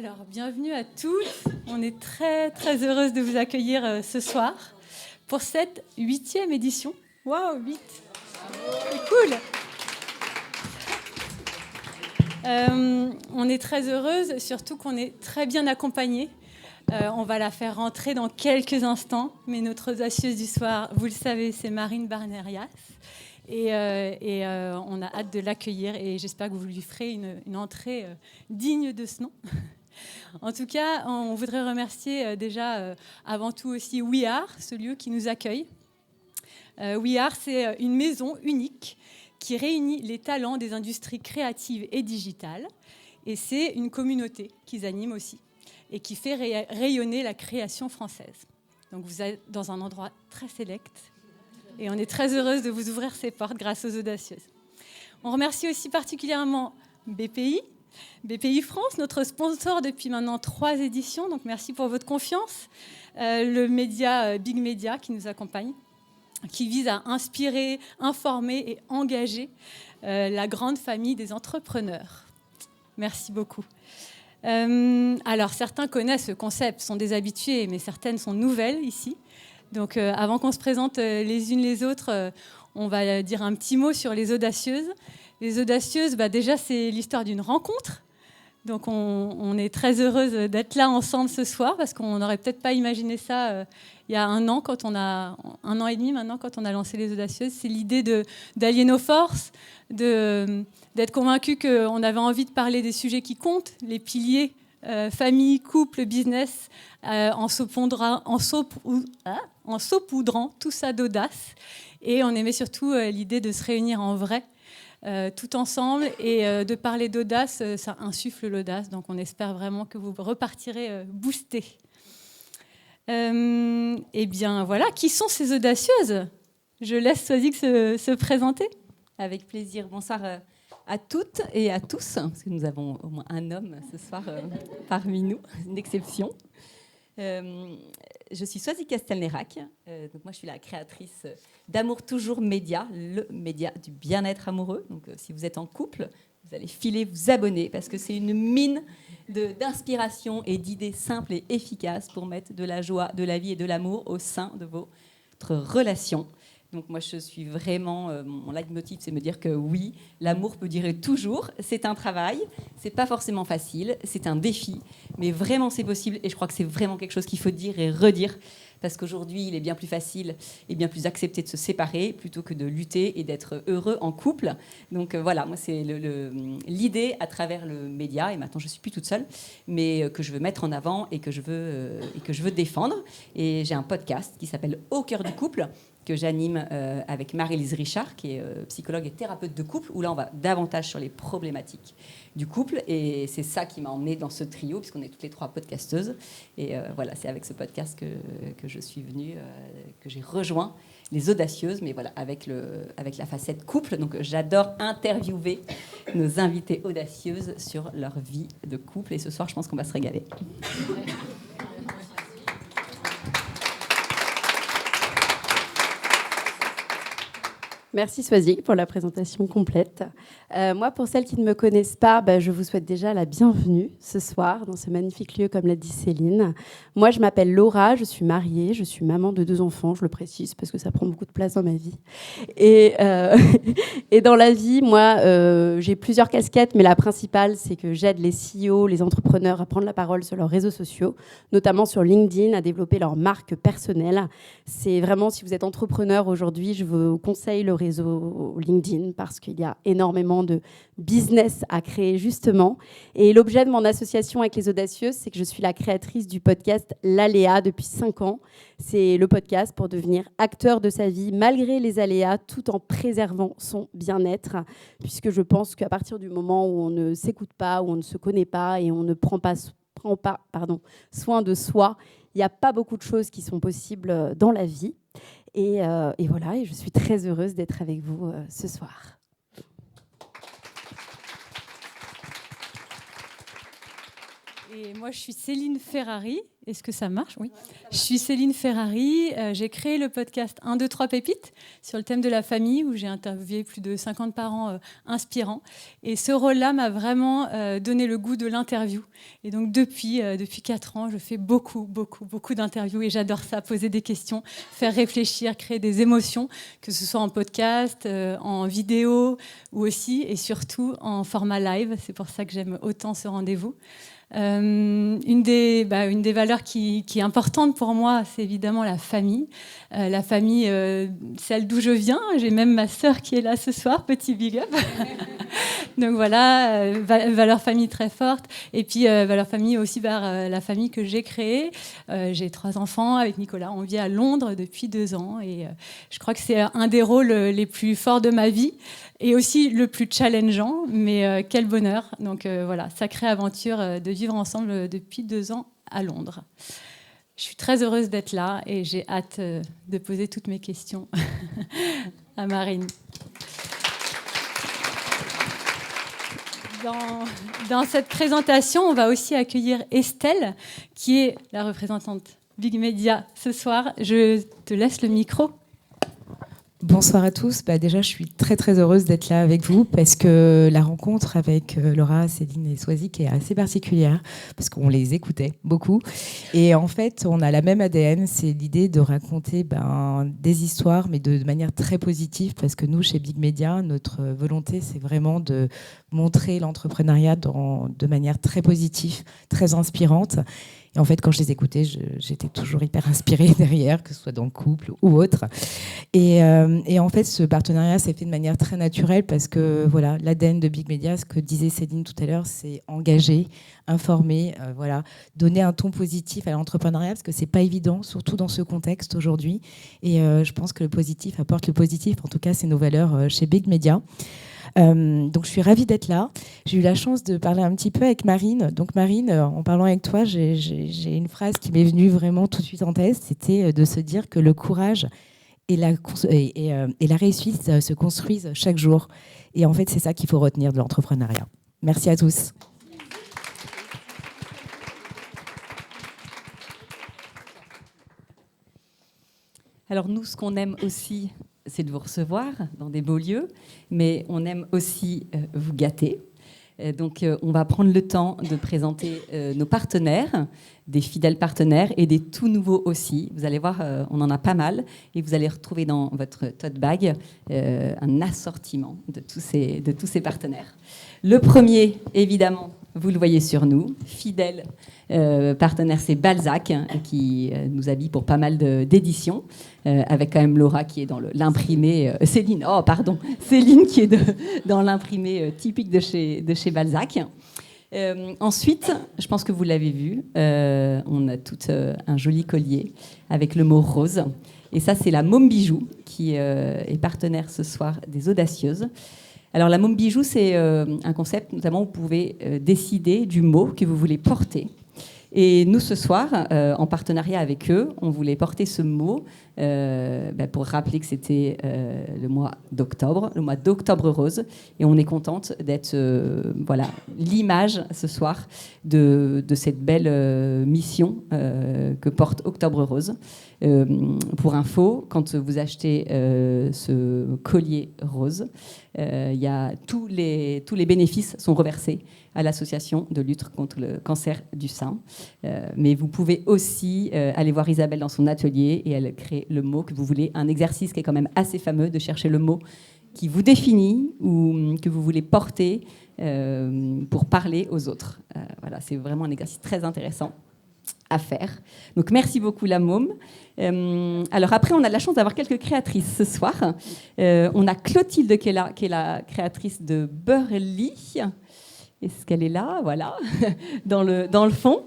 Alors, bienvenue à tous. On est très, très heureuse de vous accueillir ce soir pour cette 8e édition. Waouh, 8! C'est cool! On est très heureuse, surtout qu'on est très bien accompagnés. On va la faire rentrer dans quelques instants, mais notre audacieuse du soir, vous le savez, c'est Marine Barnerias. Et on a hâte de l'accueillir et j'espère que vous lui ferez une entrée digne de ce nom. En tout cas, on voudrait remercier déjà avant tout aussi We Are, ce lieu qui nous accueille. We Are, c'est une maison unique qui réunit les talents des industries créatives et digitales. Et c'est une communauté qu'ils animent aussi et qui fait rayonner la création française. Donc vous êtes dans un endroit très sélect et on est très heureuse de vous ouvrir ces portes grâce aux audacieuses. On remercie aussi particulièrement BPI France, notre sponsor depuis maintenant 3 éditions. Donc merci pour votre confiance. Le média Big Media qui nous accompagne, qui vise à inspirer, informer et engager la grande famille des entrepreneurs. Merci beaucoup. Alors, certains connaissent ce concept, sont des habitués, mais certaines sont nouvelles ici. Donc, avant qu'on se présente les unes les autres, on va dire un petit mot sur les audacieuses. Les audacieuses, déjà, c'est l'histoire d'une rencontre. Donc, on est très heureuse d'être là ensemble ce soir, parce qu'on n'aurait peut-être pas imaginé ça il y a 1 an, un an et demi maintenant, quand on a lancé les audacieuses. C'est l'idée d'allier nos forces, d'être convaincu qu'on avait envie de parler des sujets qui comptent, les piliers, famille, couple, business, en saupoudrant tout ça d'audace. Et on aimait surtout l'idée de se réunir en vrai, tout ensemble, et de parler d'audace, ça insuffle l'audace. Donc on espère vraiment que vous repartirez boostés. Eh bien voilà, qui sont ces audacieuses ? Je laisse Swazik se présenter. Avec plaisir. Bonsoir à toutes et à tous, parce que nous avons au moins un homme ce soir parmi nous, une exception. Je suis Swazik Castelnerac. Donc moi, je suis la créatrice d'Amour Toujours Média, le média du bien-être amoureux. Donc si vous êtes en couple, vous allez filer, vous abonner, parce que c'est une mine d'inspiration et d'idées simples et efficaces pour mettre de la joie, de la vie et de l'amour au sein de votre relation. Donc moi, je suis vraiment... mon leitmotiv, c'est me dire que oui, l'amour peut durer toujours. C'est un travail, c'est pas forcément facile, c'est un défi, mais vraiment, c'est possible. Et je crois que c'est vraiment quelque chose qu'il faut dire et redire, parce qu'aujourd'hui, il est bien plus facile et bien plus accepté de se séparer plutôt que de lutter et d'être heureux en couple. Donc voilà, moi, c'est l'idée à travers le média, et maintenant, je ne suis plus toute seule, mais que je veux mettre en avant et que je veux défendre. Et j'ai un podcast qui s'appelle Au cœur du couple, que j'anime avec Marie-Lise Richard, qui est psychologue et thérapeute de couple, où là, on va davantage sur les problématiques du couple. Et c'est ça qui m'a emmenée dans ce trio, puisqu'on est toutes les 3 podcasteuses. Et voilà, c'est avec ce podcast que je suis venue, que j'ai rejoint les audacieuses, mais voilà, avec la facette couple. Donc, j'adore interviewer nos invitées audacieuses sur leur vie de couple. Et ce soir, je pense qu'on va se régaler. Merci Swazik pour la présentation complète. Moi, pour celles qui ne me connaissent pas, je vous souhaite déjà la bienvenue ce soir dans ce magnifique lieu, comme l'a dit Céline. Moi, je m'appelle Laura, je suis mariée, je suis maman de 2 enfants, je le précise parce que ça prend beaucoup de place dans ma vie. Et dans la vie, moi, j'ai plusieurs casquettes, mais la principale, c'est que j'aide les CEO, les entrepreneurs à prendre la parole sur leurs réseaux sociaux, notamment sur LinkedIn, à développer leur marque personnelle. C'est vraiment, si vous êtes entrepreneur aujourd'hui, je vous conseille le réseau LinkedIn parce qu'il y a énormément de business à créer justement. Et l'objet de mon association avec les audacieuses, c'est que je suis la créatrice du podcast L'Aléa depuis 5 ans. C'est le podcast pour devenir acteur de sa vie malgré les aléas tout en préservant son bien-être, puisque je pense qu'à partir du moment où on ne s'écoute pas, où on ne se connaît pas et on ne prend pas soin de soi, il n'y a pas beaucoup de choses qui sont possibles dans la vie. Et voilà, et je suis très heureuse d'être avec vous ce soir. Et moi, je suis Céline Ferrari. Est-ce que ça marche? Oui. Je suis Céline Ferrari. J'ai créé le podcast 1, 2, 3 pépites sur le thème de la famille, où j'ai interviewé plus de 50 parents inspirants. Et ce rôle-là m'a vraiment donné le goût de l'interview. Et donc, depuis 4 ans, je fais beaucoup d'interviews. Et j'adore ça, poser des questions, faire réfléchir, créer des émotions, que ce soit en podcast, en vidéo, ou aussi, et surtout, en format live. C'est pour ça que j'aime autant ce rendez-vous. Une des valeurs qui est importante pour moi, c'est évidemment la famille. La famille, celle d'où je viens. J'ai même ma sœur qui est là ce soir, petit big up. Donc voilà, valeur famille très forte. Et puis valeur famille aussi vers la famille que j'ai créée. J'ai 3 enfants avec Nicolas. On vit à Londres depuis 2 ans. Et je crois que c'est un des rôles les plus forts de ma vie. Et aussi le plus challengeant, mais quel bonheur. Donc voilà, sacrée aventure de vivre ensemble depuis 2 ans à Londres. Je suis très heureuse d'être là et j'ai hâte de poser toutes mes questions à Marine. Dans cette présentation, on va aussi accueillir Estelle, qui est la représentante Big Media ce soir. Je te laisse le micro. Bonsoir à tous. Déjà, je suis très heureuse d'être là avec vous parce que la rencontre avec Laura, Céline et Swazik est assez particulière parce qu'on les écoutait beaucoup. Et en fait, on a la même ADN, c'est l'idée de raconter des histoires, mais de manière très positive parce que nous, chez Big Media, notre volonté, c'est vraiment de montrer l'entrepreneuriat de manière très positive, très inspirante. Et en fait, quand je les écoutais, j'étais toujours hyper inspirée derrière, que ce soit dans le couple ou autre. Et en fait, ce partenariat s'est fait de manière très naturelle parce que voilà, l'ADN de Big Media, ce que disait Céline tout à l'heure, c'est engager, informer, donner un ton positif à l'entrepreneuriat parce que c'est pas évident, surtout dans ce contexte aujourd'hui. Et je pense que le positif apporte le positif. En tout cas, c'est nos valeurs chez Big Media. Donc je suis ravie d'être là. J'ai eu la chance de parler un petit peu avec Marine. Donc Marine, en parlant avec toi, j'ai une phrase qui m'est venue vraiment tout de suite en tête. C'était de se dire que le courage et la réussite se construisent chaque jour. Et en fait, c'est ça qu'il faut retenir de l'entrepreneuriat. Merci à tous. Alors nous, ce qu'on aime aussi, c'est de vous recevoir dans des beaux lieux, mais on aime aussi vous gâter. Donc on va prendre le temps de présenter nos partenaires, des fidèles partenaires et des tout nouveaux aussi. Vous allez voir, on en a pas mal et vous allez retrouver dans votre tote bag un assortiment de tous ces partenaires. Le premier, évidemment, vous le voyez sur nous, fidèle partenaire, c'est Balzac, qui nous habille pour pas mal d'éditions, avec quand même Laura qui est dans l'imprimé, Céline qui est dans l'imprimé typique de chez Balzac. Ensuite, je pense que vous l'avez vu, on a tout un joli collier avec le mot rose. Et ça, c'est la Môme Bijou, qui est partenaire ce soir des Audacieuses. Alors, la Môme Bijou, c'est un concept, notamment, où vous pouvez décider du mot que vous voulez porter. Et nous, ce soir, en partenariat avec eux, on voulait porter ce mot pour rappeler que c'était le mois d'octobre rose. Et on est contente d'être l'image ce soir de cette belle mission que porte Octobre Rose. Pour info, quand vous achetez ce collier rose, y a tous les bénéfices sont reversés à l'association de lutte contre le cancer du sein. Mais vous pouvez aussi aller voir Isabelle dans son atelier et elle crée le mot que vous voulez, un exercice qui est quand même assez fameux de chercher le mot qui vous définit ou que vous voulez porter pour parler aux autres. Voilà, c'est vraiment un exercice très intéressant à faire. Donc merci beaucoup la Môme. Alors après, on a de la chance d'avoir quelques créatrices ce soir. On a Clotilde qui est la créatrice de Burly. Est-ce qu'elle est là? Voilà, dans le fond.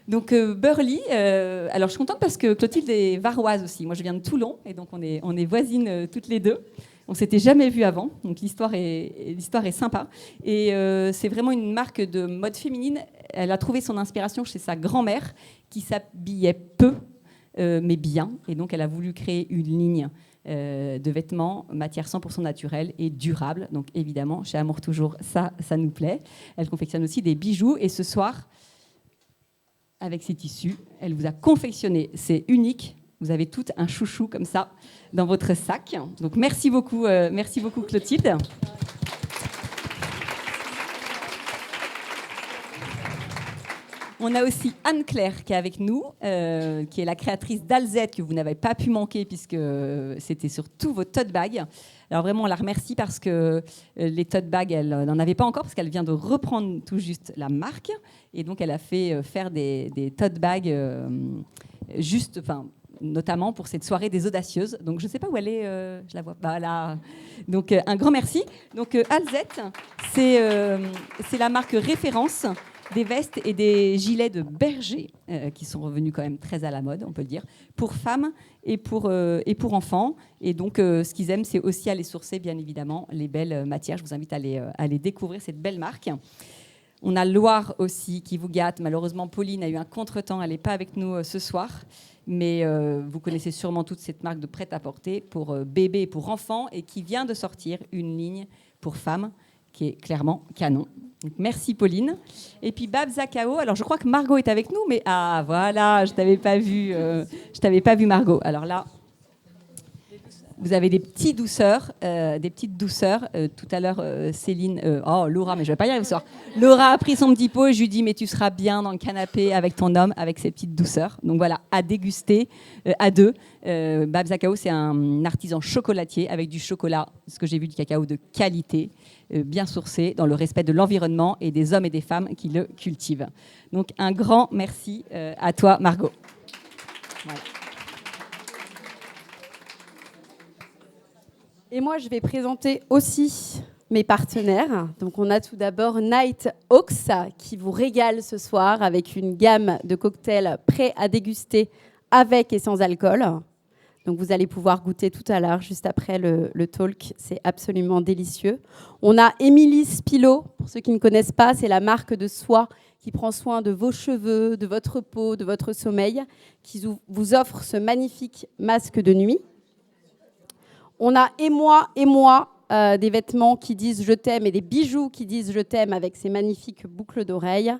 Donc Burly, alors je suis contente parce que Clotilde est varoise aussi. Moi, je viens de Toulon et donc on est voisines toutes les deux. On s'était jamais vues avant, donc l'histoire est sympa. Et c'est vraiment une marque de mode féminine. Elle a trouvé son inspiration chez sa grand-mère qui s'habillait peu, mais bien. Et donc elle a voulu créer une ligne de vêtements, matière 100% naturelle et durable. Donc évidemment, chez Amour Toujours, ça nous plaît. Elle confectionne aussi des bijoux. Et ce soir, avec ces tissus. Elle vous a confectionné. C'est unique. Vous avez tout un chouchou comme ça dans votre sac. Donc merci beaucoup Clotilde. On a aussi Anne-Claire qui est avec nous, qui est la créatrice d'Alzette, que vous n'avez pas pu manquer puisque c'était sur tous vos tote bags. Alors vraiment, on la remercie parce que les tote bags, elle n'en avait pas encore parce qu'elle vient de reprendre tout juste la marque. Et donc, elle a fait faire des tote bags notamment pour cette soirée des audacieuses. Donc, je ne sais pas où elle est, je la vois pas là. Donc, un grand merci. Donc, Alzette, c'est la marque référence des vestes et des gilets de berger qui sont revenus quand même très à la mode, on peut le dire, pour femmes et pour enfants. Et donc, ce qu'ils aiment, c'est aussi aller sourcer, bien évidemment, les belles matières. Je vous invite à aller découvrir cette belle marque. On a Loire aussi qui vous gâte. Malheureusement, Pauline a eu un contretemps. Elle n'est pas avec nous ce soir. Mais vous connaissez sûrement toute cette marque de prêt-à-porter pour bébés et pour enfants et qui vient de sortir une ligne pour femmes qui est clairement canon. Donc, merci Pauline. Et puis Bab Zakao. Alors je crois que Margot est avec nous, mais ah voilà, je t'avais pas vu Margot. Alors là, vous avez des petites douceurs. Tout à l'heure, Céline, Laura, mais je vais pas y arriver ce soir. Laura a pris son petit pot et je lui dis mais tu seras bien dans le canapé avec ton homme, avec ses petites douceurs. Donc voilà, à déguster à deux. Bab Zakao, c'est un artisan chocolatier avec du chocolat, ce que j'ai vu, du cacao de qualité, bien sourcé, dans le respect de l'environnement et des hommes et des femmes qui le cultivent. Donc un grand merci à toi, Margot. Voilà. Et moi, je vais présenter aussi mes partenaires. Donc, on a tout d'abord Night Hawks qui vous régale ce soir avec une gamme de cocktails prêts à déguster avec et sans alcool. Donc, vous allez pouvoir goûter tout à l'heure, juste après le talk. C'est absolument délicieux. On a Émilie Spilo. Pour ceux qui ne connaissent pas, c'est la marque de soie qui prend soin de vos cheveux, de votre peau, de votre sommeil, qui vous offre ce magnifique masque de nuit. On a et moi, des vêtements qui disent « je t'aime » et des bijoux qui disent « je t'aime » avec ces magnifiques boucles d'oreilles.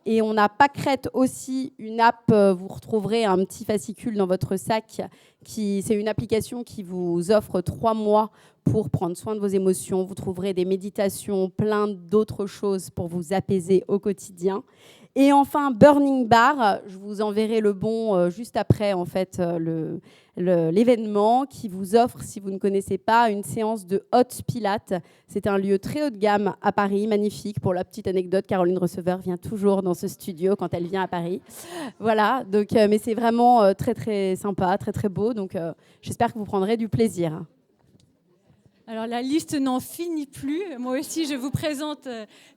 Et on a Pâquerette aussi, une app, vous retrouverez un petit fascicule dans votre sac. C'est une application qui vous offre 3 mois pour prendre soin de vos émotions. Vous trouverez des méditations, plein d'autres choses pour vous apaiser au quotidien. Et enfin, Burning Bar, je vous enverrai le bon juste après en fait, l'événement qui vous offre, si vous ne connaissez pas, une séance de hot pilates. C'est un lieu très haut de gamme à Paris, magnifique. Pour la petite anecdote, Caroline Receveur vient toujours dans ce studio quand elle vient à Paris. Voilà, donc, mais c'est vraiment très très sympa, très très beau. Donc j'espère que vous prendrez du plaisir. Alors la liste n'en finit plus. Moi aussi, je vous présente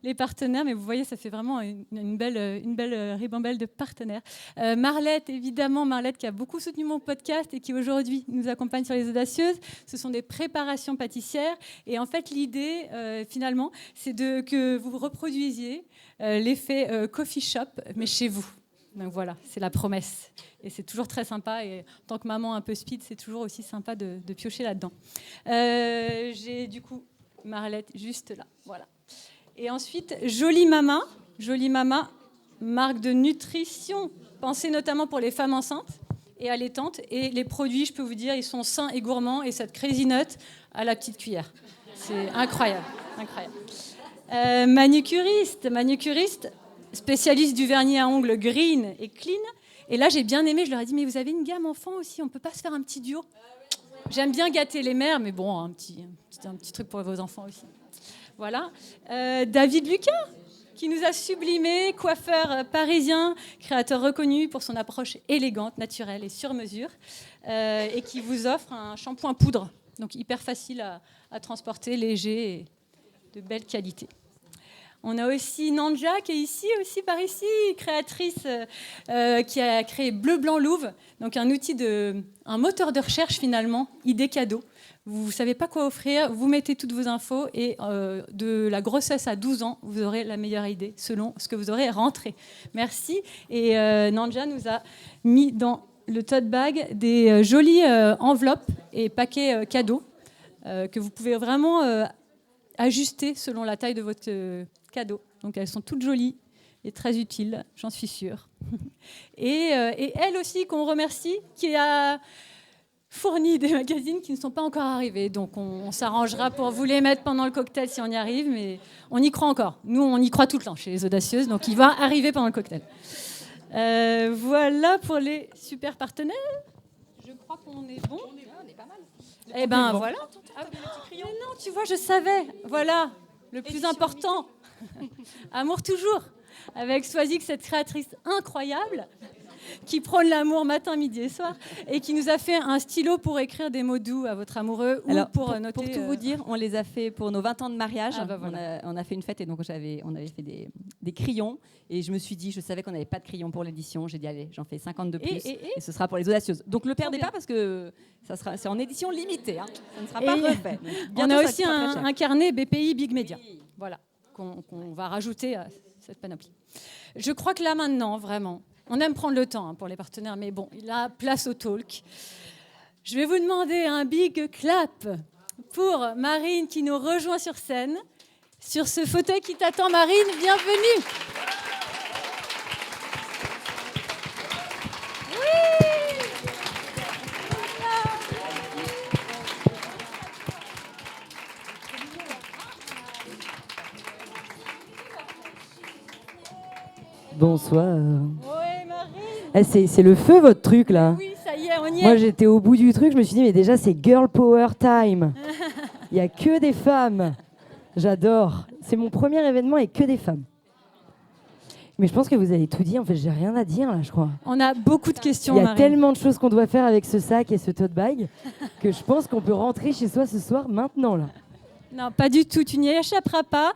les partenaires, mais vous voyez, ça fait vraiment une belle ribambelle de partenaires. Marlette, évidemment, Marlette qui a beaucoup soutenu mon podcast et qui aujourd'hui nous accompagne sur les Audacieuses. Ce sont des préparations pâtissières. Et en fait, l'idée, finalement, c'est que vous reproduisiez l'effet coffee shop, mais chez vous. Donc voilà, c'est la promesse. Et c'est toujours très sympa. Et en tant que maman un peu speed, c'est toujours aussi sympa de piocher là-dedans. J'ai du coup Marlette juste là. Voilà. Et ensuite, Jolie Mama, marque de nutrition, pensée notamment pour les femmes enceintes et allaitantes. Et les produits, je peux vous dire, ils sont sains et gourmands. Et cette crazy nut à la petite cuillère. C'est incroyable. Manucuriste, spécialiste du vernis à ongles green et clean. Et là, j'ai bien aimé, je leur ai dit, mais vous avez une gamme enfant aussi, on ne peut pas se faire un petit duo. J'aime bien gâter les mères, mais bon, un petit truc pour vos enfants aussi. Voilà. David Lucas, qui nous a sublimé, coiffeur parisien, créateur reconnu pour son approche élégante, naturelle et sur mesure, et qui vous offre un shampoing poudre, donc hyper facile à transporter, léger et de belle qualité. On a aussi Nanja qui est ici, aussi par ici, créatrice qui a créé Bleu Blanc Louve, donc un moteur de recherche finalement, idée cadeau. Vous ne savez pas quoi offrir, vous mettez toutes vos infos et de la grossesse à 12 ans, vous aurez la meilleure idée selon ce que vous aurez rentré. Merci. Et Nanja nous a mis dans le tote bag des jolies enveloppes et paquets cadeaux que vous pouvez vraiment ajuster selon la taille de votre cadeau. Donc elles sont toutes jolies et très utiles, j'en suis sûre. et elle aussi qu'on remercie, qui a fourni des magazines qui ne sont pas encore arrivés. Donc on s'arrangera pour vous les mettre pendant le cocktail si on y arrive, mais on y croit encore. Nous, on y croit tout le temps chez les audacieuses, donc il va arriver pendant le cocktail. Voilà pour les super partenaires. Je crois qu'on est bon. On est pas mal. Eh ben bon. Voilà. Mais non, tu vois, je savais. Voilà, le plus important. Amour toujours. Avec Swazik, cette créatrice incroyable qui prône l'amour matin, midi et soir et qui nous a fait un stylo pour écrire des mots doux à votre amoureux. Alors, ou pour noter. Pour tout vous dire, on les a fait pour nos 20 ans de mariage. Ah bah voilà. On a fait une fête et donc on avait fait des crayons. Et je me suis dit, je savais qu'on n'avait pas de crayons pour l'édition. J'ai dit, allez, j'en fais 50 de plus et ce sera pour les audacieuses. Donc ne le perdez pas parce que c'est en édition limitée. Hein. Ça ne sera pas refait. On a aussi un carnet BPI Big Media. Oui. Voilà, qu'on va rajouter à cette panoplie. Je crois que là maintenant, vraiment, on aime prendre le temps pour les partenaires, mais bon, il a place au talk. Je vais vous demander un big clap pour Marine qui nous rejoint sur scène, sur ce fauteuil qui t'attend. Marine, bienvenue. Bonsoir. Oui, Marine. C'est le feu votre truc là. Oui, ça y est, on y est. Moi j'étais au bout du truc, je me suis dit mais déjà c'est girl power time. Il n'y a que des femmes. J'adore. C'est mon premier événement et que des femmes. Mais je pense que vous avez tout dit. En fait, j'ai rien à dire là, je crois. On a beaucoup de questions, Il y a Marine. tellement de choses qu'on doit faire avec ce sac et ce tote bag que je pense qu'on peut rentrer chez soi ce soir maintenant là. Non, pas du tout. Tu n'y échapperas pas.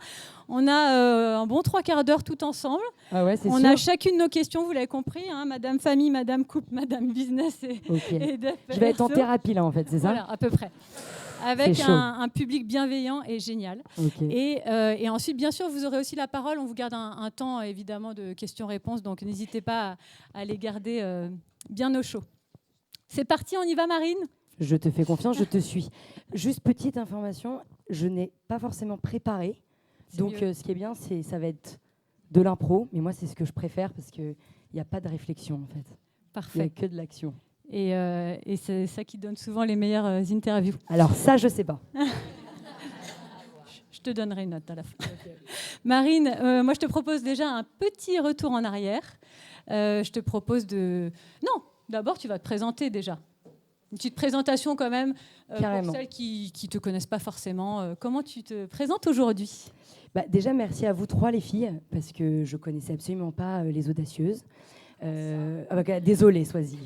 On a un bon 3/4 d'heure tout ensemble. Ah ouais, c'est sûr. On a chacune nos questions, vous l'avez compris, hein, Madame Famille, Madame Couple, Madame Business et Def Je vais être en Perso. thérapie là en fait, c'est ça? Voilà, à peu près. Avec un public bienveillant et génial. Okay. Et ensuite, bien sûr, vous aurez aussi la parole. On vous garde un temps, évidemment, de questions-réponses. Donc, n'hésitez pas à les garder bien au chaud. C'est parti, on y va, Marine? Je te fais confiance, je te suis. Juste petite information, je n'ai pas forcément préparé. Donc, ce qui est bien, ça va être de l'impro. Mais moi, c'est ce que je préfère parce qu'il n'y a pas de réflexion, en fait. Parfait. Il n'y a que de l'action. Et c'est ça qui donne souvent les meilleures interviews. Alors ça, je ne sais pas. Je te donnerai une note à la fin. Okay. Marine, moi, je te propose déjà un petit retour en arrière. Je te propose de... Non, d'abord, tu vas te présenter déjà. Une petite présentation quand même pour celles qui ne te connaissent pas forcément. Comment tu te présentes aujourd'hui ? Déjà, merci à vous trois, les filles, parce que je ne connaissais absolument pas les audacieuses. Désolée, Swazik.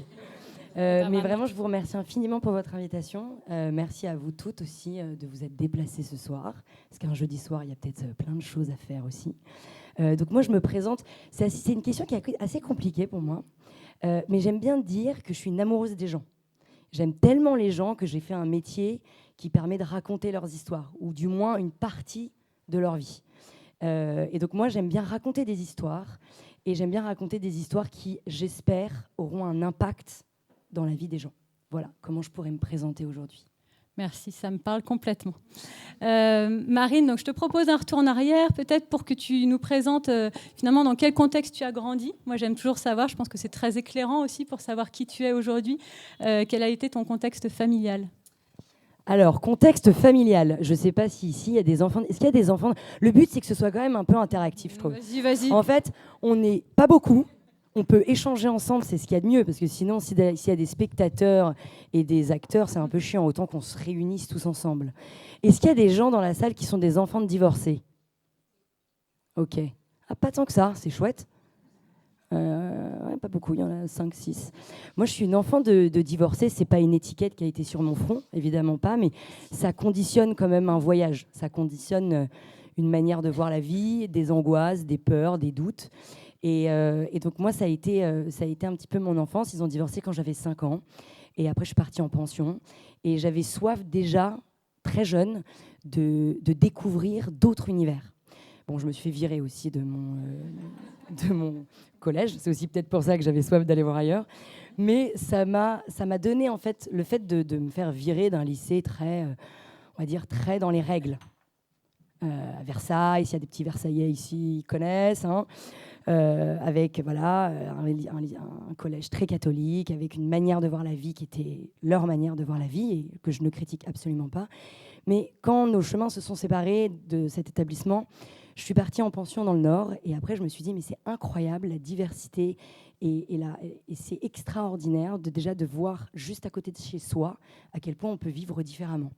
Mais vraiment, je vous remercie infiniment pour votre invitation. Merci à vous toutes aussi de vous être déplacées ce soir. Parce qu'un jeudi soir, il y a peut-être plein de choses à faire aussi. Donc moi, je me présente. C'est une question qui est assez compliquée pour moi. Mais j'aime bien dire que je suis une amoureuse des gens. J'aime tellement les gens que j'ai fait un métier qui permet de raconter leurs histoires, ou du moins une partie de leur vie. Et donc moi, j'aime bien raconter des histoires. Et j'aime bien raconter des histoires qui, j'espère, auront un impact dans la vie des gens. Voilà comment je pourrais me présenter aujourd'hui. Merci, ça me parle complètement. Marine, donc je te propose un retour en arrière, peut-être pour que tu nous présentes finalement dans quel contexte tu as grandi. Moi, j'aime toujours savoir, je pense que c'est très éclairant aussi pour savoir qui tu es aujourd'hui. Quel a été ton contexte familial ? Alors, contexte familial. Je ne sais pas si ici, il y a des enfants. Est-ce qu'il y a des enfants ? Le but, c'est que ce soit quand même un peu interactif, je trouve. Vas-y. En fait, on n'est pas beaucoup. On peut échanger ensemble, c'est ce qu'il y a de mieux, parce que sinon, s'il y a des spectateurs et des acteurs, c'est un peu chiant, autant qu'on se réunisse tous ensemble. Est-ce qu'il y a des gens dans la salle qui sont des enfants de divorcés ? Ok. Ah, pas tant que ça, c'est chouette. Pas beaucoup, il y en a 5, 6. Moi, je suis une enfant de divorcée, c'est pas une étiquette qui a été sur mon front, évidemment pas, mais ça conditionne quand même un voyage. Ça conditionne une manière de voir la vie, des angoisses, des peurs, des doutes. Et donc moi, ça a été un petit peu mon enfance. Ils ont divorcé quand j'avais 5 ans. Et après, je suis partie en pension. Et j'avais soif déjà, très jeune, de découvrir d'autres univers. Bon, je me suis fait virer aussi de mon collège. C'est aussi peut-être pour ça que j'avais soif d'aller voir ailleurs. Mais ça m'a donné, en fait, le fait de me faire virer d'un lycée très, on va dire, très dans les règles. à Versailles. S'il y a des petits Versaillais ici, ils connaissent. Hein. Avec voilà, un collège très catholique, avec une manière de voir la vie qui était leur manière de voir la vie et que je ne critique absolument pas. Mais quand nos chemins se sont séparés de cet établissement, je suis partie en pension dans le Nord et après je me suis dit mais c'est incroyable la diversité et c'est extraordinaire déjà de voir juste à côté de chez soi à quel point on peut vivre différemment.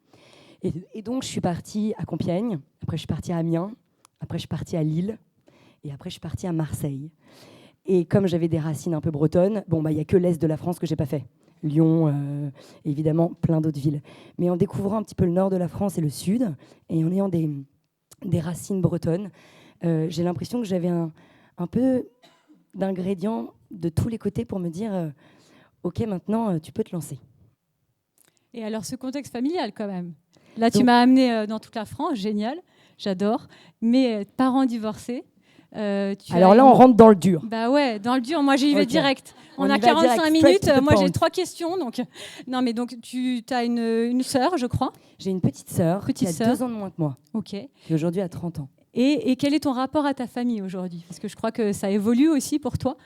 Et donc je suis partie à Compiègne, après je suis partie à Amiens, après je suis partie à Lille et après je suis partie à Marseille. Et comme j'avais des racines un peu bretonnes, bon bah il y a que l'est de la France que j'ai pas fait. Lyon, évidemment, plein d'autres villes. Mais en découvrant un petit peu le nord de la France et le sud, et en ayant des racines bretonnes, j'ai l'impression que j'avais un peu d'ingrédients de tous les côtés pour me dire ok, maintenant, tu peux te lancer. Et alors, ce contexte familial, quand même. Là, tu m'as amené dans toute la France, génial, j'adore. Mais parents divorcés. Alors là, on rentre dans le dur. Bah ouais, dans le dur. Moi, j'y vais direct. On a 45 direct, minutes. Moi, j'ai 3 questions. Donc, non, mais donc, tu as une sœur, je crois. J'ai une petite sœur qui a 2 ans de moins que moi. Ok. Qui aujourd'hui a 30 ans. Et quel est ton rapport à ta famille aujourd'hui? Parce que je crois que ça évolue aussi pour toi.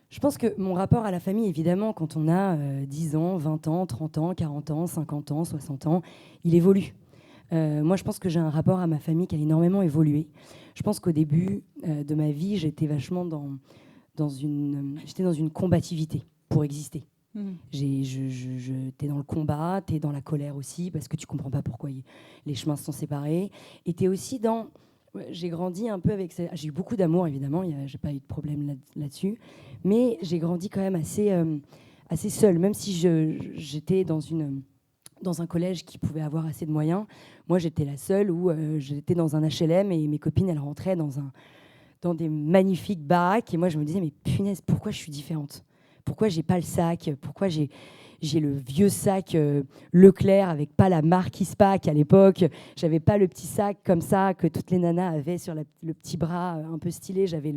Je pense que mon rapport à la famille, évidemment, quand on a 10 ans, 20 ans, 30 ans, 40 ans, 50 ans, 60 ans, il évolue. Moi, je pense que j'ai un rapport à ma famille qui a énormément évolué. Je pense qu'au début de ma vie, j'étais vachement dans une combativité pour exister. T'es dans le combat, t'es dans la colère aussi, parce que tu comprends pas pourquoi les chemins se sont séparés. Et t'es aussi dans... J'ai grandi un peu avec ça. J'ai eu beaucoup d'amour, évidemment, j'ai pas eu de problème là-dessus. Mais j'ai grandi quand même assez seule, même si j'étais dans un collège qui pouvait avoir assez de moyens. Moi, j'étais la seule où j'étais dans un HLM et mes copines, elles rentraient dans des magnifiques baraques. Et moi, je me disais, mais punaise, pourquoi je suis différente? Pourquoi j'ai pas le sac? Pourquoi j'ai le vieux sac Leclerc avec pas la marque Ispac à l'époque? J'avais pas le petit sac comme ça que toutes les nanas avaient sur le petit bras un peu stylé. J'avais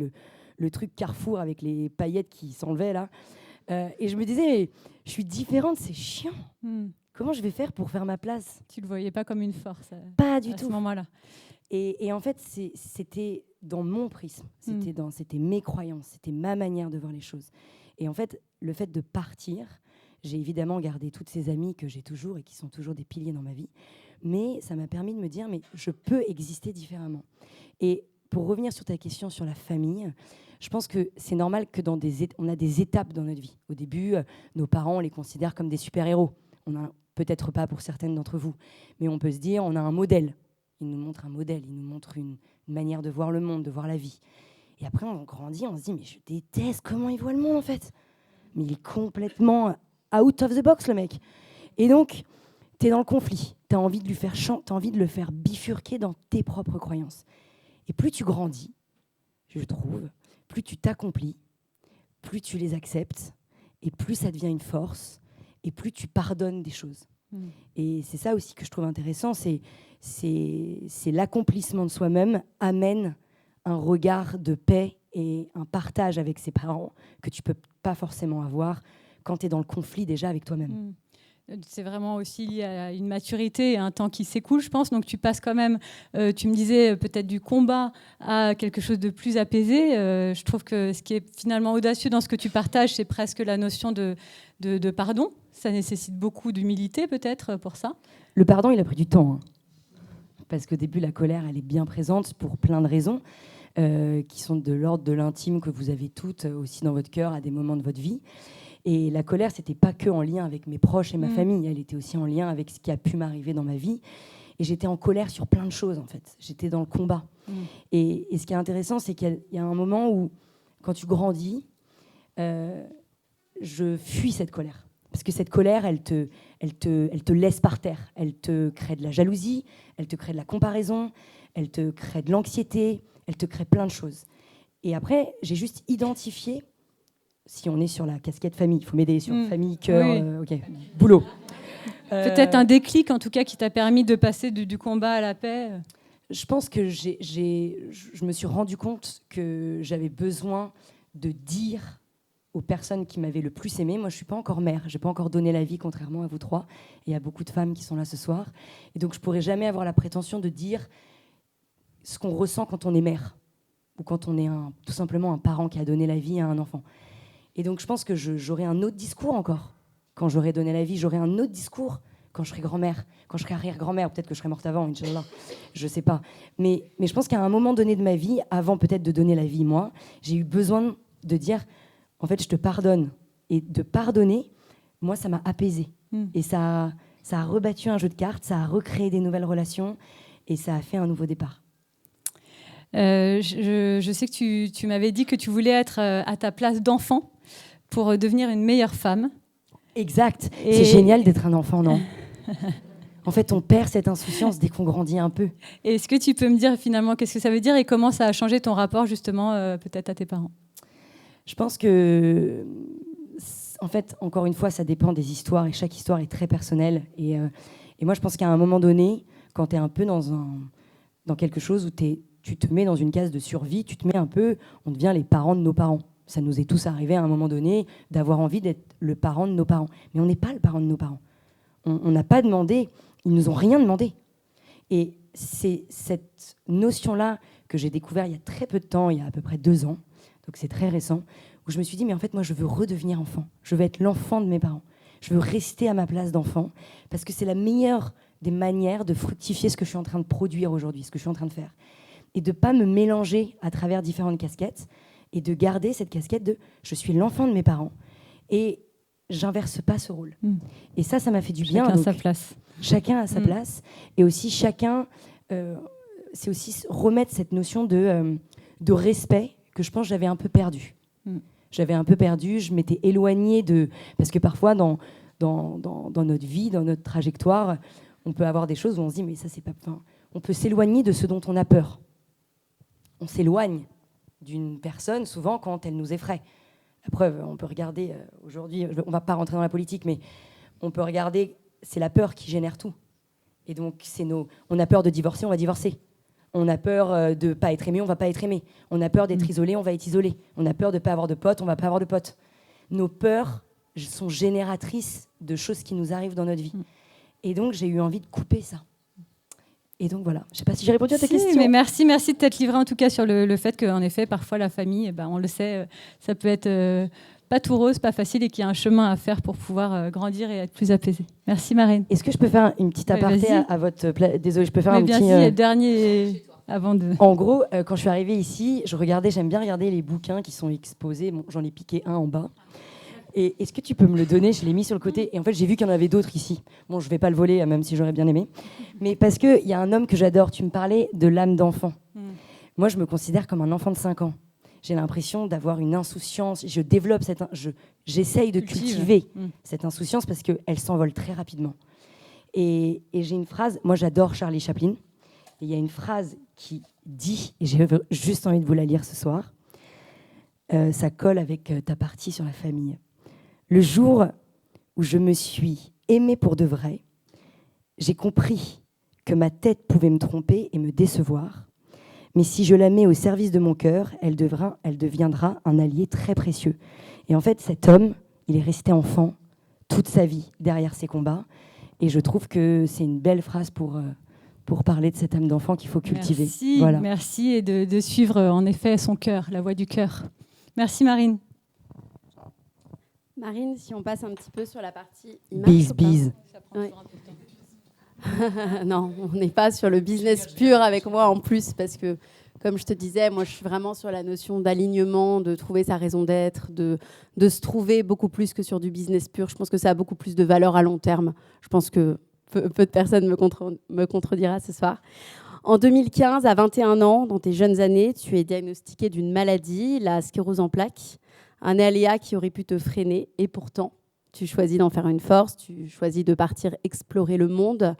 le truc Carrefour avec les paillettes qui s'enlevaient là. Et je me disais, mais, je suis différente, c'est chiant. Comment je vais faire pour faire ma place? Tu le voyais pas comme une force? Pas du tout. À ce moment-là. Et en fait, c'était dans mon prisme, c'était mes croyances, c'était ma manière de voir les choses. Et en fait, le fait de partir, j'ai évidemment gardé toutes ces amies que j'ai toujours et qui sont toujours des piliers dans ma vie, mais ça m'a permis de me dire, mais je peux exister différemment. Et pour revenir sur ta question sur la famille, je pense que c'est normal que on a des étapes dans notre vie. Au début, nos parents, on les considère comme des super-héros. On a peut-être pas pour certaines d'entre vous, mais on peut se dire, on a un modèle. Ils nous montrent un modèle, ils nous montrent une manière de voir le monde, de voir la vie. Et après, on grandit, on se dit, mais je déteste comment il voit le monde, en fait. Mais il est complètement out of the box, le mec. Et donc, tu es dans le conflit. Tu as envie de lui faire t'as envie de le faire bifurquer dans tes propres croyances. Et plus tu grandis, je trouve, plus tu t'accomplis, plus tu les acceptes, et plus ça devient une force, et plus tu pardonnes des choses. Et c'est ça aussi que je trouve intéressant, c'est l'accomplissement de soi-même amène un regard de paix et un partage avec ses parents que tu peux pas forcément avoir quand tu es dans le conflit déjà avec toi-même. C'est vraiment aussi lié à une maturité et un temps qui s'écoule, je pense. Donc tu passes quand même, tu me disais peut-être du combat à quelque chose de plus apaisé. Je trouve que ce qui est finalement audacieux dans ce que tu partages, c'est presque la notion de pardon. Ça nécessite beaucoup d'humilité peut-être pour ça. Le pardon, il a pris du temps. Hein. Parce qu'au début, la colère, elle est bien présente pour plein de raisons qui sont de l'ordre de l'intime que vous avez toutes aussi dans votre cœur à des moments de votre vie. Et la colère, c'était pas que en lien avec mes proches et ma famille, elle était aussi en lien avec ce qui a pu m'arriver dans ma vie. Et j'étais en colère sur plein de choses, en fait. J'étais dans le combat. Et ce qui est intéressant, c'est qu'il y a un moment où, quand tu grandis, je fuis cette colère. Parce que cette colère, elle te laisse par terre. Elle te crée de la jalousie, elle te crée de la comparaison, elle te crée de l'anxiété, elle te crée plein de choses. Et après, j'ai juste identifié... Si on est sur la casquette famille, il faut m'aider sur famille, cœur, ok, boulot. Peut-être un déclic, en tout cas, qui t'a permis de passer du combat à la paix. Je pense que je me suis rendu compte que j'avais besoin de dire aux personnes qui m'avaient le plus aimée. Moi, je ne suis pas encore mère, je n'ai pas encore donné la vie, contrairement à vous trois, et à beaucoup de femmes qui sont là ce soir. Et donc, je ne pourrai jamais avoir la prétention de dire ce qu'on ressent quand on est mère ou quand on est tout simplement un parent qui a donné la vie à un enfant. Et donc je pense que j'aurai un autre discours encore quand j'aurai donné la vie, j'aurai un autre discours quand je serai grand-mère, quand je serai arrière-grand-mère, peut-être que je serai morte avant, Inch'Allah, je sais pas. Mais je pense qu'à un moment donné de ma vie, avant peut-être de donner la vie, moi, j'ai eu besoin de dire, en fait, je te pardonne. Et de pardonner, moi, ça m'a apaisée. Et ça a rebattu un jeu de cartes, ça a recréé des nouvelles relations, et ça a fait un nouveau départ. Je sais que tu m'avais dit que tu voulais être à ta place d'enfant pour devenir une meilleure femme. Exact. C'est génial d'être un enfant, non? En fait, on perd cette insouciance dès qu'on grandit un peu. Est-ce que tu peux me dire finalement qu'est-ce que ça veut dire et comment ça a changé ton rapport justement peut-être à tes parents? Je pense que, en fait, encore une fois, ça dépend des histoires et chaque histoire est très personnelle. Et moi, je pense qu'à un moment donné, quand tu es un peu dans quelque chose où tu te mets dans une case de survie, tu te mets un peu, on devient les parents de nos parents. Ça nous est tous arrivé à un moment donné d'avoir envie d'être le parent de nos parents. Mais on n'est pas le parent de nos parents. On n'a pas demandé, ils nous ont rien demandé. Et c'est cette notion-là que j'ai découvert il y a très peu de temps, il y a à peu près 2 ans, donc c'est très récent, où je me suis dit, mais en fait, moi, je veux redevenir enfant. Je veux être l'enfant de mes parents. Je veux rester à ma place d'enfant, parce que c'est la meilleure des manières de fructifier ce que je suis en train de produire aujourd'hui, ce que je suis en train de faire. Et de ne pas me mélanger à travers différentes casquettes, et de garder cette casquette de « je suis l'enfant de mes parents ». Et j'inverse pas ce rôle. Et ça m'a fait du bien. Chacun a sa place. Chacun a sa place. Et aussi, c'est aussi remettre cette notion de respect que je pense que j'avais un peu perdu. J'avais un peu perdu, je m'étais éloignée de... Parce que parfois, dans notre vie, dans notre trajectoire, on peut avoir des choses où on se dit, mais ça, c'est pas... Enfin, on peut s'éloigner de ce dont on a peur. On s'éloigne d'une personne, souvent, quand elle nous effraie. La preuve, on peut regarder, aujourd'hui, on ne va pas rentrer dans la politique, mais on peut regarder, c'est la peur qui génère tout. Et donc, on a peur de divorcer, on va divorcer. On a peur de ne pas être aimé, on ne va pas être aimé. On a peur d'être isolé, on va être isolé. On a peur de ne pas avoir de potes, on ne va pas avoir de potes. Nos peurs sont génératrices de choses qui nous arrivent dans notre vie. Et donc, j'ai eu envie de couper ça. Et donc voilà, je ne sais pas si j'ai répondu à ta question. Mais merci de t'être livré en tout cas sur le fait qu'en effet, parfois la famille, on le sait, ça peut être pas tout rose, pas facile et qu'il y a un chemin à faire pour pouvoir grandir et être plus apaisé. Merci Marine. Est-ce que je peux faire une petite aparté à votre... Désolée, je peux faire un bien petit... dernier avant de... En gros, quand je suis arrivée ici, j'aime bien regarder les bouquins qui sont exposés. Bon, j'en ai piqué un en bas. Et est-ce que tu peux me le donner? Je l'ai mis sur le côté. Et en fait, j'ai vu qu'il y en avait d'autres ici. Bon, je ne vais pas le voler, même si j'aurais bien aimé. Mais parce qu'il y a un homme que j'adore. Tu me parlais de l'âme d'enfant. Moi, je me considère comme un enfant de 5 ans. J'ai l'impression d'avoir une insouciance. Je développe j'essaye de cultiver cette insouciance parce qu'elle s'envole très rapidement. Et j'ai une phrase. Moi, j'adore Charlie Chaplin. Et il y a une phrase qui dit, et j'ai juste envie de vous la lire ce soir. Ça colle avec ta partie sur la famille. Le jour où je me suis aimée pour de vrai, j'ai compris que ma tête pouvait me tromper et me décevoir. Mais si je la mets au service de mon cœur, elle deviendra un allié très précieux. Et en fait, cet homme, il est resté enfant toute sa vie derrière ses combats. Et je trouve que c'est une belle phrase pour parler de cette âme d'enfant qu'il faut cultiver. Merci, voilà. Merci et de suivre en effet son cœur, la voix du cœur. Merci Marine. Marine, si on passe un petit peu sur la partie image. Bise. Ça prend toujours un peu de temps. Non, on n'est pas sur le business pur avec moi en plus, parce que, comme je te disais, moi je suis vraiment sur la notion d'alignement, de trouver sa raison d'être, de se trouver beaucoup plus que sur du business pur. Je pense que ça a beaucoup plus de valeur à long terme. Je pense que peu de personnes me contredira ce soir. En 2015, à 21 ans, dans tes jeunes années, tu es diagnostiquée d'une maladie, la sclérose en plaques, un aléa qui aurait pu te freiner. Et pourtant, tu choisis d'en faire une force, tu choisis de partir explorer le monde.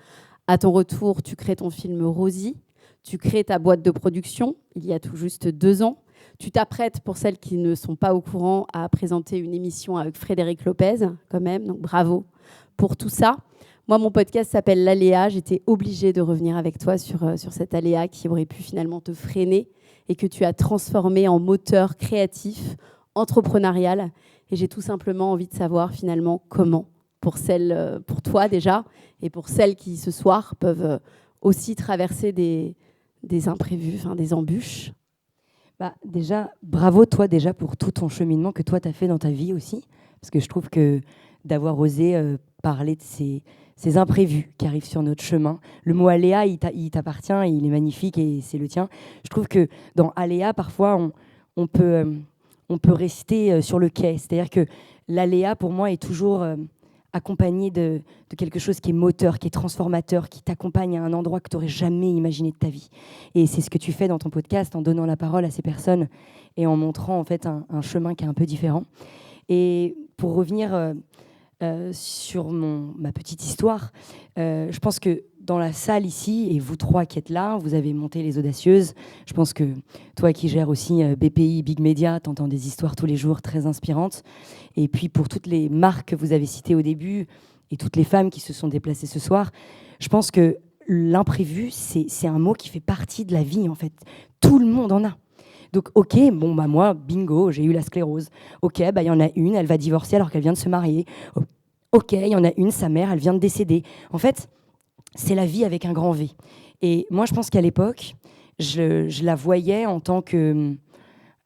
À ton retour, tu crées ton film Rosie, tu crées ta boîte de production, il y a tout juste 2 ans. Tu t'apprêtes, pour celles qui ne sont pas au courant, à présenter une émission avec Frédéric Lopez, quand même, donc bravo pour tout ça. Moi, mon podcast s'appelle L'Aléa. J'étais obligée de revenir avec toi sur cet aléa qui aurait pu finalement te freiner et que tu as transformé en moteur créatif, entrepreneurial. Et j'ai tout simplement envie de savoir finalement comment, pour toi déjà, et pour celles qui ce soir peuvent aussi traverser des des imprévus, des embûches? Déjà, bravo toi déjà pour tout ton cheminement que toi tu as fait dans ta vie aussi. Parce que je trouve que d'avoir osé parler de ces imprévus qui arrivent sur notre chemin. Le mot aléa, il t'appartient, il est magnifique et c'est le tien. Je trouve que dans aléa, parfois, on peut rester sur le quai. C'est-à-dire que l'aléa, pour moi, est toujours accompagné de quelque chose qui est moteur, qui est transformateur, qui t'accompagne à un endroit que tu n'aurais jamais imaginé de ta vie. Et c'est ce que tu fais dans ton podcast, en donnant la parole à ces personnes et en montrant en fait un chemin qui est un peu différent. Et pour revenir sur ma petite histoire, je pense que dans la salle ici, et vous trois qui êtes là, vous avez monté Les Audacieuses. Je pense que toi qui gères aussi BPI, Big Media, t'entends des histoires tous les jours très inspirantes. Et puis pour toutes les marques que vous avez citées au début et toutes les femmes qui se sont déplacées ce soir, je pense que l'imprévu, c'est un mot qui fait partie de la vie en fait. Tout le monde en a. Donc, ok, moi, bingo, j'ai eu la sclérose. Ok, il y en a une, elle va divorcer alors qu'elle vient de se marier. Ok, il y en a une, sa mère, elle vient de décéder. En fait, c'est la vie avec un grand V. Et moi, je pense qu'à l'époque, je la voyais en tant que...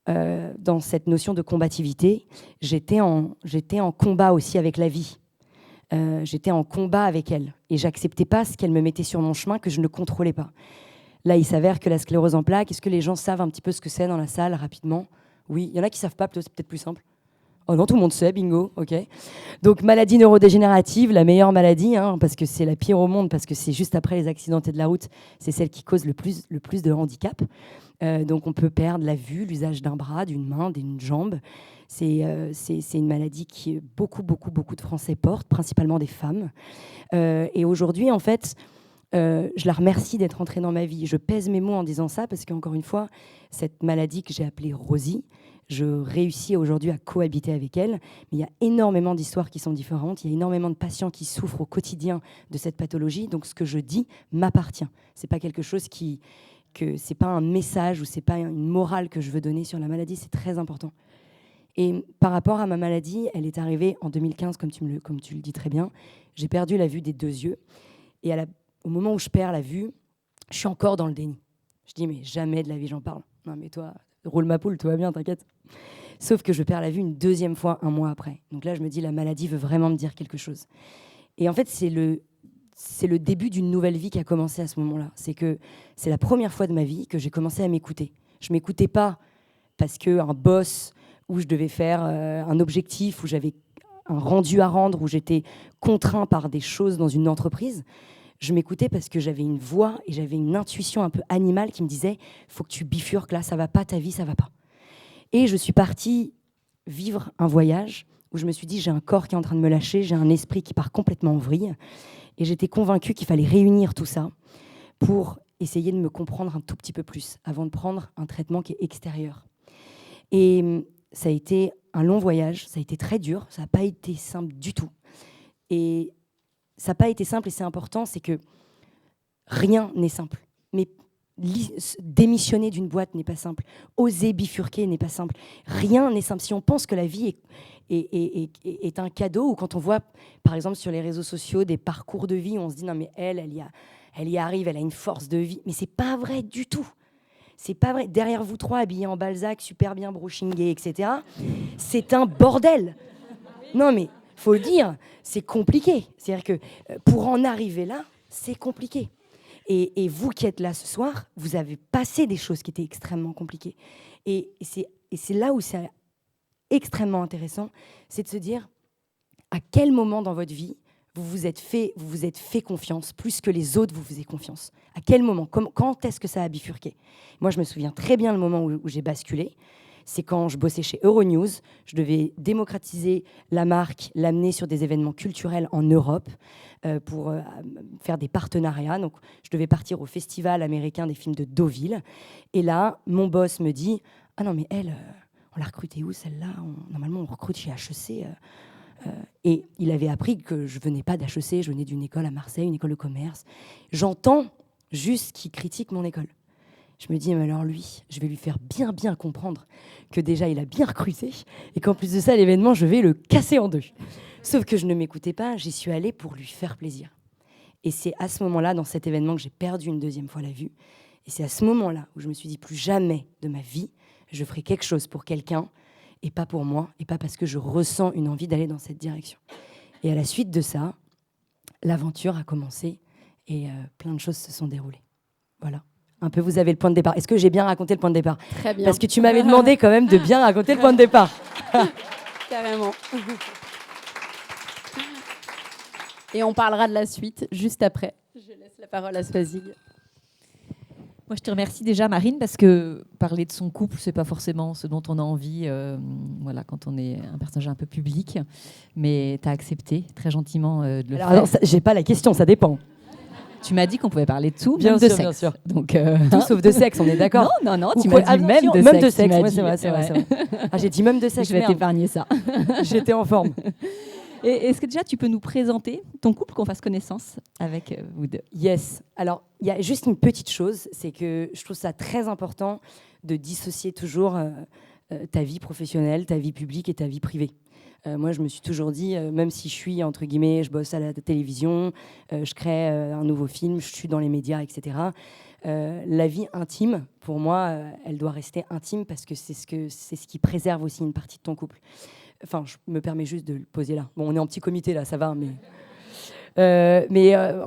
dans cette notion de combativité, j'étais en combat aussi avec la vie. J'étais en combat avec elle. Et j'acceptais pas ce qu'elle me mettait sur mon chemin que je ne contrôlais pas. Là, il s'avère que la sclérose en plaques, est-ce que les gens savent un petit peu ce que c'est dans la salle, rapidement? Oui, il y en a qui ne savent pas, c'est peut-être plus simple. Oh non, tout le monde sait, bingo, ok. Donc, maladie neurodégénérative, la meilleure maladie, parce que c'est la pire au monde, parce que c'est juste après les accidentés de la route, c'est celle qui cause le plus de handicap. Donc, on peut perdre la vue, l'usage d'un bras, d'une main, d'une jambe. C'est une maladie qui beaucoup de Français portent, principalement des femmes. Et aujourd'hui, en fait... je la remercie d'être entrée dans ma vie. Je pèse mes mots en disant ça parce qu'encore une fois, cette maladie que j'ai appelée Rosie, je réussis aujourd'hui à cohabiter avec elle. Mais il y a énormément d'histoires qui sont différentes. Il y a énormément de patients qui souffrent au quotidien de cette pathologie. Donc ce que je dis m'appartient. C'est pas quelque chose c'est pas un message ou c'est pas une morale que je veux donner sur la maladie. C'est très important. Et par rapport à ma maladie, elle est arrivée en 2015, comme tu le dis très bien. J'ai perdu la vue des 2 yeux. Et au moment où je perds la vue, je suis encore dans le déni. Je dis, mais jamais de la vie, j'en parle. Non, mais toi, roule ma poule, tout va bien, t'inquiète. Sauf que je perds la vue une 2e fois, 1 mois après. Donc là, je me dis, la maladie veut vraiment me dire quelque chose. Et en fait, c'est le début d'une nouvelle vie qui a commencé à ce moment-là. C'est la première fois de ma vie que j'ai commencé à m'écouter. Je ne m'écoutais pas parce qu'un boss où je devais faire un objectif, où j'avais un rendu à rendre, où j'étais contraint par des choses dans une entreprise. Je m'écoutais parce que j'avais une voix et j'avais une intuition un peu animale qui me disait « faut que tu bifurques là, ça va pas, ta vie, ça va pas ». Et je suis partie vivre un voyage où je me suis dit « j'ai un corps qui est en train de me lâcher, j'ai un esprit qui part complètement en vrille ». Et j'étais convaincue qu'il fallait réunir tout ça pour essayer de me comprendre un tout petit peu plus avant de prendre un traitement qui est extérieur. Et ça a été un long voyage, ça a été très dur, ça n'a pas été simple du tout. Et ça n'a pas été simple et c'est important, c'est que rien n'est simple. Mais démissionner d'une boîte n'est pas simple. Oser bifurquer n'est pas simple. Rien n'est simple. Si on pense que la vie est un cadeau, ou quand on voit, par exemple, sur les réseaux sociaux, des parcours de vie, où on se dit « non mais elle y arrive, elle a une force de vie ». Mais c'est pas vrai du tout. C'est pas vrai. Derrière vous trois, habillés en Balzac, super bien brushingés, etc., c'est un bordel. Non mais... faut le dire, c'est compliqué. C'est-à-dire que pour en arriver là, c'est compliqué. Et vous qui êtes là ce soir, vous avez passé des choses qui étaient extrêmement compliquées. Et c'est là où c'est extrêmement intéressant, c'est de se dire à quel moment dans votre vie vous vous êtes fait confiance, plus que les autres vous faisaient confiance. À quel moment? Quand est-ce que ça a bifurqué? Moi, je me souviens très bien le moment où j'ai basculé. C'est quand je bossais chez Euronews, je devais démocratiser la marque, l'amener sur des événements culturels en Europe pour faire des partenariats. Donc, je devais partir au festival américain des films de Deauville. Et là, mon boss me dit « Ah non, mais elle, on l'a recrutée où celle-là? Normalement, on recrute chez HEC. » Et il avait appris que je venais pas d'HEC, je venais d'une école à Marseille, une école de commerce. J'entends juste qu'il critique mon école. Je me dis, mais alors lui, je vais lui faire bien comprendre que déjà, il a bien recruté et qu'en plus de ça, l'événement, je vais le casser en 2. Sauf que je ne m'écoutais pas, j'y suis allée pour lui faire plaisir. Et c'est à ce moment-là, dans cet événement, que j'ai perdu une 2e fois la vue Et c'est à ce moment-là où je me suis dit, plus jamais de ma vie, je ferai quelque chose pour quelqu'un et pas pour moi, et pas parce que je ressens une envie d'aller dans cette direction. Et à la suite de ça, l'aventure a commencé et plein de choses se sont déroulées. Voilà. Un peu, vous avez le point de départ. Est-ce que j'ai bien raconté le point de départ ? Très bien. Parce que tu m'avais demandé quand même de bien raconter le point de départ. Carrément. Et on parlera de la suite juste après. Je laisse la parole à Swazig. Moi, je te remercie déjà, Marine, parce que parler de son couple, c'est pas forcément ce dont on a envie, voilà, quand on est un personnage un peu public. Mais tu as accepté très gentiment de le faire. Alors, j'ai pas la question, ça dépend. Tu m'as dit qu'on pouvait parler de tout, Bien même sûr, de sexe. bien sûr. Donc, Tout sauf de sexe, on est d'accord. Non, Ou tu quoi- m'as dit même de même sexe. de sexe, tu m'as ouais, dit, c'est vrai, c'est vrai, c'est vrai. Ah, j'ai dit même de sexe, Je vais merde. t'épargner ça. J'étais en forme. Et est-ce que déjà tu peux nous présenter ton couple, qu'on fasse connaissance avec vous deux ? Yes. Alors, il y a juste une petite chose, c'est que je trouve ça très important de dissocier toujours ta vie professionnelle, ta vie publique et ta vie privée. Moi, je me suis toujours dit, même si je suis, entre guillemets, je bosse à la télévision, je crée un nouveau film, je suis dans les médias, etc. La vie intime, pour moi, elle doit rester intime parce que c'est ce qui préserve aussi une partie de ton couple. Enfin, je me permets juste de le poser là. Bon, on est en petit comité là, ça va, mais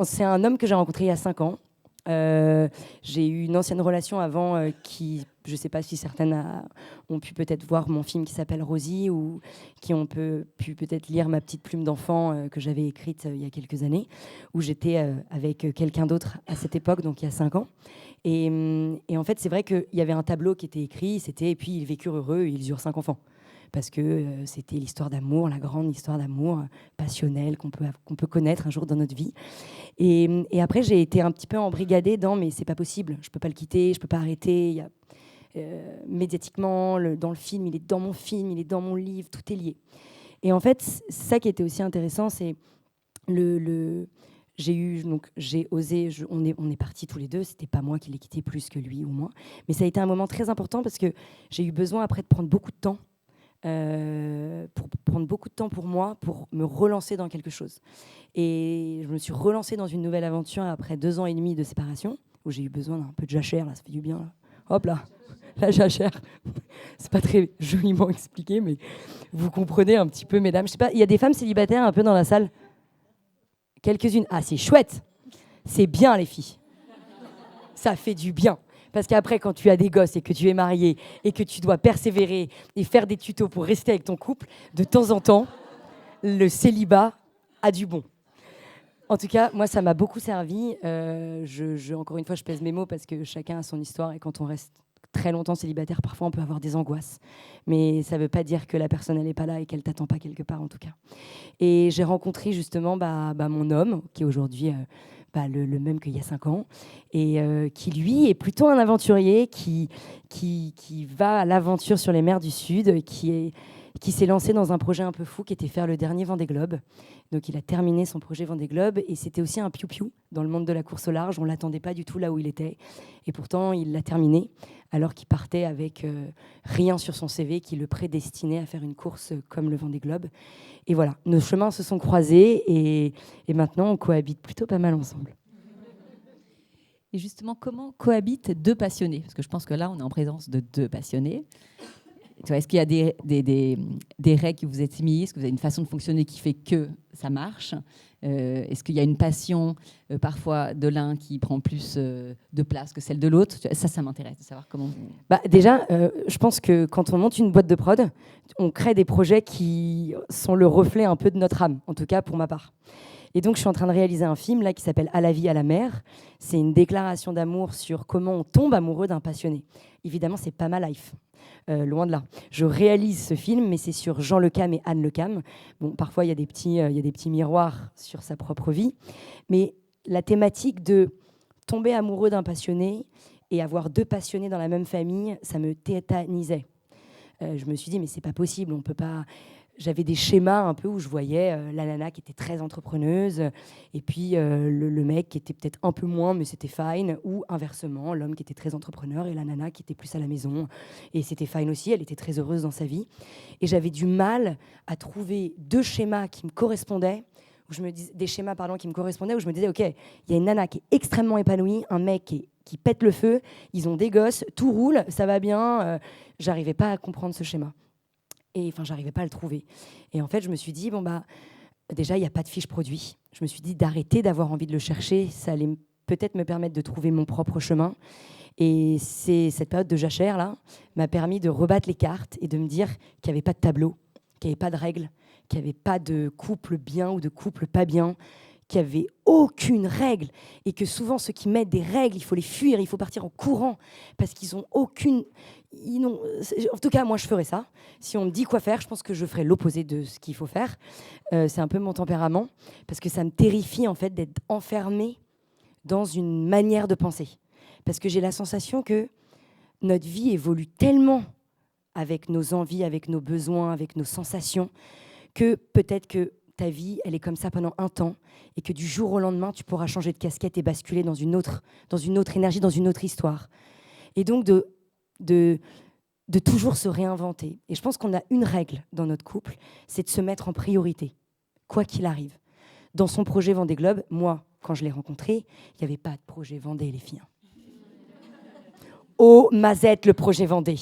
c'est un homme que j'ai rencontré il y a 5 ans. J'ai eu une ancienne relation avant qui, je ne sais pas si certaines ont pu peut-être voir mon film qui s'appelle Rosie ou qui ont pu peut-être lire ma petite plume d'enfant que j'avais écrite il y a quelques années, où j'étais avec quelqu'un d'autre à cette époque, donc il y a 5 ans. Et en fait, c'est vrai qu'il y avait un tableau qui était écrit, c'était « Et puis ils vécurent heureux et ils eurent 5 enfants ». Parce que c'était l'histoire d'amour, la grande histoire d'amour passionnelle qu'on peut connaître un jour dans notre vie. Et après, j'ai été un petit peu embrigadée dans « mais c'est pas possible, je peux pas le quitter, je peux pas arrêter ». Il y a, médiatiquement, dans le film, il est dans mon film, il est dans mon livre, tout est lié. Et en fait, ça qui était aussi intéressant, c'est j'ai osé, on est partis tous les deux, c'était pas moi qui l'ai quitté plus que lui ou moi, mais ça a été un moment très important parce que j'ai eu besoin après de prendre beaucoup de temps pour moi, pour me relancer dans quelque chose. Et je me suis relancée dans une nouvelle aventure après 2 ans et demi de séparation, où j'ai eu besoin d'un peu de jachère, là, ça fait du bien. Là. Hop là, la jachère. C'est pas très joliment expliqué, mais vous comprenez un petit peu, mesdames. Je sais pas, il y a des femmes célibataires un peu dans la salle ? Quelques-unes. Ah, c'est chouette. C'est bien, les filles. Ça fait du bien. Parce qu'après, quand tu as des gosses et que tu es marié et que tu dois persévérer et faire des tutos pour rester avec ton couple, de temps en temps, le célibat a du bon. En tout cas, moi, ça m'a beaucoup servi. Encore une fois, je pèse mes mots parce que chacun a son histoire et quand on reste très longtemps célibataire, parfois on peut avoir des angoisses. Mais ça ne veut pas dire que la personne, elle n'est pas là et qu'elle ne t'attend pas quelque part, en tout cas. Et j'ai rencontré justement mon homme, qui est aujourd'hui... le même qu'il y a 5 ans, et qui, lui, est plutôt un aventurier qui va à l'aventure sur les mers du Sud, qui s'est lancé dans un projet un peu fou, qui était faire le dernier Vendée Globe. Donc, il a terminé son projet Vendée Globe, et c'était aussi un piou-piou dans le monde de la course au large. On ne l'attendait pas du tout là où il était. Et pourtant, il l'a terminé, alors qu'il partait avec rien sur son CV qui le prédestinait à faire une course comme le Vendée Globe. Et voilà, nos chemins se sont croisés et maintenant on cohabite plutôt pas mal ensemble. Et justement, comment cohabitent 2 passionnés ? Parce que je pense que là, on est en présence de 2 passionnés. Tu vois, est-ce qu'il y a des règles que vous êtes mises ? Est-ce que vous avez une façon de fonctionner qui fait que ça marche ? Est-ce qu'il y a une passion parfois de l'un qui prend plus de place que celle de l'autre ? Ça m'intéresse de savoir comment vous... Déjà, je pense que quand on monte une boîte de prod, on crée des projets qui sont le reflet un peu de notre âme, en tout cas pour ma part. Et donc, je suis en train de réaliser un film là, qui s'appelle « À la vie, à la mer ». C'est une déclaration d'amour sur comment on tombe amoureux d'un passionné. Évidemment, c'est pas ma life. Loin de là. Je réalise ce film, mais c'est sur Jean Le Cam et Anne Le Cam. Bon, parfois, il y a des petits miroirs sur sa propre vie. Mais la thématique de tomber amoureux d'un passionné et avoir 2 passionnés dans la même famille, ça me tétanisait. Je me suis dit, mais c'est pas possible, on peut pas... J'avais des schémas un peu où je voyais la nana qui était très entrepreneuse et puis le mec qui était peut-être un peu moins, mais c'était fine, ou inversement, l'homme qui était très entrepreneur et la nana qui était plus à la maison. Et c'était fine aussi, elle était très heureuse dans sa vie. Et j'avais du mal à trouver 2 schémas qui me correspondaient, où je me disais, où je me disais, ok, il y a une nana qui est extrêmement épanouie, un mec qui est qui pètent le feu, ils ont des gosses, tout roule, ça va bien. J'arrivais pas à comprendre ce schéma. Et enfin, j'arrivais pas à le trouver. Et en fait, je me suis dit, déjà, il n'y a pas de fiche produit. Je me suis dit d'arrêter d'avoir envie de le chercher. Ça allait peut-être me permettre de trouver mon propre chemin. Et cette période de jachère là m'a permis de rebattre les cartes et de me dire qu'il n'y avait pas de tableau, qu'il n'y avait pas de règles, qu'il n'y avait pas de couple bien ou de couple pas bien, qu'il n'y avait aucune règle et que souvent ceux qui mettent des règles, il faut les fuir, il faut partir en courant parce qu'ils n'ont aucune... En tout cas, moi, je ferais ça. Si on me dit quoi faire, je pense que je ferais l'opposé de ce qu'il faut faire. C'est un peu mon tempérament parce que ça me terrifie en fait d'être enfermée dans une manière de penser. Parce que j'ai la sensation que notre vie évolue tellement avec nos envies, avec nos besoins, avec nos sensations, que peut-être que ta vie, elle est comme ça pendant un temps, et que du jour au lendemain, tu pourras changer de casquette et basculer dans une autre énergie, dans une autre histoire. Et donc, de toujours se réinventer. Et je pense qu'on a une règle dans notre couple, c'est de se mettre en priorité, quoi qu'il arrive. Dans son projet Vendée Globe, moi, quand je l'ai rencontré, il n'y avait pas de projet Vendée, les filles. Oh, Mazette, le projet Vendée.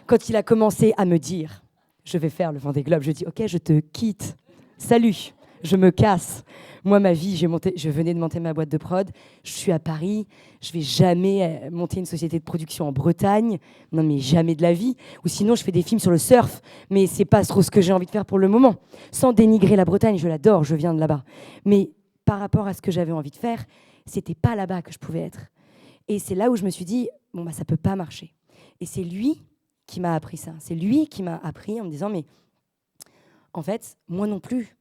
Quand il a commencé à me dire, je vais faire le Vendée Globe, je dis, ok, je te quitte. Salut, je me casse. Moi, ma vie, je venais de monter ma boîte de prod. Je suis à Paris. Je ne vais jamais monter une société de production en Bretagne. Non, mais jamais de la vie. Ou sinon, je fais des films sur le surf. Mais ce n'est pas trop ce que j'ai envie de faire pour le moment. Sans dénigrer la Bretagne, je l'adore, je viens de là-bas. Mais par rapport à ce que j'avais envie de faire, ce n'était pas là-bas que je pouvais être. Et c'est là où je me suis dit, ça ne peut pas marcher. Et c'est lui qui m'a appris ça. C'est lui qui m'a appris en me disant, mais en fait, moi non plus.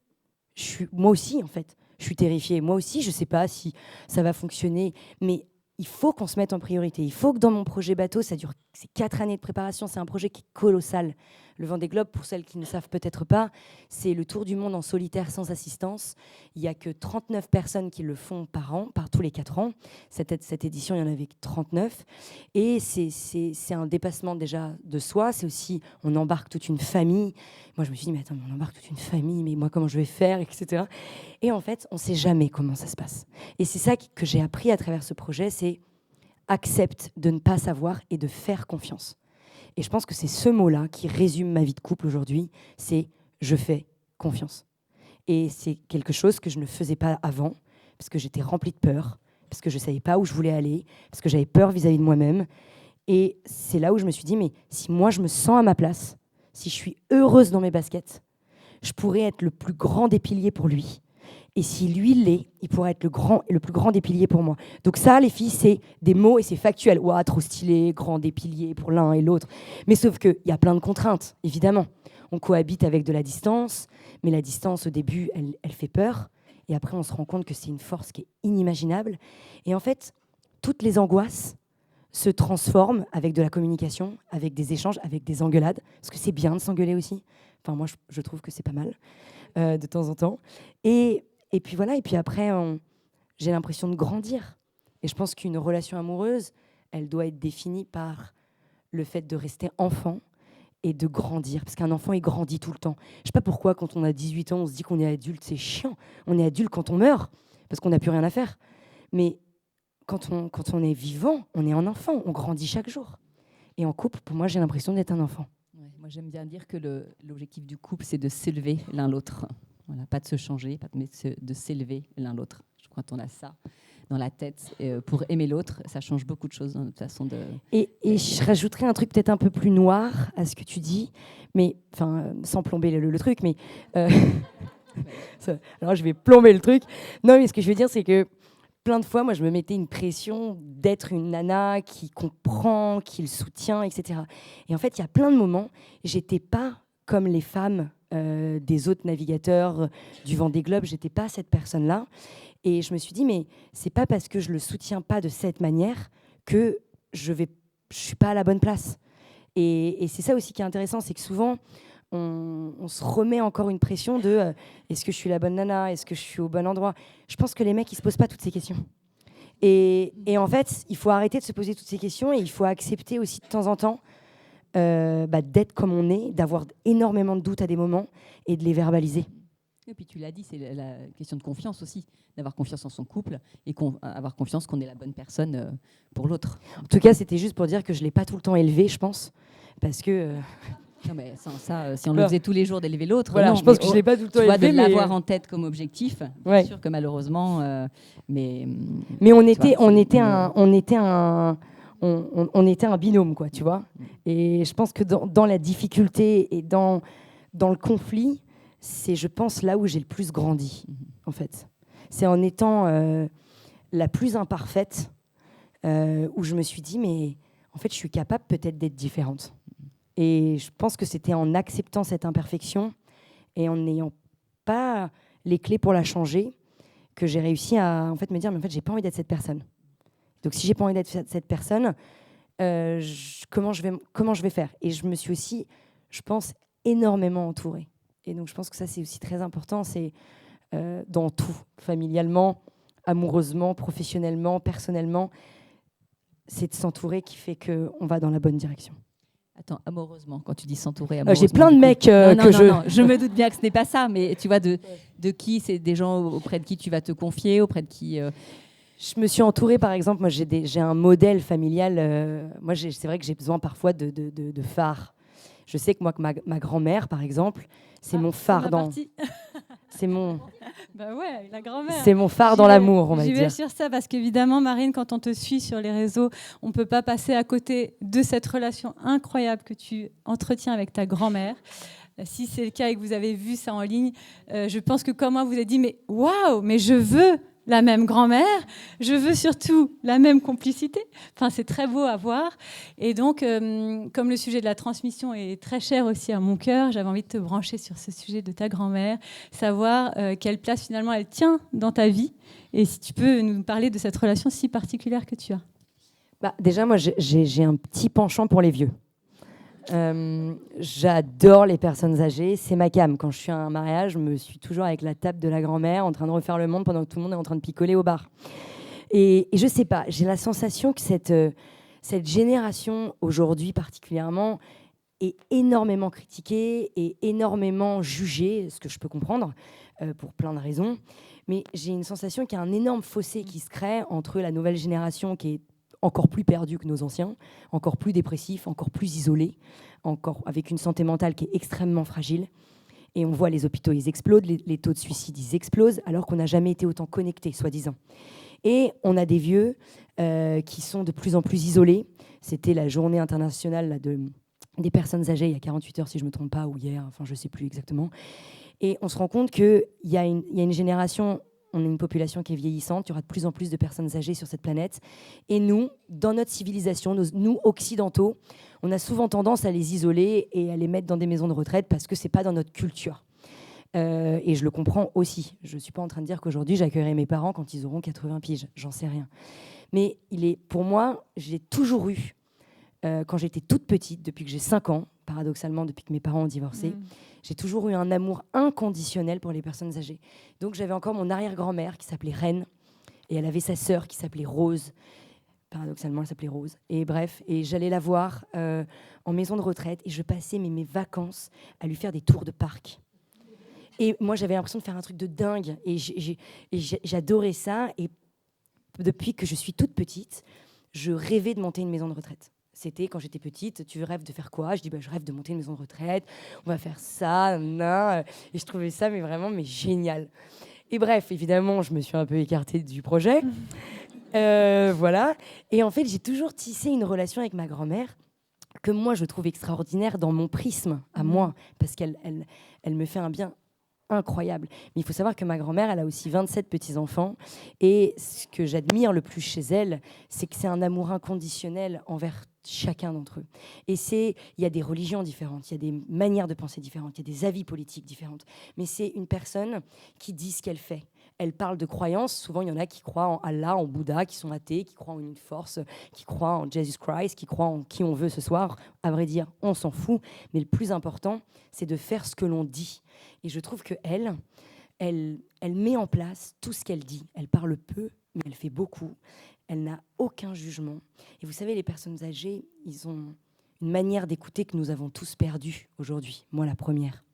Moi aussi, en fait, je suis terrifiée. Moi aussi, je ne sais pas si ça va fonctionner. Mais il faut qu'on se mette en priorité. Il faut que dans mon projet bateau, c'est 4 années de préparation. C'est un projet qui est colossal. Le Vendée Globe, pour celles qui ne savent peut-être pas, c'est le tour du monde en solitaire sans assistance. Il n'y a que 39 personnes qui le font par an, par tous les 4 ans. Cette édition, il y en avait 39. Et c'est un dépassement déjà de soi. C'est aussi, on embarque toute une famille. Moi, je me suis dit, mais attends, on embarque toute une famille, mais moi, comment je vais faire, etc. Et en fait, on ne sait jamais comment ça se passe. Et c'est ça que j'ai appris à travers ce projet, c'est accepte de ne pas savoir et de faire confiance. Et je pense que c'est ce mot-là qui résume ma vie de couple aujourd'hui, c'est « je fais confiance ». Et c'est quelque chose que je ne faisais pas avant, parce que j'étais remplie de peur, parce que je ne savais pas où je voulais aller, parce que j'avais peur vis-à-vis de moi-même. Et c'est là où je me suis dit, mais si moi je me sens à ma place, si je suis heureuse dans mes baskets, je pourrais être le plus grand des piliers pour lui. Et si lui l'est, il pourrait être le plus grand des piliers pour moi. Donc ça, les filles, c'est des mots et c'est factuel. Ouah, trop stylé, grand des piliers pour l'un et l'autre. Mais sauf qu'il y a plein de contraintes, évidemment. On cohabite avec de la distance, mais la distance, au début, elle fait peur. Et après, on se rend compte que c'est une force qui est inimaginable. Et en fait, toutes les angoisses se transforment avec de la communication, avec des échanges, avec des engueulades. Parce que c'est bien de s'engueuler aussi. Enfin, moi, je trouve que c'est pas mal, de temps en temps. Et puis voilà, et puis après, j'ai l'impression de grandir. Et je pense qu'une relation amoureuse, elle doit être définie par le fait de rester enfant et de grandir. Parce qu'un enfant, il grandit tout le temps. Je ne sais pas pourquoi, quand on a 18 ans, on se dit qu'on est adulte, c'est chiant. On est adulte quand on meurt, parce qu'on n'a plus rien à faire. Mais quand on est vivant, on est un enfant, on grandit chaque jour. Et en couple, pour moi, j'ai l'impression d'être un enfant. Ouais, moi, j'aime bien dire que l'objectif du couple, c'est de s'élever l'un l'autre. Voilà, pas de se changer, mais de s'élever l'un l'autre. Je crois qu'on a ça dans la tête. Pour aimer l'autre, ça change beaucoup de choses dans notre façon de... Et je rajouterais un truc peut-être un peu plus noir à ce que tu dis, mais sans plomber le truc, mais... alors je vais plomber le truc. Non, mais ce que je veux dire, c'est que plein de fois, moi, je me mettais une pression d'être une nana qui comprend, qui le soutient, etc. Et en fait, il y a plein de moments, j'étais pas comme les femmes des autres navigateurs du Vendée Globe, j'étais pas cette personne-là. Et je me suis dit, mais c'est pas parce que je le soutiens pas de cette manière que je suis pas à la bonne place. Et c'est ça aussi qui est intéressant, c'est que souvent, on se remet encore une pression de est-ce que je suis la bonne nana, est-ce que je suis au bon endroit. Je pense que les mecs, ils se posent pas toutes ces questions. Et en fait, il faut arrêter de se poser toutes ces questions et il faut accepter aussi de temps en temps d'être comme on est, d'avoir énormément de doutes à des moments et de les verbaliser. Et puis tu l'as dit, c'est la question de confiance aussi, d'avoir confiance en son couple et avoir confiance qu'on est la bonne personne pour l'autre. En tout cas, c'était juste pour dire que je ne l'ai pas tout le temps élevé, je pense, parce que... Non, mais ça, si on le faisait tous les jours d'élever l'autre, voilà, non, je pense que je ne l'ai pas tout le temps tu vois, élevé. de l'avoir en tête comme objectif, Ouais. c'est sûr que malheureusement... mais on était un binôme, quoi, tu vois. Et je pense que dans la difficulté et dans le conflit, c'est, je pense, là où j'ai le plus grandi, en fait. C'est en étant la plus imparfaite où je me suis dit, mais en fait, je suis capable peut-être d'être différente. Et je pense que c'était en acceptant cette imperfection et en n'ayant pas les clés pour la changer que j'ai réussi à en fait, me dire, mais en fait, j'ai pas envie d'être cette personne. Donc, si j'ai pas envie d'être cette personne, comment je vais faire? Et je me suis aussi, je pense, énormément entourée. Et donc, je pense que ça, c'est aussi très important. C'est dans tout, familialement, amoureusement, professionnellement, personnellement, c'est de s'entourer qui fait qu'on va dans la bonne direction. Attends, amoureusement, quand tu dis s'entourer amoureusement... J'ai plein de mecs non, je me doute bien que ce n'est pas ça, mais tu vois, de qui, c'est des gens auprès de qui tu vas te confier, auprès de qui... Je me suis entourée, par exemple, moi j'ai un modèle familial, moi c'est vrai que j'ai besoin parfois de phares. Je sais que ma grand-mère, par exemple, c'est mon phare dans... C'est mon... Bah ouais, la grand-mère. C'est mon phare dans l'amour, on va dire. J'y vais sur ça parce qu'évidemment, Marine, quand on te suit sur les réseaux, on ne peut pas passer à côté de cette relation incroyable que tu entretiens avec ta grand-mère. Si c'est le cas et que vous avez vu ça en ligne, je pense que comme moi, vous avez dit, mais waouh, mais je veux la même grand-mère, je veux surtout la même complicité. Enfin, c'est très beau à voir. Et donc, comme le sujet de la transmission est très cher aussi à mon cœur, j'avais envie de te brancher sur ce sujet de ta grand-mère, savoir quelle place finalement elle tient dans ta vie. Et si tu peux nous parler de cette relation si particulière que tu as. Bah, déjà, moi, j'ai un petit penchant pour les vieux. J'adore les personnes âgées, c'est ma came. Quand je suis à un mariage, je me suis toujours avec la table de la grand-mère en train de refaire le monde pendant que tout le monde est en train de picoler au bar. Et je sais pas, j'ai la sensation que cette génération aujourd'hui particulièrement est énormément critiquée et énormément jugée, ce que je peux comprendre pour plein de raisons. Mais j'ai une sensation qu'il y a un énorme fossé qui se crée entre la nouvelle génération qui est encore plus perdu que nos anciens, encore plus dépressif, encore plus isolé, encore avec une santé mentale qui est extrêmement fragile. Et on voit les hôpitaux, ils explosent, les taux de suicide, ils explosent, alors qu'on n'a jamais été autant connectés, soi-disant. Et on a des vieux qui sont de plus en plus isolés. C'était la journée internationale des personnes âgées, il y a 48 heures, si je ne me trompe pas, ou hier, enfin, je ne sais plus exactement. Et on se rend compte qu'il y a une génération... On est une population qui est vieillissante, il y aura de plus en plus de personnes âgées sur cette planète. Et nous, dans notre civilisation, nous occidentaux, on a souvent tendance à les isoler et à les mettre dans des maisons de retraite parce que ce n'est pas dans notre culture. Et je le comprends aussi. Je ne suis pas en train de dire qu'aujourd'hui, j'accueillerai mes parents quand ils auront 80 piges. J'en sais rien. Mais pour moi, j'ai toujours eu, quand j'étais toute petite, depuis que j'ai 5 ans, paradoxalement, depuis que mes parents ont divorcé, j'ai toujours eu un amour inconditionnel pour les personnes âgées. Donc j'avais encore mon arrière-grand-mère qui s'appelait Reine, et elle avait sa sœur qui s'appelait Rose. Paradoxalement, elle s'appelait Rose. Et bref, et j'allais la voir en maison de retraite, et je passais mes vacances à lui faire des tours de parc. Et moi, j'avais l'impression de faire un truc de dingue, et j'adorais ça. Et depuis que je suis toute petite, je rêvais de monter une maison de retraite. C'était quand j'étais petite, tu rêves de faire quoi? Je dis, je rêve de monter une maison de retraite, on va faire ça, nan. Et je trouvais ça vraiment génial. Et bref, évidemment, je me suis un peu écartée du projet. Voilà. Et en fait, j'ai toujours tissé une relation avec ma grand-mère que moi, je trouve extraordinaire dans mon prisme à moi, parce qu'elle me fait un bien incroyable. Mais il faut savoir que ma grand-mère, elle a aussi 27 petits-enfants. Et ce que j'admire le plus chez elle, c'est que c'est un amour inconditionnel envers chacun d'entre eux. Et il y a des religions différentes, il y a des manières de penser différentes, il y a des avis politiques différentes. Mais c'est une personne qui dit ce qu'elle fait. Elle parle de croyances. Souvent, il y en a qui croient en Allah, en Bouddha, qui sont athées, qui croient en une force, qui croient en Jesus Christ, qui croient en qui on veut ce soir. À vrai dire, on s'en fout. Mais le plus important, c'est de faire ce que l'on dit. Et je trouve qu'elle met en place tout ce qu'elle dit. Elle parle peu, mais elle fait beaucoup. Elle n'a aucun jugement. Et vous savez, les personnes âgées, ils ont une manière d'écouter que nous avons tous perdue aujourd'hui. Moi, la première.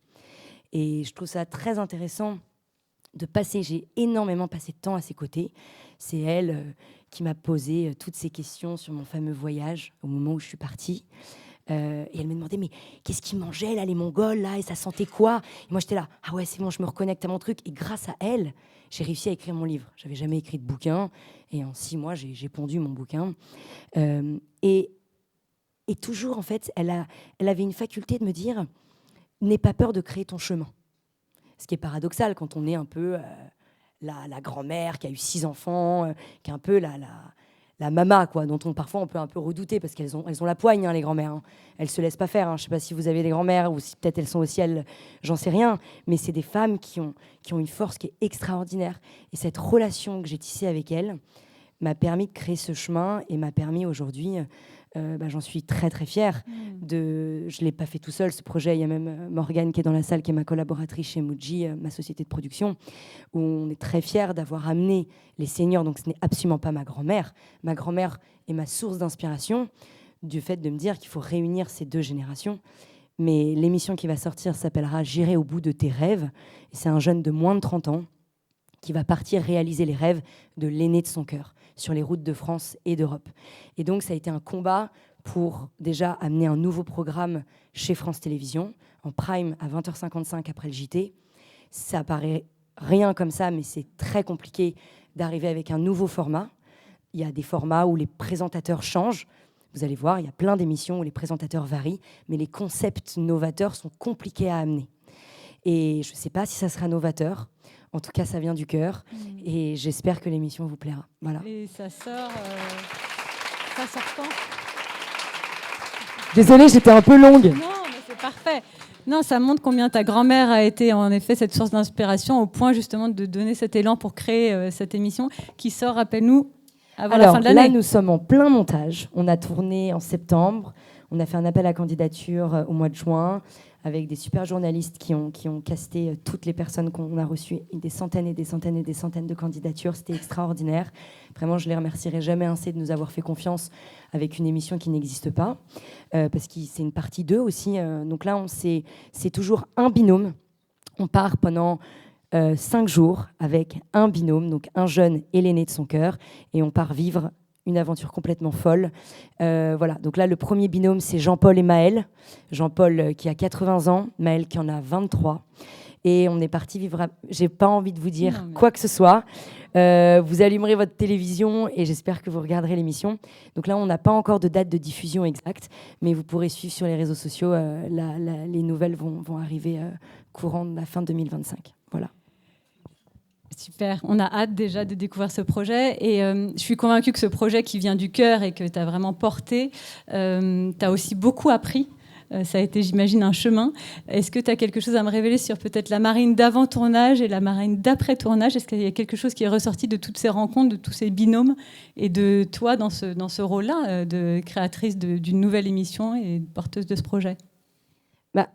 Et je trouve ça très intéressant de passer, j'ai énormément passé de temps à ses côtés. C'est elle qui m'a posé toutes ces questions sur mon fameux voyage au moment où je suis partie. Et elle me demandait, mais qu'est-ce qu'ils mangeaient là, les Mongols là, et ça sentait quoi? Et moi j'étais là, ah ouais, c'est bon, je me reconnecte à mon truc. Et grâce à elle, j'ai réussi à écrire mon livre. J'avais jamais écrit de bouquin, et en 6 mois j'ai pondu mon bouquin. Et toujours en fait, elle avait une faculté de me dire, n'aie pas peur de créer ton chemin. Ce qui est paradoxal quand on est un peu la grand-mère qui a eu 6 enfants, qui est un peu la mama, quoi, dont parfois on peut un peu redouter, parce qu'elles ont la poigne, hein, les grand-mères. Hein. Elles se laissent pas faire. Hein. Je sais pas si vous avez des grand-mères ou si peut-être elles sont aussi elles, j'en sais rien. Mais c'est des femmes qui ont une force qui est extraordinaire. Et cette relation que j'ai tissée avec elles m'a permis de créer ce chemin et m'a permis aujourd'hui, j'en suis très très fière. Je l'ai pas fait tout seul ce projet. Il y a même Morgane qui est dans la salle, qui est ma collaboratrice chez Muji, ma société de production, où on est très fiers d'avoir amené les seniors. Donc ce n'est absolument pas ma grand-mère. Ma grand-mère est ma source d'inspiration du fait de me dire qu'il faut réunir ces 2 générations. Mais l'émission qui va sortir s'appellera J'irai au bout de tes rêves. Et c'est un jeune de moins de 30 ans qui va partir réaliser les rêves de l'aîné de son cœur sur les routes de France et d'Europe. Et donc, ça a été un combat pour déjà amener un nouveau programme chez France Télévisions, en prime à 20h55 après le JT. Ça paraît rien comme ça, mais c'est très compliqué d'arriver avec un nouveau format. Il y a des formats où les présentateurs changent. Vous allez voir, il y a plein d'émissions où les présentateurs varient, mais les concepts novateurs sont compliqués à amener. Et je ne sais pas si ça sera novateur. En tout cas, ça vient du cœur. Et j'espère que l'émission vous plaira. Voilà. Et ça sort quand? Désolée, j'étais un peu longue. Non, mais c'est parfait. Non, ça montre combien ta grand-mère a été en effet cette source d'inspiration, au point justement de donner cet élan pour créer cette émission qui sort, rappelle-nous, avant la fin de l'année. Là, nous sommes en plein montage. On a tourné en septembre. On a fait un appel à candidature au mois de juin, avec des super journalistes qui ont casté toutes les personnes qu'on a reçues, des centaines et des centaines et des centaines de candidatures. C'était extraordinaire. Vraiment, je les remercierai jamais assez de nous avoir fait confiance avec une émission qui n'existe pas, parce que c'est une partie d'eux aussi. Donc là, c'est toujours un binôme. On part pendant 5 jours avec un binôme, donc un jeune et l'aîné de son cœur, et on part vivre une aventure complètement folle. Voilà. Donc là, le premier binôme, c'est Jean-Paul et Maëlle. Jean-Paul qui a 80 ans, Maëlle qui en a 23. Et on est parti vivre... J'ai pas envie de vous dire quoi que ce soit. Vous allumerez votre télévision et j'espère que vous regarderez l'émission. Donc là, on n'a pas encore de date de diffusion exacte, mais vous pourrez suivre sur les réseaux sociaux. Les nouvelles vont arriver courant de la fin 2025. Voilà. Super, on a hâte déjà de découvrir ce projet et je suis convaincue que ce projet qui vient du cœur et que tu as vraiment porté, tu as aussi beaucoup appris. Ça a été, j'imagine, un chemin. Est-ce que tu as quelque chose à me révéler sur peut-être la Marine d'avant-tournage et la Marine d'après-tournage? Est-ce qu'il y a quelque chose qui est ressorti de toutes ces rencontres, de tous ces binômes et de toi dans ce rôle-là de créatrice d'une nouvelle émission et porteuse de ce projet?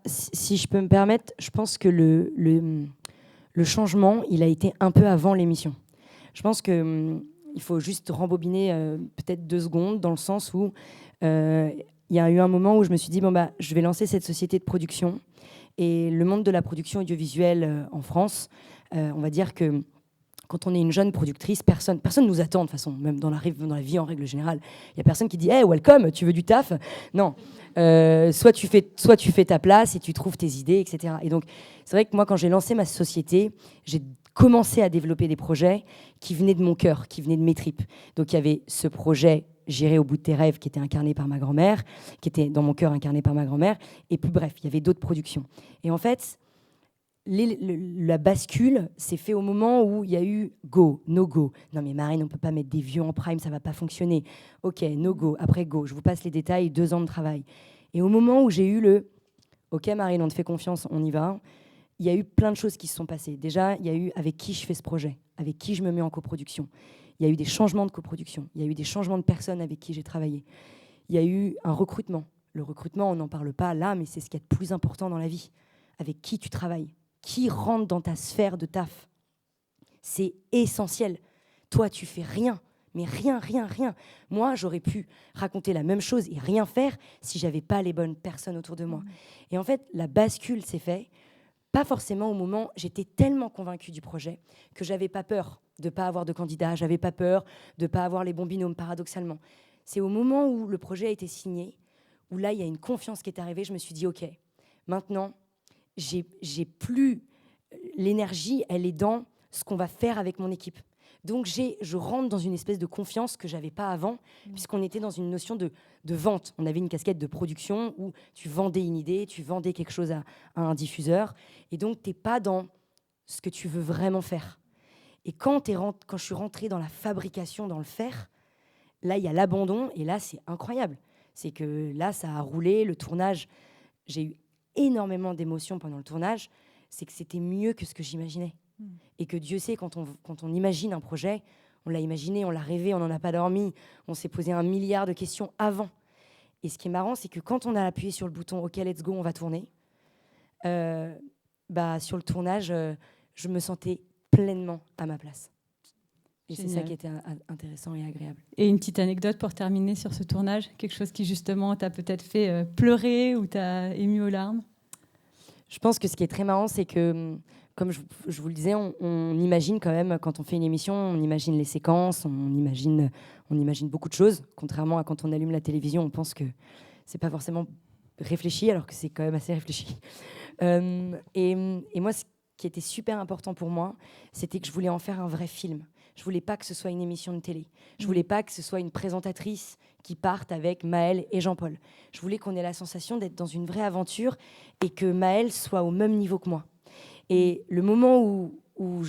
Si je peux me permettre, je pense que le changement, il a été un peu avant l'émission. Je pense qu'il faut juste rembobiner peut-être 2 secondes, dans le sens où il y a eu un moment où je me suis dit, je vais lancer cette société de production. Et le monde de la production audiovisuelle en France, on va dire que quand on est une jeune productrice, personne nous attend de toute façon, même dans la vie en règle générale. Il n'y a personne qui dit « Hey, welcome, tu veux du taf ?» Non. Soit tu fais ta place et tu trouves tes idées, etc. Et donc, c'est vrai que moi, quand j'ai lancé ma société, j'ai commencé à développer des projets qui venaient de mon cœur, qui venaient de mes tripes. Donc, il y avait ce projet « J'irai au bout de tes rêves » qui était incarné par ma grand-mère, qui était dans mon cœur incarné par ma grand-mère. Et puis, bref, il y avait d'autres productions. Et en fait... la bascule s'est fait au moment où il y a eu go, no go. Non mais Marine, on ne peut pas mettre des vieux en prime, ça ne va pas fonctionner. Ok, no go, après go. Je vous passe les détails, 2 ans de travail. Et au moment où j'ai eu ok Marine, on te fait confiance, on y va, il y a eu plein de choses qui se sont passées. Déjà, il y a eu avec qui je fais ce projet, avec qui je me mets en coproduction. Il y a eu des changements de coproduction, il y a eu des changements de personnes avec qui j'ai travaillé. Il y a eu un recrutement. Le recrutement, on n'en parle pas là, mais c'est ce qu'il y a de plus important dans la vie. Avec qui tu travailles, qui rentre dans ta sphère de taf. C'est essentiel. Toi, tu fais rien, mais rien. Moi, j'aurais pu raconter la même chose et rien faire si j'avais pas les bonnes personnes autour de moi. Et en fait, la bascule s'est faite pas forcément au moment, j'étais tellement convaincue du projet que j'avais pas peur de pas avoir de candidat, j'avais pas peur de pas avoir les bons binômes, paradoxalement. C'est au moment où le projet a été signé, où là, il y a une confiance qui est arrivée, je me suis dit, OK, maintenant, j'ai plus... L'énergie, elle est dans ce qu'on va faire avec mon équipe. Donc, je rentre dans une espèce de confiance que je n'avais pas avant, puisqu'on était dans une notion de vente. On avait une casquette de production où tu vendais une idée, tu vendais quelque chose à un diffuseur. Et donc, tu n'es pas dans ce que tu veux vraiment faire. Et quand je suis rentrée dans la fabrication, dans le faire, là, il y a l'abandon. Et là, c'est incroyable. C'est que là, ça a roulé. Le tournage, j'ai eu énormément d'émotions pendant le tournage. C'est que c'était mieux que ce que j'imaginais. Et que Dieu sait, quand on imagine un projet, on l'a imaginé, on l'a rêvé, on n'en a pas dormi, on s'est posé 1 milliard de questions avant. Et ce qui est marrant, c'est que quand on a appuyé sur le bouton « OK, let's go, on va tourner », sur le tournage, je me sentais pleinement à ma place. Et c'est ça qui était intéressant et agréable. Et une petite anecdote pour terminer sur ce tournage, quelque chose qui justement t'a peut-être fait pleurer ou t'a ému aux larmes? Je pense que ce qui est très marrant, c'est que, comme je vous le disais, on imagine quand même, quand on fait une émission, on imagine les séquences, on imagine beaucoup de choses. Contrairement à quand on allume la télévision, on pense que c'est pas forcément réfléchi, alors que c'est quand même assez réfléchi. Et moi, ce qui était super important pour moi, c'était que je voulais en faire un vrai film. Je voulais pas que ce soit une émission de télé. Je voulais pas que ce soit une présentatrice qui parte avec Maëlle et Jean-Paul. Je voulais qu'on ait la sensation d'être dans une vraie aventure et que Maëlle soit au même niveau que moi. Et le moment où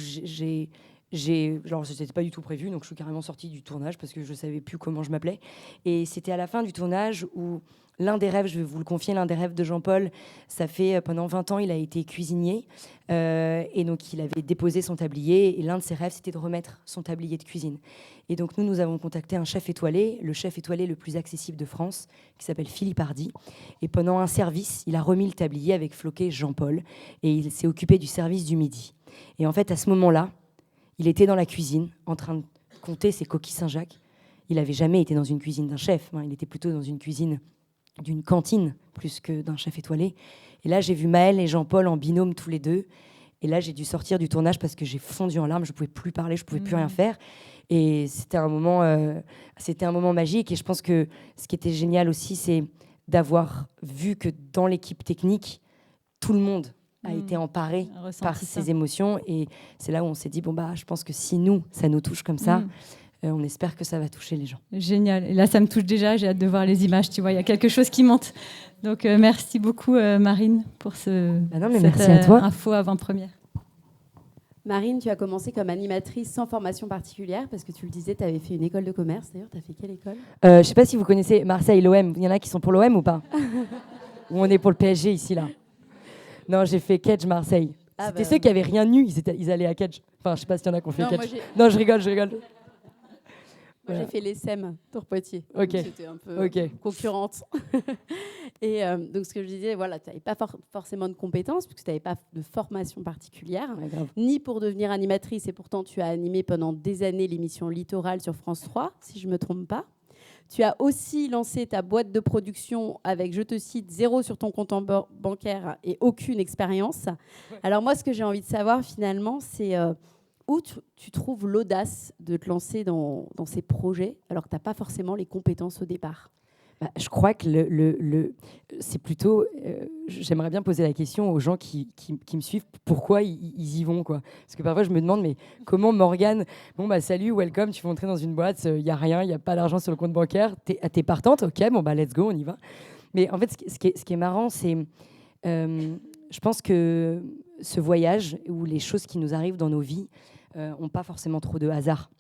genre, c'était pas du tout prévu, donc je suis carrément sortie du tournage parce que je savais plus comment je m'appelais. Et c'était à la fin du tournage où l'un des rêves, je vais vous le confier, l'un des rêves de Jean-Paul, ça fait pendant 20 ans, il a été cuisinier. Et donc, il avait déposé son tablier. Et l'un de ses rêves, c'était de remettre son tablier de cuisine. Et donc, nous avons contacté un chef étoilé, le chef étoilé le plus accessible de France, qui s'appelle Philippe Hardy. Et pendant un service, il a remis le tablier avec floqué Jean-Paul. Et il s'est occupé du service du midi. Et en fait, à ce moment-là, il était dans la cuisine, en train de compter ses coquilles Saint-Jacques. Il n'avait jamais été dans une cuisine d'un chef. Il était plutôt dans une cuisine d'une cantine, plus que d'un chef étoilé. Et là, j'ai vu Maëlle et Jean-Paul en binôme tous les deux. Et là, j'ai dû sortir du tournage parce que j'ai fondu en larmes. Je ne pouvais plus parler, je ne pouvais plus rien faire. Et c'était un moment magique. Et je pense que ce qui était génial aussi, c'est d'avoir vu que dans l'équipe technique, tout le monde a été emparé par ces émotions. Et c'est là où on s'est dit, je pense que si ça nous touche comme ça, on espère que ça va toucher les gens. Génial. Et là, ça me touche déjà. J'ai hâte de voir les images. Tu vois, il y a quelque chose qui monte. Donc, merci beaucoup, Marine, pour cette merci à toi. Info avant-première. Marine, tu as commencé comme animatrice sans formation particulière, parce que tu le disais, tu avais fait une école de commerce. D'ailleurs, tu as fait quelle école ? Je ne sais pas si vous connaissez Marseille, l'OM. Il y en a qui sont pour l'OM ou pas ? Ou on est pour le PSG ici, là ? Non, j'ai fait Kedge Marseille. C'était ceux qui n'avaient rien eu, ils allaient à Kedge. Enfin, je ne sais pas s'il y en a qui ont fait Kedge. Non, je rigole. Moi, j'ai fait l'ESSEM, Tours-Poitiers. Ok. C'était un peu concurrente. Et donc, ce que je disais, voilà, tu n'avais pas forcément de compétences, puisque tu n'avais pas de formation particulière, ni pour devenir animatrice. Et pourtant, tu as animé pendant des années l'émission Littoral sur France 3, si je ne me trompe pas. Tu as aussi lancé ta boîte de production avec, je te cite, 0 sur ton compte bancaire et aucune expérience. Alors moi, ce que j'ai envie de savoir, finalement, c'est... où tu trouves l'audace de te lancer dans ces projets alors que tu n'as pas forcément les compétences au départ ? Je crois que c'est plutôt... j'aimerais bien poser la question aux gens qui me suivent, pourquoi ils y vont, quoi. Parce que parfois, je me demande, mais comment Morgane... salut, welcome, tu veux entrer dans une boîte, il n'y a rien, il n'y a pas d'argent sur le compte bancaire, t'es partante, ok, let's go, on y va. Mais en fait, ce qui est marrant, c'est... je pense que ce voyage, ou les choses qui nous arrivent dans nos vies, n'ont pas forcément trop de hasard.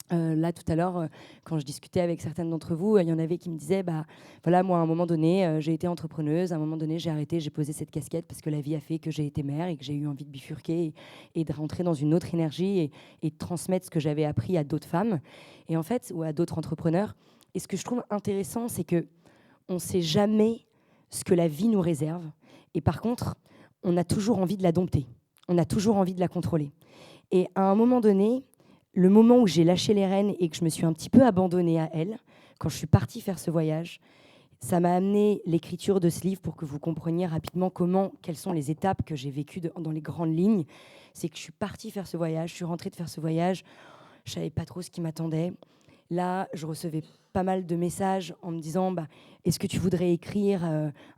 Là, tout à l'heure, quand je discutais avec certaines d'entre vous, il y en avait qui me disaient, moi, à un moment donné, j'ai été entrepreneuse, à un moment donné, j'ai arrêté, j'ai posé cette casquette parce que la vie a fait que j'ai été mère et que j'ai eu envie de bifurquer et de rentrer dans une autre énergie et de transmettre ce que j'avais appris à d'autres femmes, et en fait, ou à d'autres entrepreneurs. Et ce que je trouve intéressant, c'est qu'on ne sait jamais ce que la vie nous réserve. Et par contre, on a toujours envie de la dompter. On a toujours envie de la contrôler. Et à un moment donné, le moment où j'ai lâché les rênes et que je me suis un petit peu abandonnée à elle, quand je suis partie faire ce voyage, Ça m'a amené l'écriture de ce livre pour que vous compreniez rapidement quelles sont les étapes que j'ai vécues dans les grandes lignes. C'est que je suis partie faire ce voyage, je suis rentrée de faire ce voyage, je ne savais pas trop ce qui m'attendait. Là, je recevais pas mal de messages en me disant est-ce que tu voudrais écrire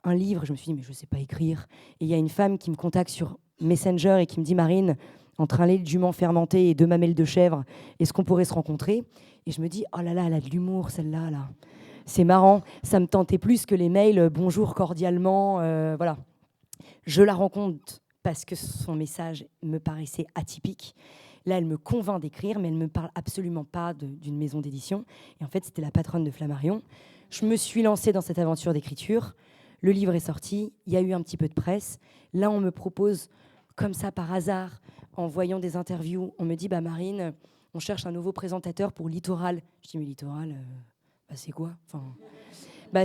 un livre ? Je me suis dit mais je ne sais pas écrire. Et il y a une femme qui me contacte sur Messenger et qui me dit Marine, entre un lait de jument fermenté et 2 mamelles de chèvre, est-ce qu'on pourrait se rencontrer ? Et je me dis oh là là, elle a de l'humour celle-là là. C'est marrant, ça me tentait plus que les mails bonjour cordialement, voilà. Je la rencontre parce que son message me paraissait atypique. Là, elle me convainc d'écrire, mais elle ne me parle absolument pas d'une maison d'édition. Et en fait, c'était la patronne de Flammarion. Je me suis lancée dans cette aventure d'écriture. Le livre est sorti. Il y a eu un petit peu de presse. Là, on me propose, comme ça, par hasard, en voyant des interviews, on me dit Marine, on cherche un nouveau présentateur pour Littoral. Je dis mais Littoral, c'est quoi ?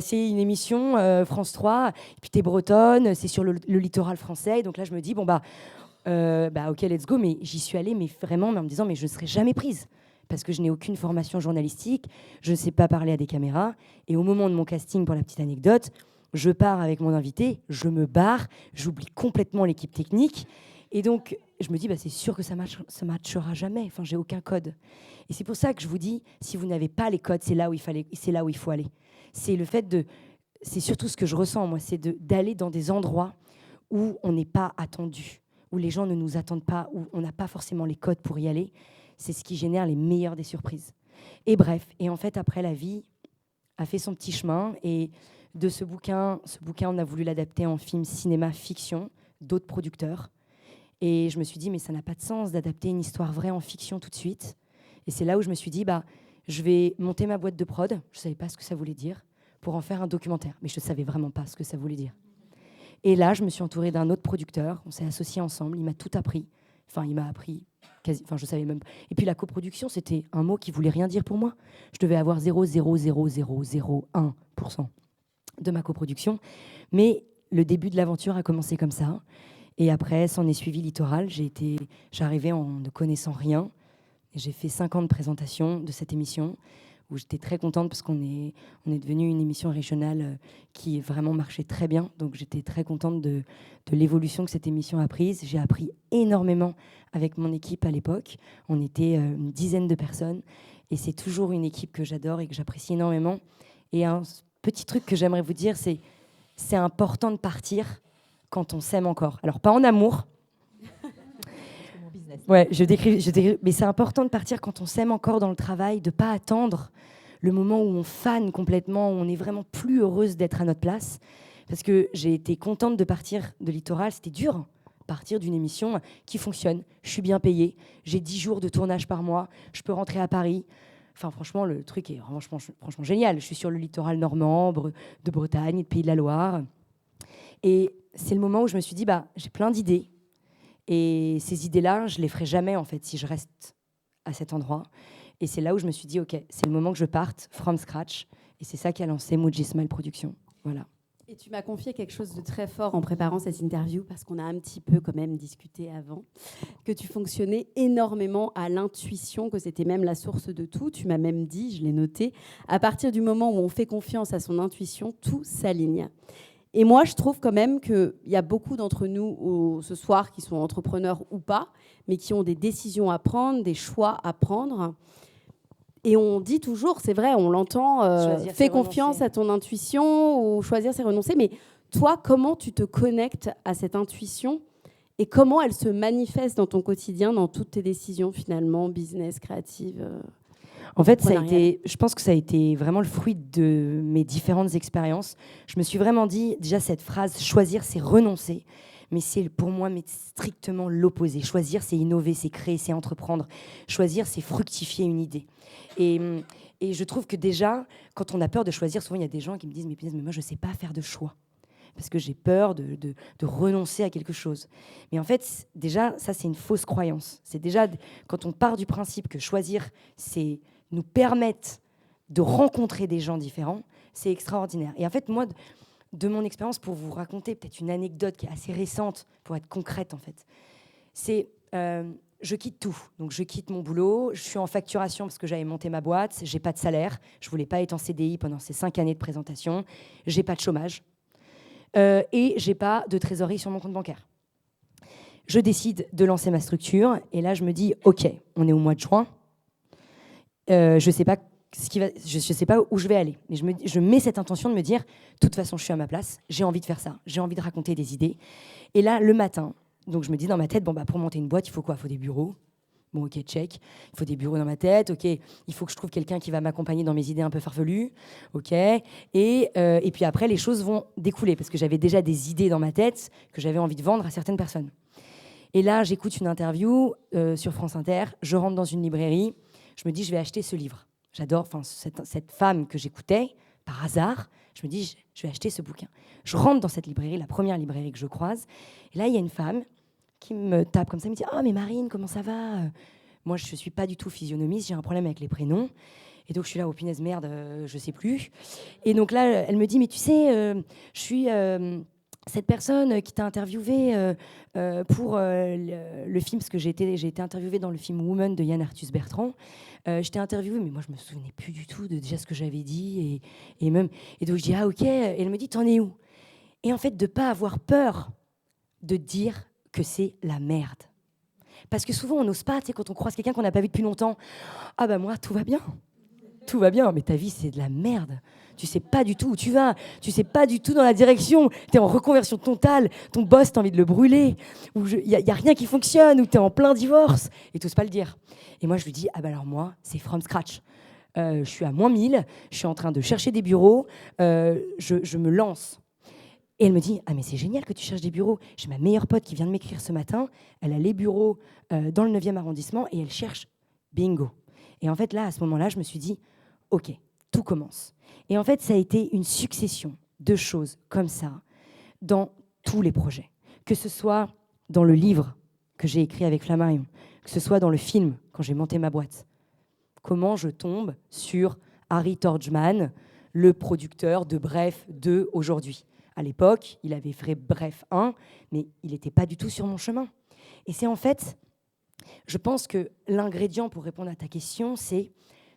C'est une émission France 3, et puis t'es bretonne, c'est sur le littoral français. Et donc là, je me dis ok, let's go. Mais j'y suis allée, mais vraiment, en me disant, mais je ne serai jamais prise. Parce que je n'ai aucune formation journalistique, je ne sais pas parler à des caméras. Et au moment de mon casting, pour la petite anecdote, je pars avec mon invité, je me barre, j'oublie complètement l'équipe technique. Et donc, je me dis, c'est sûr que ça matchera jamais. Enfin, j'ai aucun code. Et c'est pour ça que je vous dis, si vous n'avez pas les codes, c'est là où il faut aller. C'est surtout ce que je ressens, moi, c'est d'aller dans des endroits où on n'est pas attendu, où les gens ne nous attendent pas, où on n'a pas forcément les codes pour y aller. C'est ce qui génère les meilleures des surprises. Et bref, et en fait, après, la vie a fait son petit chemin. Et de ce bouquin, on a voulu l'adapter en film, cinéma, fiction, d'autres producteurs. Et je me suis dit, mais ça n'a pas de sens d'adapter une histoire vraie en fiction tout de suite. Et c'est là où je me suis dit, je vais monter ma boîte de prod. Je ne savais pas ce que ça voulait dire, pour en faire un documentaire. Mais je ne savais vraiment pas ce que ça voulait dire. Et là, je me suis entourée d'un autre producteur. On s'est associés ensemble. Il m'a tout appris. Enfin, il m'a appris quasi. Enfin, je savais même pas. Et puis la coproduction, c'était un mot qui voulait rien dire pour moi. Je devais avoir 0,00001% de ma coproduction. Mais le début de l'aventure a commencé comme ça. Et après, s'en est suivi Littoral. J'arrivais en ne connaissant rien. Et j'ai fait 5 ans de présentation de cette émission où j'étais très contente parce qu'on est devenu une émission régionale qui vraiment marchait très bien. Donc j'étais très contente de l'évolution que cette émission a prise. J'ai appris énormément avec mon équipe à l'époque. On était une dizaine de personnes et c'est toujours une équipe que j'adore et que j'apprécie énormément. Et un petit truc que j'aimerais vous dire, c'est important de partir quand on s'aime encore. Alors pas en amour. Ouais, je décris, mais c'est important de partir quand on s'aime encore dans le travail, de ne pas attendre le moment où on fane complètement, où on est vraiment plus heureuse d'être à notre place. Parce que j'ai été contente de partir de Littoral, c'était dur, partir d'une émission qui fonctionne, je suis bien payée, j'ai 10 jours de tournage par mois, je peux rentrer à Paris. Enfin, franchement, le truc est franchement génial. Je suis sur le littoral normand, de Bretagne, de Pays de la Loire. Et c'est le moment où je me suis dit, j'ai plein d'idées. Et ces idées-là, je ne les ferai jamais, en fait, si je reste à cet endroit. Et c'est là où je me suis dit, OK, c'est le moment que je parte from scratch. Et c'est ça qui a lancé Moji Smile Productions. Voilà. Et tu m'as confié quelque chose de très fort en préparant cette interview, parce qu'on a un petit peu quand même discuté avant, que tu fonctionnais énormément à l'intuition, que c'était même la source de tout. Tu m'as même dit, je l'ai noté, à partir du moment où on fait confiance à son intuition, tout s'aligne. Et moi, je trouve quand même qu'il y a beaucoup d'entre nous ce soir qui sont entrepreneurs ou pas, mais qui ont des décisions à prendre, des choix à prendre. Et on dit toujours, c'est vrai, on l'entend, fais confiance à ton intuition ou choisir, c'est renoncer. Mais toi, comment tu te connectes à cette intuition et comment elle se manifeste dans ton quotidien, dans toutes tes décisions finalement, business, créatives En fait, je pense que ça a été vraiment le fruit de mes différentes expériences. Je me suis vraiment dit, déjà cette phrase, choisir, c'est renoncer. Mais c'est pour moi strictement l'opposé. Choisir, c'est innover, c'est créer, c'est entreprendre. Choisir, c'est fructifier une idée. Et je trouve que déjà, quand on a peur de choisir, souvent il y a des gens qui me disent, mais moi je ne sais pas faire de choix. Parce que j'ai peur de renoncer à quelque chose. Mais en fait, déjà, ça c'est une fausse croyance. C'est déjà, quand on part du principe que choisir, c'est nous permettre de rencontrer des gens différents, c'est extraordinaire. Et en fait, moi, de mon expérience, pour vous raconter peut-être une anecdote qui est assez récente, pour être concrète en fait, c'est je quitte tout. Donc, je quitte mon boulot. Je suis en facturation parce que j'avais monté ma boîte. J'ai pas de salaire. Je voulais pas être en CDI pendant ces 5 années de présentation. J'ai pas de chômage. Et j'ai pas de trésorerie sur mon compte bancaire. Je décide de lancer ma structure. Et là, je me dis, OK, on est au mois de juin. Je sais pas je sais pas où je vais aller. Mais je mets cette intention de me dire, de toute façon, je suis à ma place. J'ai envie de faire ça. J'ai envie de raconter des idées. Et là, le matin, donc je me dis dans ma tête, pour monter une boîte, il faut quoi ? Il faut des bureaux. Bon, ok, check. Il faut des bureaux dans ma tête. Ok, il faut que je trouve quelqu'un qui va m'accompagner dans mes idées un peu farfelues. Ok. Et puis après, les choses vont découler parce que j'avais déjà des idées dans ma tête que j'avais envie de vendre à certaines personnes. Et là, j'écoute une interview sur France Inter. Je rentre dans une librairie. Je me dis, je vais acheter ce livre. J'adore cette femme que j'écoutais par hasard. Je me dis, je vais acheter ce bouquin. Je rentre dans cette librairie, la première librairie que je croise. Et là, il y a une femme qui me tape comme ça, me dit « Ah, mais Marine, comment ça va ?» Moi, je ne suis pas du tout physionomiste, j'ai un problème avec les prénoms. Et donc, je suis là, oh punaise, merde, je ne sais plus. Et donc là, elle me dit « Mais tu sais, je suis cette personne qui t'a interviewée pour le film, parce que j'ai été interviewée dans le film Woman de Yann Arthus Bertrand. Je t'ai interviewée, mais moi, je ne me souvenais plus du tout de déjà ce que j'avais dit. Et donc, je dis « Ah, ok. » Et elle me dit « T'en es où ?» Et en fait, de ne pas avoir peur de dire que c'est la merde. Parce que souvent, on n'ose pas, tu sais, quand on croise quelqu'un qu'on n'a pas vu depuis longtemps. « Ah bah moi, tout va bien. Tout va bien, mais ta vie, c'est de la merde. Tu sais pas du tout où tu vas. Tu sais pas du tout dans la direction. Tu es en reconversion totale. Ton boss, tu as envie de le brûler. Il n'y a rien qui fonctionne. Ou tu es en plein divorce. Et tu n'oses pas le dire. » Et moi, je lui dis, ah bah alors moi, c'est from scratch. Je suis à -1000. Je suis en train de chercher des bureaux. Je me lance. Et elle me dit, ah mais c'est génial que tu cherches des bureaux. J'ai ma meilleure pote qui vient de m'écrire ce matin. Elle a les bureaux dans le 9e arrondissement et elle cherche bingo. Et en fait, là, à ce moment-là, je me suis dit, OK, tout commence. Et en fait, ça a été une succession de choses comme ça dans tous les projets. Que ce soit dans le livre que j'ai écrit avec Flammarion, que ce soit dans le film, quand j'ai monté ma boîte. Comment je tombe sur Harry Torgman, le producteur de Bref 2 aujourd'hui. À l'époque, il avait fait Bref 1, mais il n'était pas du tout sur mon chemin. Et c'est en fait, je pense que l'ingrédient pour répondre à ta question, c'est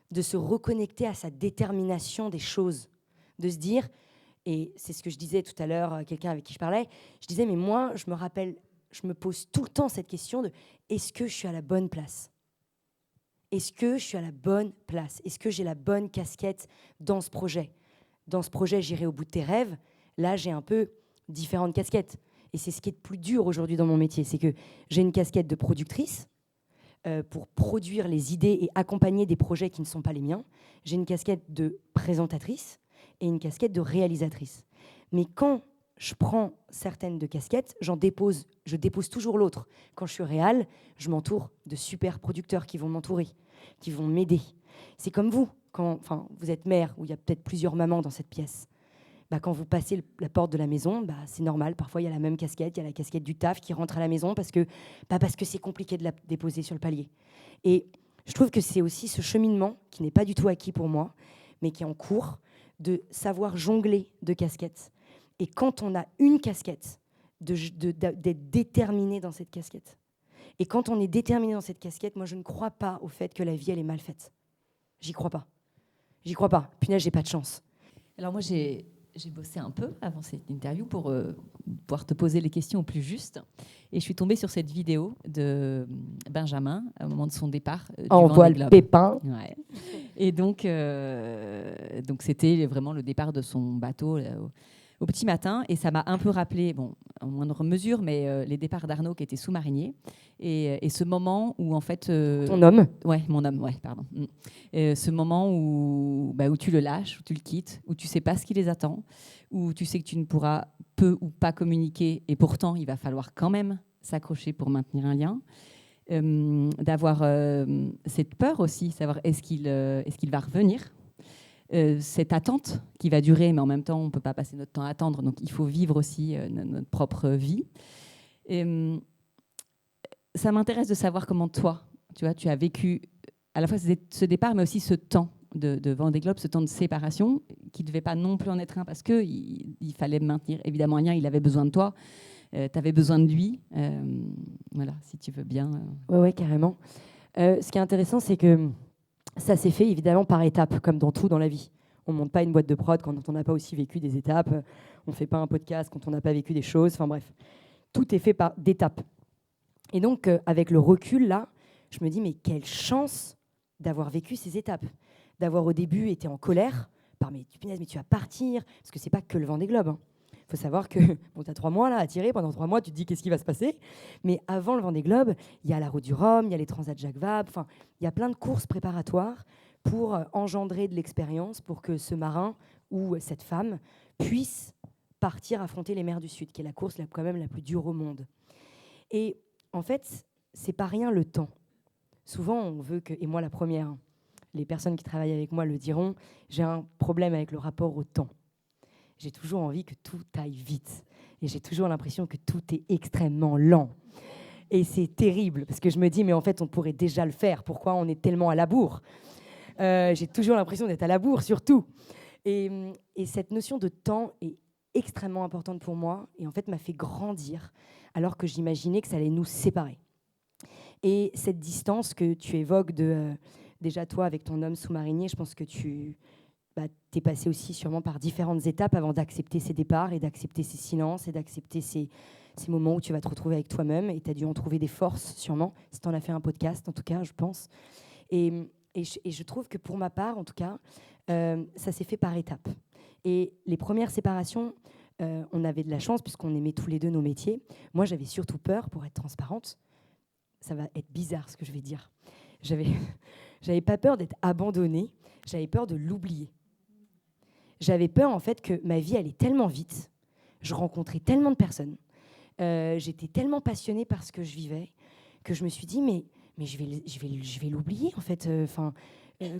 de se reconnecter à sa détermination des choses. De se dire, et c'est ce que je disais tout à l'heure à quelqu'un avec qui je parlais, je disais, mais moi, je me rappelle, je me pose tout le temps cette question de, est-ce que je suis à la bonne place ? Est-ce que je suis à la bonne place ? Est-ce que j'ai la bonne casquette dans ce projet ? Dans ce projet, j'irai au bout de tes rêves. Là, j'ai un peu différentes casquettes. Et c'est ce qui est le plus dur aujourd'hui dans mon métier. C'est que j'ai une casquette de productrice pour produire les idées et accompagner des projets qui ne sont pas les miens. J'ai une casquette de présentatrice et une casquette de réalisatrice. Mais quand je prends certaines de casquettes, je dépose toujours l'autre. Quand je suis réal, je m'entoure de super producteurs qui vont m'entourer, qui vont m'aider. C'est comme vous, quand vous êtes mère, ou il y a peut-être plusieurs mamans dans cette pièce. Quand vous passez la porte de la maison, c'est normal. Parfois, il y a la même casquette, il y a la casquette du taf qui rentre à la maison parce que c'est compliqué de la déposer sur le palier. Et je trouve que c'est aussi ce cheminement qui n'est pas du tout acquis pour moi, mais qui est en cours, de savoir jongler de casquettes. Et quand on a une casquette, d'être déterminé dans cette casquette. Et quand on est déterminé dans cette casquette, moi, je ne crois pas au fait que la vie, elle est mal faite. J'y crois pas. J'y crois pas. Punaise, j'ai pas de chance. Alors moi, j'ai bossé un peu avant cette interview pour pouvoir te poser les questions au plus juste. Et je suis tombée sur cette vidéo de Benjamin au moment de son départ. On voit le pépin. Ouais. Et donc c'était vraiment le départ de son bateau au petit matin. Et ça m'a un peu rappelé, bon, en moindre mesure, mais les départs d'Arnaud qui était sous-marinier. Et ce moment où, en fait... Ton homme. Ouais, mon homme, ouais, pardon. Ce moment où tu le lâches, où tu le quittes, où tu sais pas ce qui les attend, où tu sais que tu ne pourras peu ou pas communiquer, et pourtant, il va falloir quand même s'accrocher pour maintenir un lien. D'avoir cette peur aussi, savoir est-ce qu'il va revenir, cette attente qui va durer, mais en même temps, on ne peut pas passer notre temps à attendre, donc il faut vivre aussi notre propre vie. Ça m'intéresse de savoir comment toi, tu as vécu à la fois ce départ, mais aussi ce temps de Vendée Globe, ce temps de séparation, qui ne devait pas non plus en être un, parce qu'il fallait maintenir évidemment un lien, il avait besoin de toi, tu avais besoin de lui. Voilà, si tu veux bien. Ouais, carrément. Ce qui est intéressant, c'est que ça s'est fait évidemment par étapes, comme dans tout dans la vie. On ne monte pas une boîte de prod quand on n'a pas aussi vécu des étapes. On ne fait pas un podcast quand on n'a pas vécu des choses. Enfin bref, tout est fait d'étapes. Et donc, avec le recul, là, je me dis, mais quelle chance d'avoir vécu ces étapes. D'avoir au début été en colère, mais punaise, mais tu vas partir, parce que c'est pas que le Vendée Globe. Il faut savoir que bon, tu as 3 mois là, à tirer, pendant 3 mois, tu te dis qu'est-ce qui va se passer. Mais avant le Vendée Globe, il y a la Route du Rhum, il y a les Transats Jacques Vabre, il y a plein de courses préparatoires pour engendrer de l'expérience, pour que ce marin ou cette femme puisse partir affronter les mers du Sud, qui est la course quand même la plus dure au monde. Et en fait, c'est pas rien le temps. Souvent, on veut que, et moi la première, les personnes qui travaillent avec moi le diront, j'ai un problème avec le rapport au temps. J'ai toujours envie que tout aille vite. Et j'ai toujours l'impression que tout est extrêmement lent. Et c'est terrible, parce que je me dis, mais en fait, on pourrait déjà le faire. Pourquoi on est tellement à la bourre ? J'ai toujours l'impression d'être à la bourre, surtout. Et cette notion de temps est extrêmement importante pour moi, et en fait, m'a fait grandir, alors que j'imaginais que ça allait nous séparer. Et cette distance que tu évoques déjà toi, avec ton homme sous-marinier, je pense que t'es passé aussi sûrement par différentes étapes avant d'accepter ces départs et d'accepter ces silences et d'accepter ces moments où tu vas te retrouver avec toi-même, et tu as dû en trouver des forces sûrement, si tu en as fait un podcast en tout cas, je pense. Et je trouve que pour ma part, en tout cas, ça s'est fait par étapes. Et les premières séparations, on avait de la chance puisqu'on aimait tous les deux nos métiers. Moi, j'avais surtout peur, pour être transparente, ça va être bizarre ce que je vais dire, j'avais pas peur d'être abandonnée, j'avais peur de l'oublier. J'avais peur en fait que ma vie allait tellement vite, je rencontrais tellement de personnes, j'étais tellement passionnée par ce que je vivais, que je me suis dit mais je vais l'oublier en fait.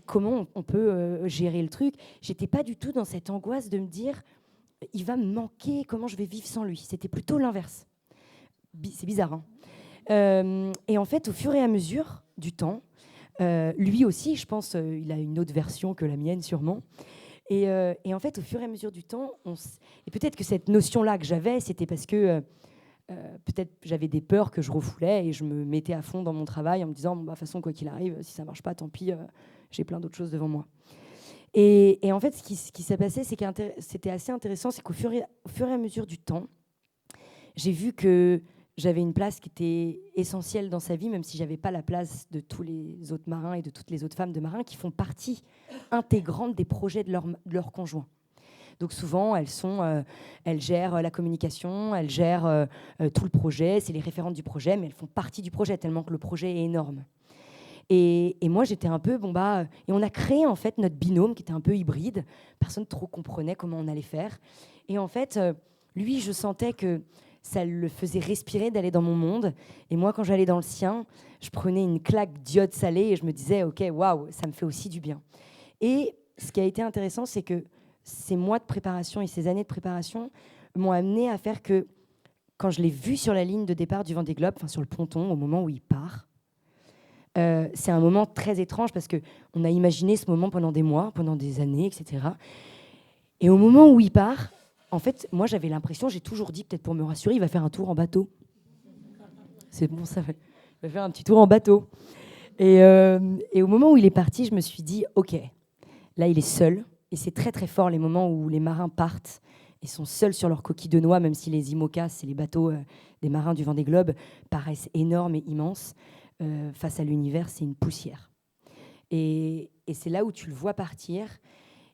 Comment on peut gérer le truc ? J'étais pas du tout dans cette angoisse de me dire il va me manquer, comment je vais vivre sans lui. C'était plutôt l'inverse. C'est bizarre, hein ? Et en fait, au fur et à mesure du temps, lui aussi, je pense, il a une autre version que la mienne sûrement. Et en fait, au fur et à mesure du temps, et peut-être que cette notion-là que j'avais, c'était parce que peut-être j'avais des peurs que je refoulais et je me mettais à fond dans mon travail en me disant, de toute façon, quoi qu'il arrive, si ça ne marche pas, tant pis, j'ai plein d'autres choses devant moi. Et en fait, ce qui s'est passé, c'est que c'était assez intéressant, c'est qu'au fur et à mesure du temps, j'ai vu que j'avais une place qui était essentielle dans sa vie, même si je n'avais pas la place de tous les autres marins et de toutes les autres femmes de marins qui font partie intégrante des projets de leur conjoint. Donc souvent, elles gèrent la communication, elles gèrent tout le projet, c'est les référentes du projet, mais elles font partie du projet tellement que le projet est énorme. Et moi, j'étais un peu, et on a créé en fait notre binôme qui était un peu hybride. Personne trop comprenait comment on allait faire. Et en fait, lui, je sentais que ça le faisait respirer d'aller dans mon monde. Et moi, quand j'allais dans le sien, je prenais une claque d'iode salée et je me disais, ok, waouh, ça me fait aussi du bien. Et ce qui a été intéressant, c'est que ces mois de préparation et ces années de préparation m'ont amené à faire que, quand je l'ai vu sur la ligne de départ du Vendée Globe, sur le ponton, au moment où il part, c'est un moment très étrange parce qu'on a imaginé ce moment pendant des mois, pendant des années, etc. Et au moment où il part, en fait, moi j'avais l'impression, j'ai toujours dit, peut-être pour me rassurer, il va faire un tour en bateau. C'est bon, ça, il va faire un petit tour en bateau. Et au moment où il est parti, je me suis dit, ok, là il est seul. Et c'est très très fort les moments où les marins partent et sont seuls sur leur coquille de noix, même si les IMOCA, c'est les bateaux des marins du Vendée Globe, paraissent énormes et immenses. Face à l'univers, c'est une poussière. Et c'est là où tu le vois partir.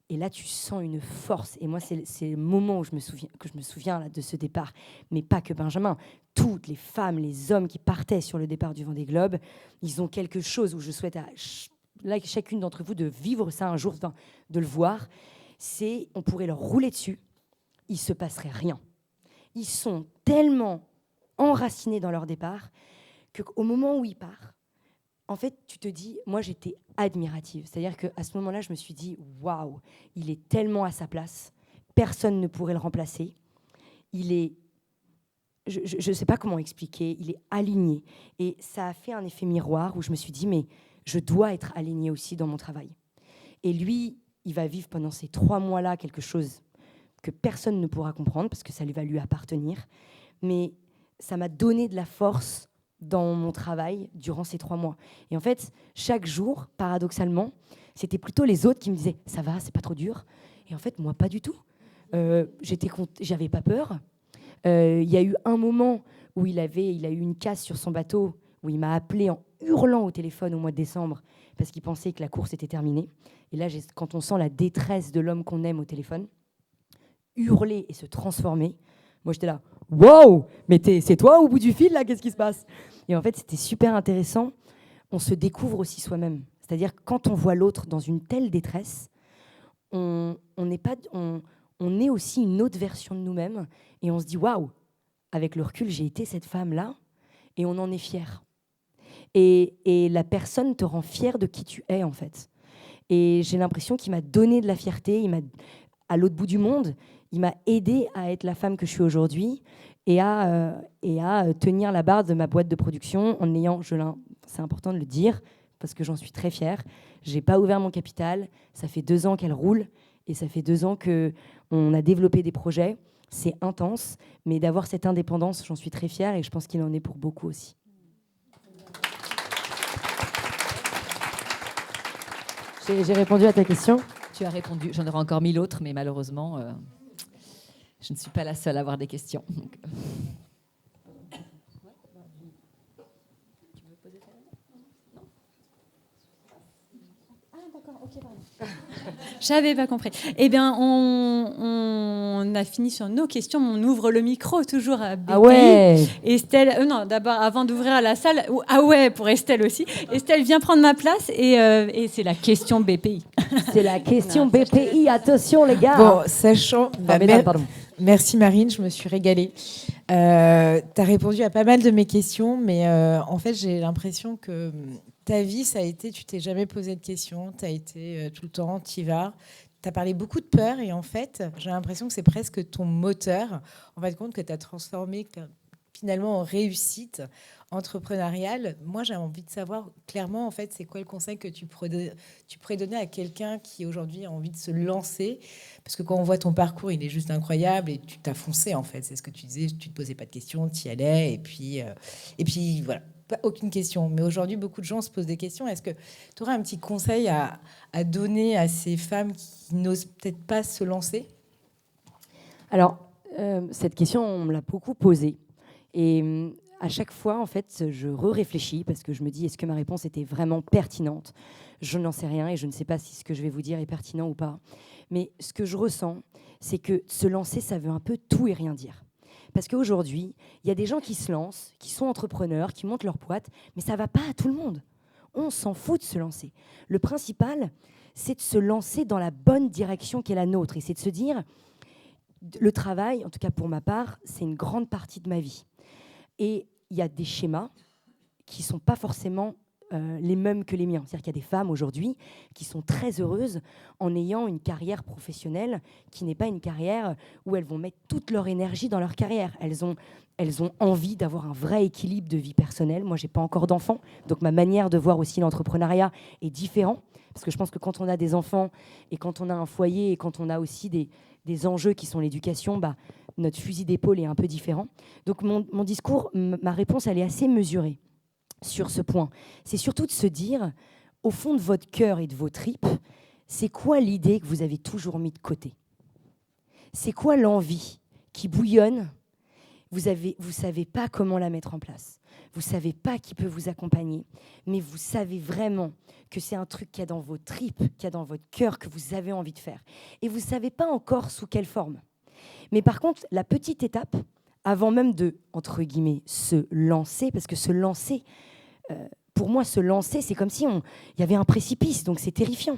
Et là, tu sens une force. Et moi, c'est le moment où je me souviens là, de ce départ. Mais pas que Benjamin. Toutes les femmes, les hommes qui partaient sur le départ du Vendée Globe, ils ont quelque chose où je souhaite là, chacune d'entre vous de vivre ça un jour, de le voir. On pourrait leur rouler dessus. Il ne se passerait rien. Ils sont tellement enracinés dans leur départ qu'au moment où ils partent, en fait, tu te dis, moi, j'étais admirative. C'est-à-dire qu'à ce moment-là, je me suis dit, waouh, il est tellement à sa place, personne ne pourrait le remplacer. Il est, je ne sais pas comment expliquer, il est aligné. Et ça a fait un effet miroir où je me suis dit, mais je dois être alignée aussi dans mon travail. Et lui, il va vivre pendant ces 3 mois-là quelque chose que personne ne pourra comprendre parce que ça va lui appartenir. Mais ça m'a donné de la force dans mon travail durant ces 3 mois. Et en fait, chaque jour, paradoxalement, c'était plutôt les autres qui me disaient « ça va, c'est pas trop dur ». Et en fait, moi, pas du tout. J'avais pas peur. Il y a eu un moment où il a eu une casse sur son bateau, où il m'a appelé en hurlant au téléphone au mois de décembre parce qu'il pensait que la course était terminée. Et là, quand on sent la détresse de l'homme qu'on aime au téléphone, hurler et se transformer, moi j'étais là, wow, mais c'est toi au bout du fil là, qu'est-ce qui se passe? Et en fait, c'était super intéressant. On se découvre aussi soi-même. C'est-à-dire quand on voit l'autre dans une telle détresse, on est aussi une autre version de nous-mêmes et on se dit waouh, avec le recul, j'ai été cette femme-là et on en est fier. Et la personne te rend fier de qui tu es en fait. Et j'ai l'impression qu'il m'a donné de la fierté, à l'autre bout du monde, il m'a aidé à être la femme que je suis aujourd'hui et à tenir la barre de ma boîte de production en ayant, c'est important de le dire, parce que j'en suis très fière, j'ai pas ouvert mon capital, ça fait 2 ans qu'elle roule et ça fait 2 ans qu'on a développé des projets, c'est intense, mais d'avoir cette indépendance, j'en suis très fière et je pense qu'il en est pour beaucoup aussi. J'ai répondu à ta question. Tu as répondu. J'en aurais encore 1000 autres, mais malheureusement, je ne suis pas la seule à avoir des questions. Donc... Tu veux poser ta main ? Non ? Ah, d'accord, ok, pardon. J'avais pas compris. Eh bien, on a fini sur nos questions. On ouvre le micro toujours à BPI. Ah ouais. Estelle, non, d'abord, avant d'ouvrir la salle, ah ouais, pour Estelle aussi. Estelle, viens prendre ma place et c'est la question BPI. C'est la question BPI. Attention, les gars. Bon, sachant... Pardon. Merci Marine, je me suis régalée. Tu as répondu à pas mal de mes questions, mais en fait, j'ai l'impression que ta vie, ça a été, tu t'es jamais posé de questions, tu as été tout le temps, tu y vas. Tu as parlé beaucoup de peur et en fait, j'ai l'impression que c'est presque ton moteur, en fin de compte, que tu as transformé finalement en réussite entrepreneuriale. Moi, j'ai envie de savoir clairement, en fait, c'est quoi le conseil que tu pourrais donner à quelqu'un qui aujourd'hui a envie de se lancer? Parce que quand on voit ton parcours, il est juste incroyable et tu t'as foncé, en fait. C'est ce que tu disais, tu te posais pas de questions, tu y allais et puis voilà, pas aucune question. Mais aujourd'hui, beaucoup de gens se posent des questions. Est-ce que tu aurais un petit conseil à donner à ces femmes qui n'osent peut-être pas se lancer? Alors, cette question, on me l'a beaucoup posée. Et à chaque fois, en fait, je réfléchis parce que je me dis, est-ce que ma réponse était vraiment pertinente? Je n'en sais rien et je ne sais pas si ce que je vais vous dire est pertinent ou pas. Mais ce que je ressens, c'est que se lancer, ça veut un peu tout et rien dire. Parce qu'aujourd'hui, il y a des gens qui se lancent, qui sont entrepreneurs, qui montent leur boîte, mais ça ne va pas à tout le monde. On s'en fout de se lancer. Le principal, c'est de se lancer dans la bonne direction qui est la nôtre. Et c'est de se dire, le travail, en tout cas pour ma part, c'est une grande partie de ma vie. Et il y a des schémas qui ne sont pas forcément les mêmes que les miens. C'est-à-dire qu'il y a des femmes aujourd'hui qui sont très heureuses en ayant une carrière professionnelle qui n'est pas une carrière où elles vont mettre toute leur énergie dans leur carrière. Elles ont envie d'avoir un vrai équilibre de vie personnelle. Moi, je n'ai pas encore d'enfants, donc ma manière de voir aussi l'entrepreneuriat est différente. Parce que je pense que quand on a des enfants et quand on a un foyer et quand on a aussi des enjeux qui sont l'éducation, notre fusil d'épaule est un peu différent. Donc mon discours, ma réponse, elle est assez mesurée sur ce point. C'est surtout de se dire, au fond de votre cœur et de vos tripes, c'est quoi l'idée que vous avez toujours mis de côté? C'est quoi l'envie qui bouillonne? Vous savez pas comment la mettre en place. Vous savez pas qui peut vous accompagner, mais vous savez vraiment que c'est un truc qu'il y a dans vos tripes, qu'il y a dans votre cœur, que vous avez envie de faire. Et vous savez pas encore sous quelle forme. Mais par contre, la petite étape, avant même de, entre guillemets, se lancer, parce que se lancer, pour moi, se lancer, c'est comme si il y avait un précipice, donc c'est terrifiant.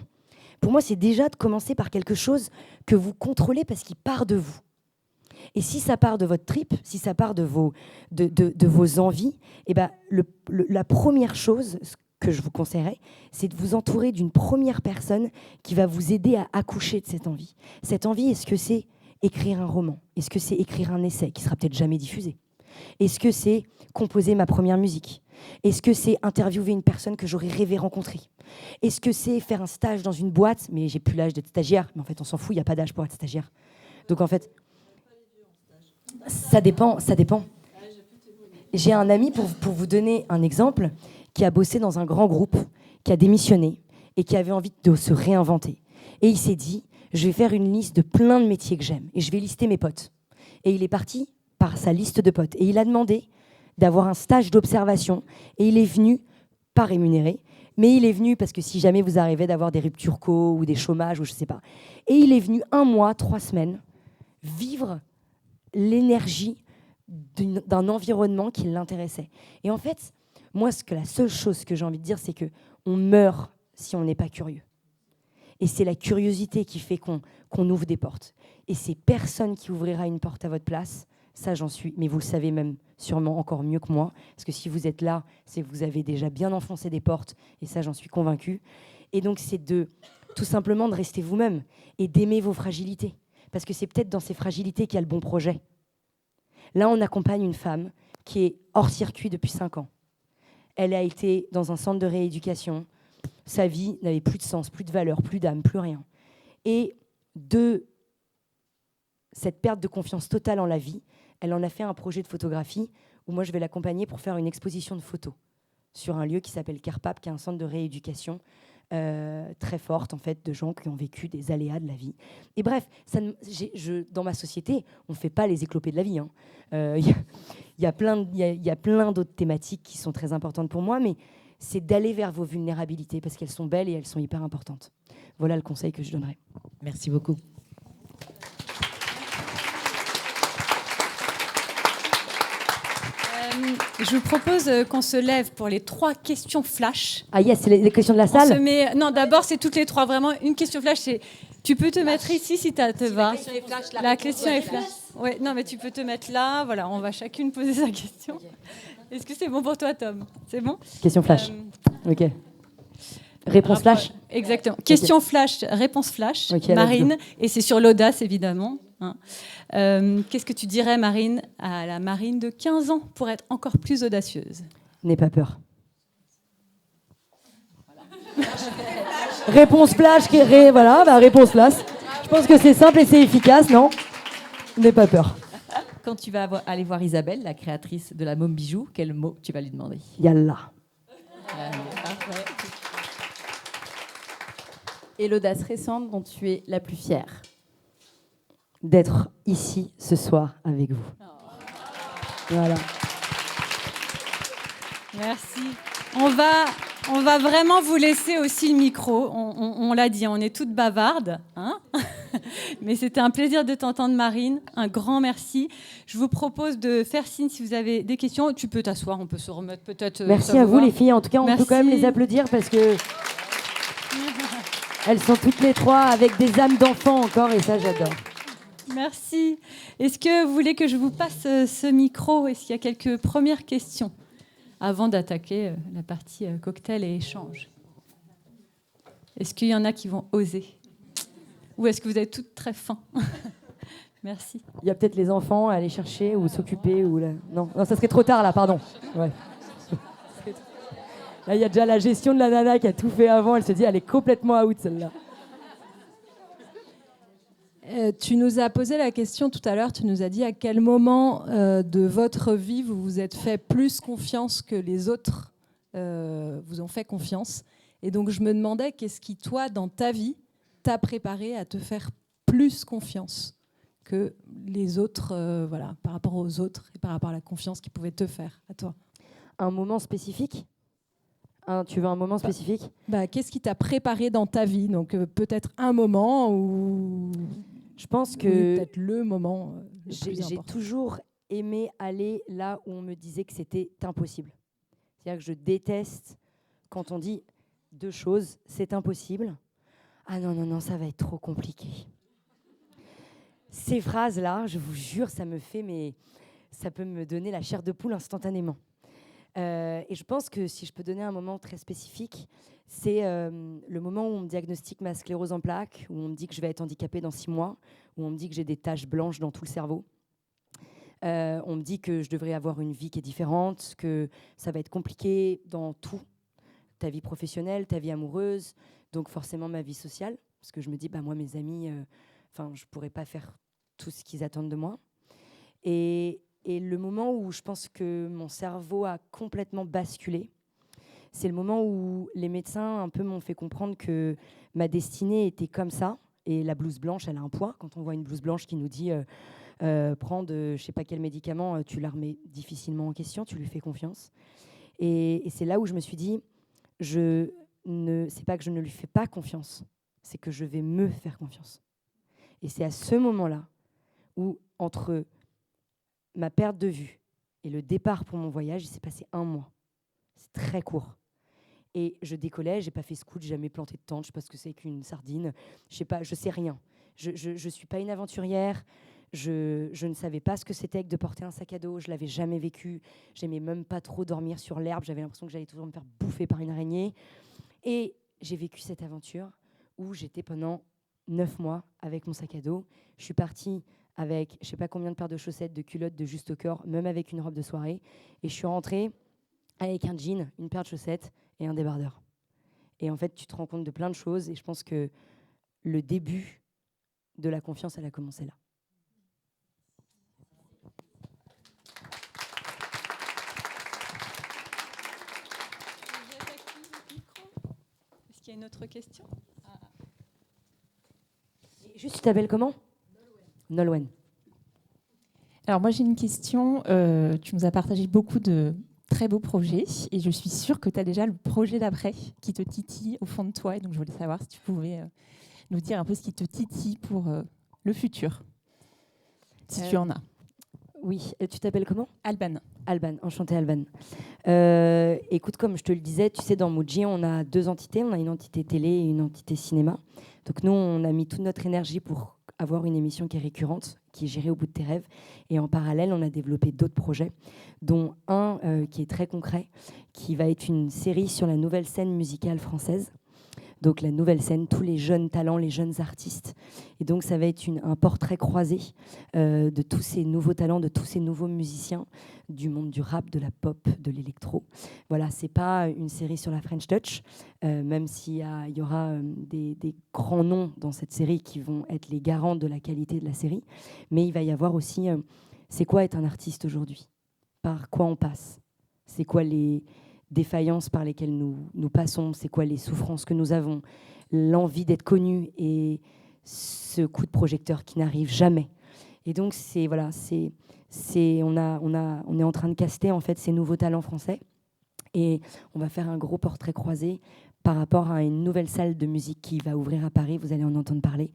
Pour moi, c'est déjà de commencer par quelque chose que vous contrôlez parce qu'il part de vous. Et si ça part de votre trip, si ça part de vos envies, la première chose que je vous conseillerais, c'est de vous entourer d'une première personne qui va vous aider à accoucher de cette envie. Cette envie, est-ce que c'est écrire un roman? Est-ce que c'est écrire un essai qui sera peut-être jamais diffusé? Est-ce que c'est composer ma première musique? Est-ce que c'est interviewer une personne que j'aurais rêvé rencontrer? Est-ce que c'est faire un stage dans une boîte? Mais j'ai plus l'âge d'être stagiaire. Mais en fait, on s'en fout, il n'y a pas d'âge pour être stagiaire. Donc en fait, ça dépend. j'ai un ami, pour vous donner un exemple, qui a bossé dans un grand groupe, qui a démissionné et qui avait envie de se réinventer. Et il s'est dit, je vais faire une liste de plein de métiers que j'aime et je vais lister mes potes. Et il est parti par sa liste de potes. Et il a demandé d'avoir un stage d'observation. Et il est venu, pas rémunéré, mais il est venu parce que si jamais vous arrivez d'avoir des ruptures co ou des chômages ou je sais pas. Et il est venu 1 mois, 3 semaines, vivre l'énergie d'un environnement qui l'intéressait. Et en fait, moi, la seule chose que j'ai envie de dire, c'est qu'on meurt si on n'est pas curieux. Et c'est la curiosité qui fait qu'on ouvre des portes. Et c'est personne qui ouvrira une porte à votre place. Ça, j'en suis. Mais vous le savez même sûrement encore mieux que moi. Parce que si vous êtes là, c'est que vous avez déjà bien enfoncé des portes. Et ça, j'en suis convaincue. Et donc, c'est tout simplement de rester vous-même et d'aimer vos fragilités. Parce que c'est peut-être dans ces fragilités qu'il y a le bon projet. Là, on accompagne une femme qui est hors circuit depuis 5 ans. Elle a été dans un centre de rééducation. Sa vie n'avait plus de sens, plus de valeur, plus d'âme, plus rien. Et de cette perte de confiance totale en la vie, elle en a fait un projet de photographie où moi, je vais l'accompagner pour faire une exposition de photos sur un lieu qui s'appelle CARPAP, qui est un centre de rééducation très forte, en fait, de gens qui ont vécu des aléas de la vie. Et bref, dans ma société, on ne fait pas les éclopés de la vie. Il y a plein d'autres thématiques qui sont très importantes pour moi, mais c'est d'aller vers vos vulnérabilités parce qu'elles sont belles et elles sont hyper importantes. Voilà le conseil que je donnerais. Merci beaucoup. Je vous propose qu'on se lève pour les 3 questions flash. Ah yes, c'est les questions de la salle. Non, d'abord, c'est toutes les 3. Vraiment, une question flash, c'est... Tu peux te mettre ici si ça te va. La question est flash. Ouais, non, mais tu peux te mettre là. Voilà, on va chacune poser sa question. Okay. Est-ce que c'est bon pour toi, Tom? C'est bon? Question flash. Ok. Réponse flash. Exactement. Question flash, réponse flash. Okay, Marine, et c'est sur l'audace, évidemment. Hein. Qu'est-ce que tu dirais, Marine, à la Marine de 15 ans pour être encore plus audacieuse? N'aie pas peur. Voilà. Réponse flash, réponse flash. Je pense que c'est simple et c'est efficace, non? N'aie pas peur. Quand tu vas aller voir Isabelle, la créatrice de la Môme Bijou, quel mot tu vas lui demander? Yallah. Et l'audace récente dont tu es la plus fière? D'être ici ce soir avec vous. Oh. Voilà. Merci. On va vraiment vous laisser aussi le micro. On l'a dit, on est toutes bavardes. Hein. Mais c'était un plaisir de t'entendre, Marine. Un grand merci. Je vous propose de faire signe si vous avez des questions. Tu peux t'asseoir, on peut se remettre peut-être. Merci à vous, les filles. En tout cas, on peut quand même les applaudir parce que elles sont toutes les 3 avec des âmes d'enfants encore et ça, j'adore. Merci. Est-ce que vous voulez que je vous passe ce micro? Est-ce qu'il y a quelques premières questions avant d'attaquer la partie cocktail et échange? Est-ce qu'il y en a qui vont oser? Ou est-ce que vous êtes toutes très fins? Merci. Il y a peut-être les enfants à aller chercher ou s'occuper. Non, ça serait trop tard là, pardon. Ouais. Là, il y a déjà la gestion de la nana qui a tout fait avant. Elle se dit, elle est complètement out, celle-là. Tu nous as posé la question tout à l'heure, tu nous as dit à quel moment de votre vie vous vous êtes fait plus confiance que les autres vous ont fait confiance. Et donc je me demandais qu'est-ce qui, toi, dans ta vie, t'a préparé à te faire plus confiance que les autres, par rapport aux autres et par rapport à la confiance qu'ils pouvaient te faire à toi. Un moment spécifique ? Tu veux un moment spécifique ? Qu'est-ce qui t'a préparé dans ta vie ? Donc peut-être un moment où... Je pense que peut-être le moment j'ai toujours aimé aller là où on me disait que c'était impossible. C'est-à-dire que je déteste quand on dit 2 choses, c'est impossible. Ah non, ça va être trop compliqué. Ces phrases-là, je vous jure, ça peut me donner la chair de poule instantanément. Et je pense que si je peux donner un moment très spécifique, c'est le moment où on me diagnostique ma sclérose en plaques, où on me dit que je vais être handicapée dans 6 mois, où on me dit que j'ai des taches blanches dans tout le cerveau. On me dit que je devrais avoir une vie qui est différente, que ça va être compliqué dans tout. Ta vie professionnelle, ta vie amoureuse, donc forcément ma vie sociale. Parce que je me dis, moi, mes amis, je ne pourrais pas faire tout ce qu'ils attendent de moi. Et et le moment où je pense que mon cerveau a complètement basculé, c'est le moment où les médecins un peu m'ont fait comprendre que ma destinée était comme ça. Et la blouse blanche, elle a un poids. Quand on voit une blouse blanche qui nous dit prends de je sais pas quel médicament, tu la remets difficilement en question, tu lui fais confiance. Et c'est là où je me suis dit, c'est pas que je ne lui fais pas confiance, c'est que je vais me faire confiance. Et c'est à ce moment-là où, entre ma perte de vue et le départ pour mon voyage, il s'est passé 1 mois. C'est très court. Et je décollais, j'ai pas fait scout, j'ai jamais planté de tente, je sais pas ce que c'est qu'une sardine, je sais rien. Je suis pas une aventurière, je ne savais pas ce que c'était que de porter un sac à dos, je l'avais jamais vécu, j'aimais même pas trop dormir sur l'herbe, j'avais l'impression que j'allais toujours me faire bouffer par une araignée. Et j'ai vécu cette aventure où j'étais pendant 9 mois avec mon sac à dos. Je suis partie avec je sais pas combien de paires de chaussettes, de culottes, de juste au corps, même avec une robe de soirée. Et je suis rentrée avec un jean, une paire de chaussettes et un débardeur. Et en fait, tu te rends compte de plein de choses. Et je pense que le début de la confiance, elle a commencé là. Est-ce qu'il y a une autre question? Juste, tu t'appelles comment? Nolwenn. Alors moi j'ai une question, tu nous as partagé beaucoup de très beaux projets et je suis sûre que tu as déjà le projet d'après qui te titille au fond de toi, et donc je voulais savoir si tu pouvais nous dire un peu ce qui te titille pour le futur, si tu en as. Oui, tu t'appelles comment? Alban. Alban, enchantée Alban. Écoute, comme je te le disais, tu sais, dans Muji, on a 2 entités. On a une entité télé et une entité cinéma. Donc nous, on a mis toute notre énergie pour avoir une émission qui est récurrente, qui est gérée au bout de tes rêves. Et en parallèle, on a développé d'autres projets, dont un qui est très concret, qui va être une série sur la nouvelle scène musicale française. Donc la nouvelle scène, tous les jeunes talents, les jeunes artistes. Et donc ça va être un portrait croisé de tous ces nouveaux talents, de tous ces nouveaux musiciens du monde du rap, de la pop, de l'électro. Voilà, c'est pas une série sur la French Touch, même s'il y aura des grands noms dans cette série qui vont être les garants de la qualité de la série. Mais il va y avoir aussi, c'est quoi être un artiste aujourd'hui? Par quoi on passe? C'est quoi les défaillances par lesquelles nous passons, c'est quoi les souffrances que nous avons, l'envie d'être connus et ce coup de projecteur qui n'arrive jamais. Et donc on est en train de caster en fait ces nouveaux talents français et on va faire un gros portrait croisé par rapport à une nouvelle salle de musique qui va ouvrir à Paris, vous allez en entendre parler.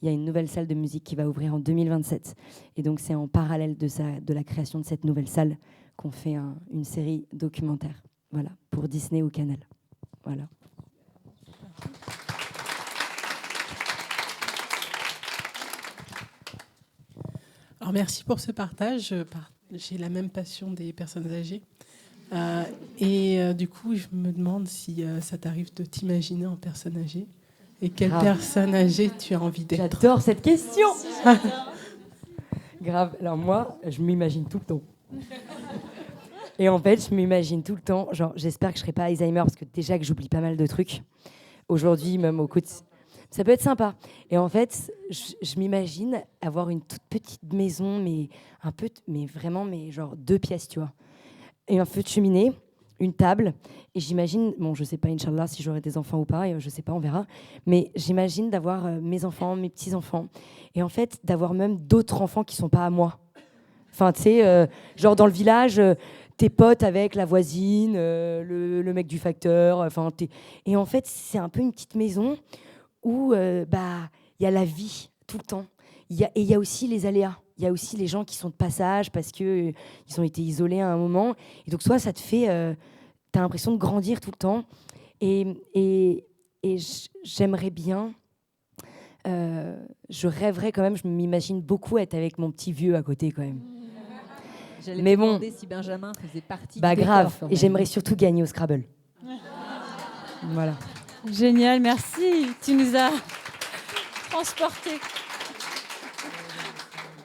Il y a une nouvelle salle de musique qui va ouvrir en 2027 et donc c'est en parallèle de la création de cette nouvelle salle qu'on fait une série documentaire. Voilà, pour Disney ou Canal. Voilà. Alors merci pour ce partage. J'ai la même passion des personnes âgées. Du coup, je me demande si ça t'arrive de t'imaginer en personne âgée. Et quelle personne âgée tu as envie d'être? J'adore cette question. Grave. Alors moi, je m'imagine tout le temps. Et en fait, je m'imagine tout le temps, genre, j'espère que je ne serai pas Alzheimer, parce que déjà que j'oublie pas mal de trucs. Aujourd'hui, même au quotidien. Ça peut être sympa. Et en fait, je m'imagine avoir une toute petite maison, mais vraiment, genre 2 pièces, tu vois. Et un feu de cheminée, une table. Et j'imagine, bon, je sais pas, Inch'Allah, si j'aurai des enfants ou pas, je sais pas, on verra. Mais j'imagine d'avoir mes enfants, mes petits-enfants. Et en fait, d'avoir même d'autres enfants qui sont pas à moi. Enfin, tu sais, genre dans le village... tes potes avec la voisine, le mec du facteur. Et en fait, c'est un peu une petite maison où y a la vie tout le temps. Et il y a aussi les aléas. Il y a aussi les gens qui sont de passage parce qu'ils ont été isolés à un moment. Et donc, soit ça te fait... tu as l'impression de grandir tout le temps. Et j'aimerais bien... je rêverais quand même, je m'imagine beaucoup être avec mon petit vieux à côté quand même. J'allais Mais me bon, demander si Benjamin faisait partie du grave. décor, quand Et même. j'aimerais surtout gagner au Scrabble. Voilà. Génial, merci. Tu nous as transportés.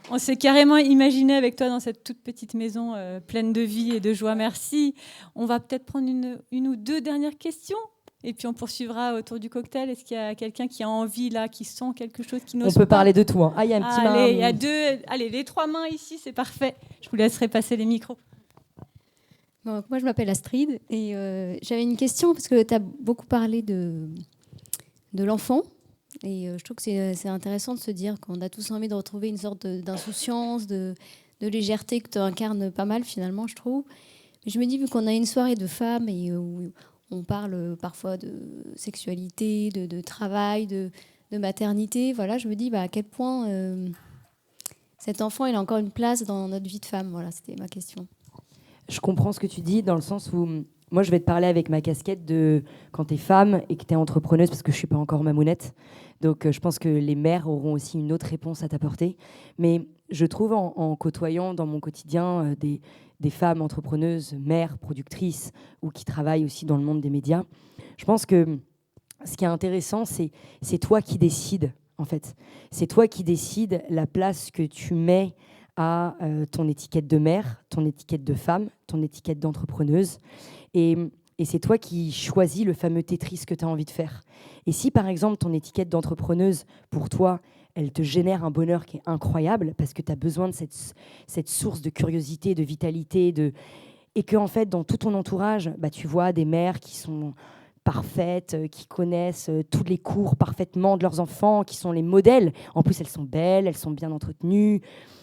On s'est carrément imaginé avec toi dans cette toute petite maison pleine de vie et de joie. Merci. On va peut-être prendre une ou 2 dernières questions. Et puis on poursuivra autour du cocktail. Est-ce qu'il y a quelqu'un qui a envie, là, qui sent quelque chose, qui n'ose pas? On peut parler de tout. Hein. Ah, il y a un petit Allez, il y a 2... Allez, les 3 mains ici, c'est parfait. Je vous laisserai passer les micros. Bon, moi, je m'appelle Astrid et j'avais une question parce que tu as beaucoup parlé de l'enfant. Et je trouve que c'est intéressant de se dire qu'on a tous envie de retrouver une sorte d'insouciance, de légèreté que tu incarnes pas mal finalement, je trouve. Mais je me dis, vu qu'on a une soirée de femmes et où on parle parfois de sexualité, de travail, de maternité, voilà, je me dis à quel point cet enfant il a encore une place dans notre vie de femme. Voilà, c'était ma question. Je comprends ce que tu dis dans le sens où moi je vais te parler avec ma casquette de quand tu es femme et que tu es entrepreneuse parce que je suis pas encore mamounette. Donc je pense que les mères auront aussi une autre réponse à t'apporter. Mais je trouve en côtoyant dans mon quotidien des femmes entrepreneuses, mères, productrices ou qui travaillent aussi dans le monde des médias, je pense que ce qui est intéressant, c'est toi qui décides en fait. C'est toi qui décides la place que tu mets à ton étiquette de mère, ton étiquette de femme, ton étiquette d'entrepreneuse. Et c'est toi qui choisis le fameux Tetris que tu as envie de faire. Et si, par exemple, ton étiquette d'entrepreneuse, pour toi, elle te génère un bonheur qui est incroyable, parce que tu as besoin de cette source de curiosité, de vitalité, et que, en fait, dans tout ton entourage, tu vois des mères qui sont parfaites, qui connaissent tous les cours parfaitement de leurs enfants, qui sont les modèles. En plus, elles sont belles, elles sont bien entretenues.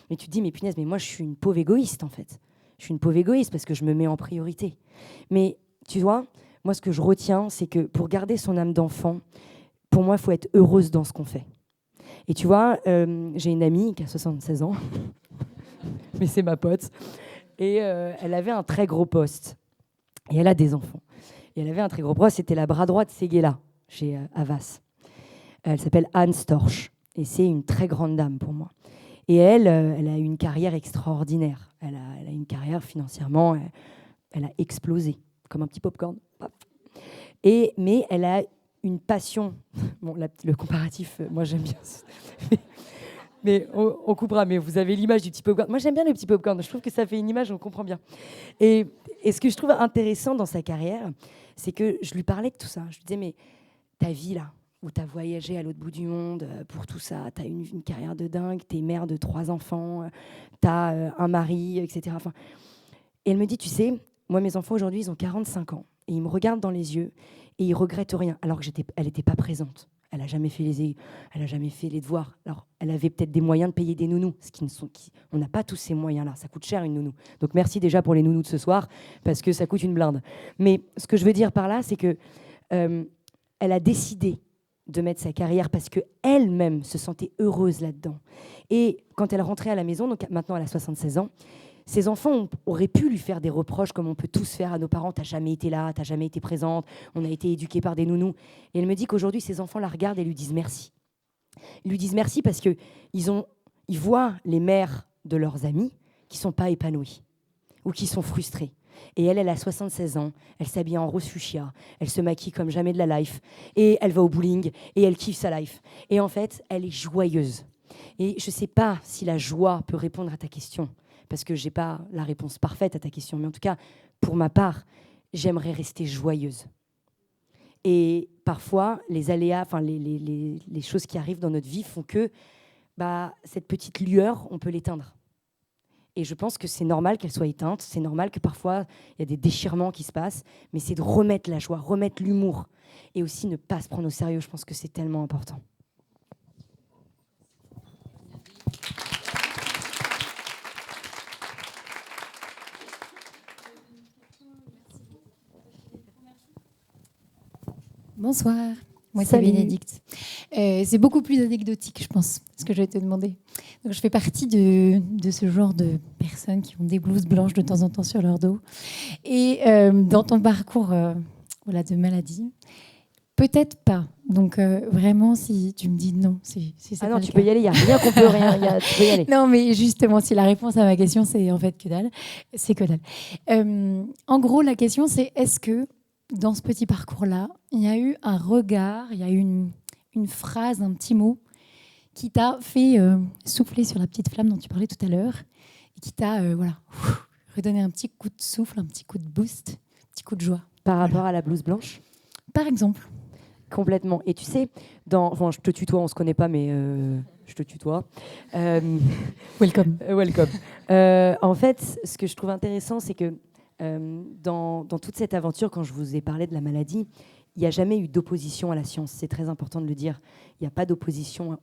Mais tu te dis, mais punaise, mais moi, je suis une pauvre égoïste, en fait. Je suis une pauvre égoïste parce que je me mets en priorité. Mais tu vois, moi, ce que je retiens, c'est que pour garder son âme d'enfant, pour moi, il faut être heureuse dans ce qu'on fait. Et tu vois, j'ai une amie qui a 76 ans, mais c'est ma pote, et elle avait un très gros poste. Et elle a des enfants. Et elle avait un très gros poste, c'était la bras droit de Séguéla, chez Havas. Elle s'appelle Anne Storch, et c'est une très grande dame pour moi. Et elle a eu une carrière extraordinaire. Elle a une carrière financièrement, elle a explosé, comme un petit popcorn. Mais elle a une passion. Bon, le comparatif, moi j'aime bien. Mais on coupera, mais vous avez l'image du petit popcorn. Moi j'aime bien le petit popcorn, je trouve que ça fait une image, on comprend bien. Et ce que je trouve intéressant dans sa carrière, c'est que je lui parlais de tout ça. Je lui disais, mais ta vie là, où tu as voyagé à l'autre bout du monde pour tout ça, tu as une carrière de dingue, tu es mère de 3 enfants, tu as un mari, etc. Enfin, et elle me dit, tu sais, moi mes enfants aujourd'hui, ils ont 45 ans, et ils me regardent dans les yeux, et ils regrettent rien, alors qu'elle n'était pas présente. Elle n'a jamais fait les devoirs. Alors, elle avait peut-être des moyens de payer des nounous. On n'a pas tous ces moyens-là. Ça coûte cher, une nounou. Donc, merci déjà pour les nounous de ce soir, parce que ça coûte une blinde. Mais ce que je veux dire par là, c'est que elle a décidé de mettre sa carrière parce qu'elle-même se sentait heureuse là-dedans. Et quand elle rentrait à la maison, donc maintenant elle a 76 ans, ses enfants auraient pu lui faire des reproches comme on peut tous faire à nos parents. T'as jamais été là, t'as jamais été présente, on a été éduqués par des nounous. Et elle me dit qu'aujourd'hui, ses enfants la regardent et lui disent merci. Ils lui disent merci parce qu'ils voient les mères de leurs amis qui ne sont pas épanouies ou qui sont frustrées. Et elle a 76 ans, elle s'habille en rose fuchsia, elle se maquille comme jamais de la life, et elle va au bowling, et elle kiffe sa life. Et en fait, elle est joyeuse. Et je ne sais pas si la joie peut répondre à ta question, parce que je n'ai pas la réponse parfaite à ta question, mais en tout cas, pour ma part, j'aimerais rester joyeuse. Et parfois, les aléas, enfin les choses qui arrivent dans notre vie font que cette petite lueur, on peut l'éteindre. Et je pense que c'est normal qu'elle soit éteinte, c'est normal que parfois, il y a des déchirements qui se passent, mais c'est de remettre la joie, remettre l'humour, et aussi ne pas se prendre au sérieux. Je pense que c'est tellement important. Bonsoir, moi c'est Bénédicte. C'est beaucoup plus anecdotique, je pense, ce que je vais te demander. Donc, je fais partie de ce genre de personnes qui ont des blouses blanches de temps en temps sur leur dos. Et dans ton parcours de maladie, peut-être pas. Donc vraiment, si tu me dis non, c'est ah non, tu peux y aller, il n'y a rien qu'on peut rien, tu peux y aller. Non, mais justement, si la réponse à ma question, c'est en fait que dalle, c'est que dalle. En gros, la question, c'est est-ce que dans ce petit parcours-là, il y a eu un regard, il y a eu une phrase, un petit mot qui t'a fait souffler sur la petite flamme dont tu parlais tout à l'heure et qui t'a redonné un petit coup de souffle, un petit coup de boost, un petit coup de joie. Par rapport à la blouse blanche ? Par exemple. Complètement. Et tu sais, je te tutoie, on ne se connaît pas, mais je te tutoie. Welcome. Welcome. En fait, ce que je trouve intéressant, c'est que dans toute cette aventure, quand je vous ai parlé de la maladie, il n'y a jamais eu d'opposition à la science. C'est très important de le dire. Il n'y a pas d'opposition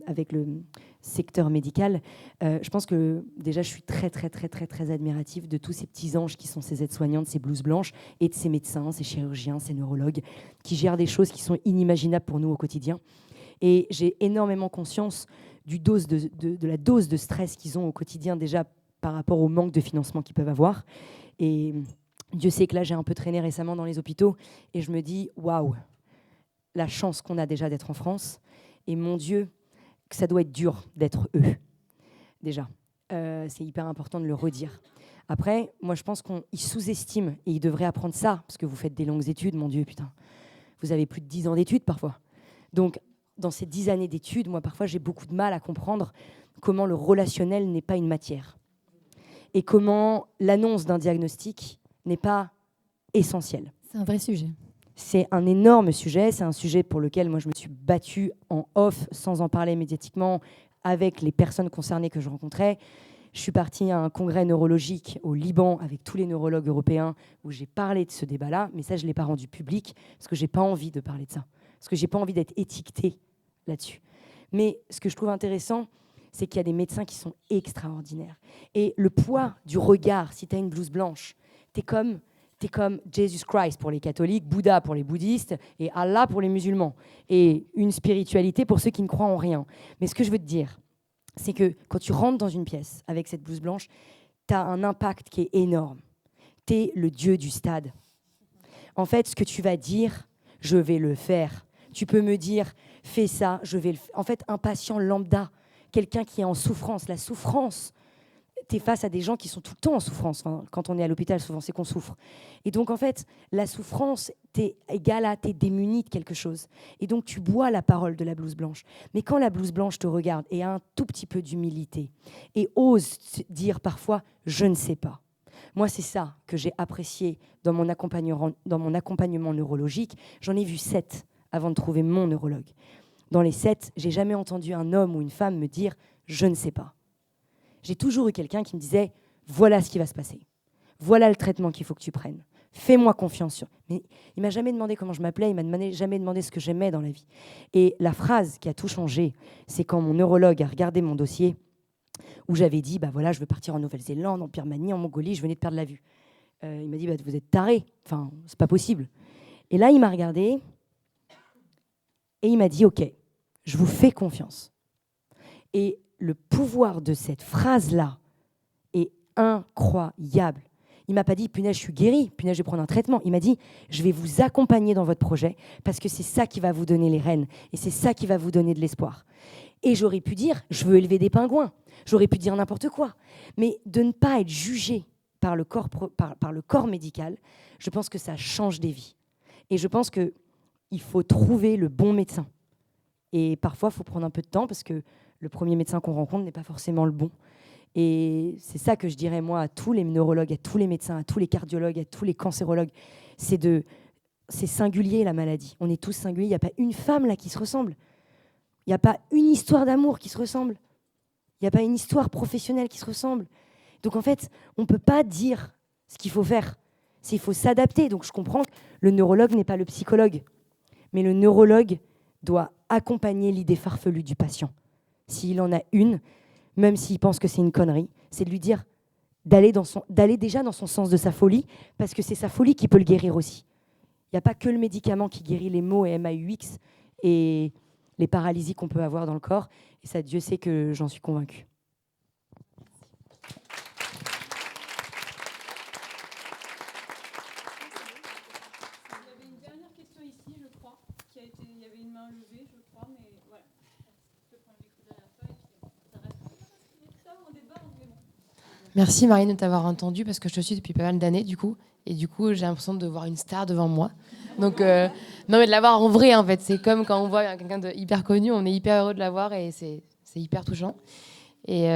avec le secteur médical. Je pense que déjà, je suis très, très, très, très, très admirative de tous ces petits anges qui sont ces aides-soignantes, ces blouses blanches, et de ces médecins, ces chirurgiens, ces neurologues, qui gèrent des choses qui sont inimaginables pour nous au quotidien. Et j'ai énormément conscience de la dose de stress qu'ils ont au quotidien, déjà par rapport au manque de financement qu'ils peuvent avoir. Et Dieu sait que là, j'ai un peu traîné récemment dans les hôpitaux et je me dis, waouh, la chance qu'on a déjà d'être en France. Et mon Dieu, que ça doit être dur d'être eux, déjà. C'est hyper important de le redire. Après, moi, je pense qu'ils sous-estiment et ils devraient apprendre ça, parce que vous faites des longues études, mon Dieu, putain. Vous avez plus de 10 ans d'études, parfois. Donc, dans ces 10 années d'études, moi, parfois, j'ai beaucoup de mal à comprendre comment le relationnel n'est pas une matière. Et comment l'annonce d'un diagnostic n'est pas essentielle. C'est un vrai sujet. C'est un énorme sujet. C'est un sujet pour lequel moi, je me suis battue en off, sans en parler médiatiquement, avec les personnes concernées que je rencontrais. Je suis partie à un congrès neurologique au Liban avec tous les neurologues européens où j'ai parlé de ce débat-là, mais ça, je ne l'ai pas rendu public parce que je n'ai pas envie de parler de ça, parce que je n'ai pas envie d'être étiquetée là-dessus. Mais ce que je trouve intéressant, c'est qu'il y a des médecins qui sont extraordinaires. Et le poids du regard, si tu as une blouse blanche, tu es comme Jesus Christ pour les catholiques, Bouddha pour les bouddhistes et Allah pour les musulmans. Et une spiritualité pour ceux qui ne croient en rien. Mais ce que je veux te dire, c'est que quand tu rentres dans une pièce avec cette blouse blanche, tu as un impact qui est énorme. Tu es le dieu du stade. En fait, ce que tu vas dire, je vais le faire. Tu peux me dire, fais ça, je vais le faire. En fait, un patient lambda, quelqu'un qui est en souffrance, la souffrance, tu es face à des gens qui sont tout le temps en souffrance. Enfin, quand on est à l'hôpital, souvent, c'est qu'on souffre. Et donc, en fait, la souffrance, tu es égal à, tu es démuni de quelque chose. Et donc, tu bois la parole de la blouse blanche. Mais quand la blouse blanche te regarde et a un tout petit peu d'humilité et ose dire parfois, je ne sais pas. Moi, c'est ça que j'ai apprécié dans mon accompagnement neurologique. J'en ai vu 7 avant de trouver mon neurologue. Dans les 7, j'ai jamais entendu un homme ou une femme me dire « je ne sais pas ». J'ai toujours eu quelqu'un qui me disait « voilà ce qui va se passer, voilà le traitement qu'il faut que tu prennes, fais-moi confiance ». Mais il m'a jamais demandé comment je m'appelais, il m'a jamais demandé ce que j'aimais dans la vie. Et la phrase qui a tout changé, c'est quand mon neurologue a regardé mon dossier, où j'avais dit bah voilà, je veux partir en Nouvelle-Zélande, en Birmanie, en Mongolie, je venais de perdre la vue. Il m'a dit bah, vous êtes taré, enfin, c'est pas possible. Et là, il m'a regardé et il m'a dit ok, je vous fais confiance. Et le pouvoir de cette phrase-là est incroyable. Il m'a pas dit punaise, je suis guérie, punaise, je vais prendre un traitement. Il m'a dit je vais vous accompagner dans votre projet parce que c'est ça qui va vous donner les rênes et c'est ça qui va vous donner de l'espoir. Et j'aurais pu dire je veux élever des pingouins. J'aurais pu dire n'importe quoi. Mais de ne pas être jugé par le corps médical, je pense que ça change des vies. Et je pense qu'il faut trouver le bon médecin. Et parfois, il faut prendre un peu de temps parce que le premier médecin qu'on rencontre n'est pas forcément le bon. Et c'est ça que je dirais, moi, à tous les neurologues, à tous les médecins, à tous les cardiologues, à tous les cancérologues. C'est singulier, la maladie. On est tous singuliers. Il n'y a pas une femme là qui se ressemble. Il n'y a pas une histoire d'amour qui se ressemble. Il n'y a pas une histoire professionnelle qui se ressemble. Donc, en fait, on ne peut pas dire ce qu'il faut faire. Il faut s'adapter. Donc, je comprends que le neurologue n'est pas le psychologue. Mais le neurologue doit accompagner l'idée farfelue du patient. S'il en a une, même s'il pense que c'est une connerie, c'est de lui dire d'aller déjà dans son sens de sa folie, parce que c'est sa folie qui peut le guérir aussi. Il n'y a pas que le médicament qui guérit les maux et MAUX et les paralysies qu'on peut avoir dans le corps. Et ça, Dieu sait que j'en suis convaincue. Il y avait une dernière question ici, je crois, il y avait une main levée, je crois, mais voilà. Je peux prendre le micro derrière toi et ça reste ça, on débat, mais bon. Merci Marine de t'avoir entendue parce que je te suis depuis pas mal d'années du coup. Et du coup, j'ai l'impression de voir une star devant moi. Donc, non, mais de la voir en vrai, en fait. C'est comme quand on voit quelqu'un de hyper connu, on est hyper heureux de la voir et c'est hyper touchant. Et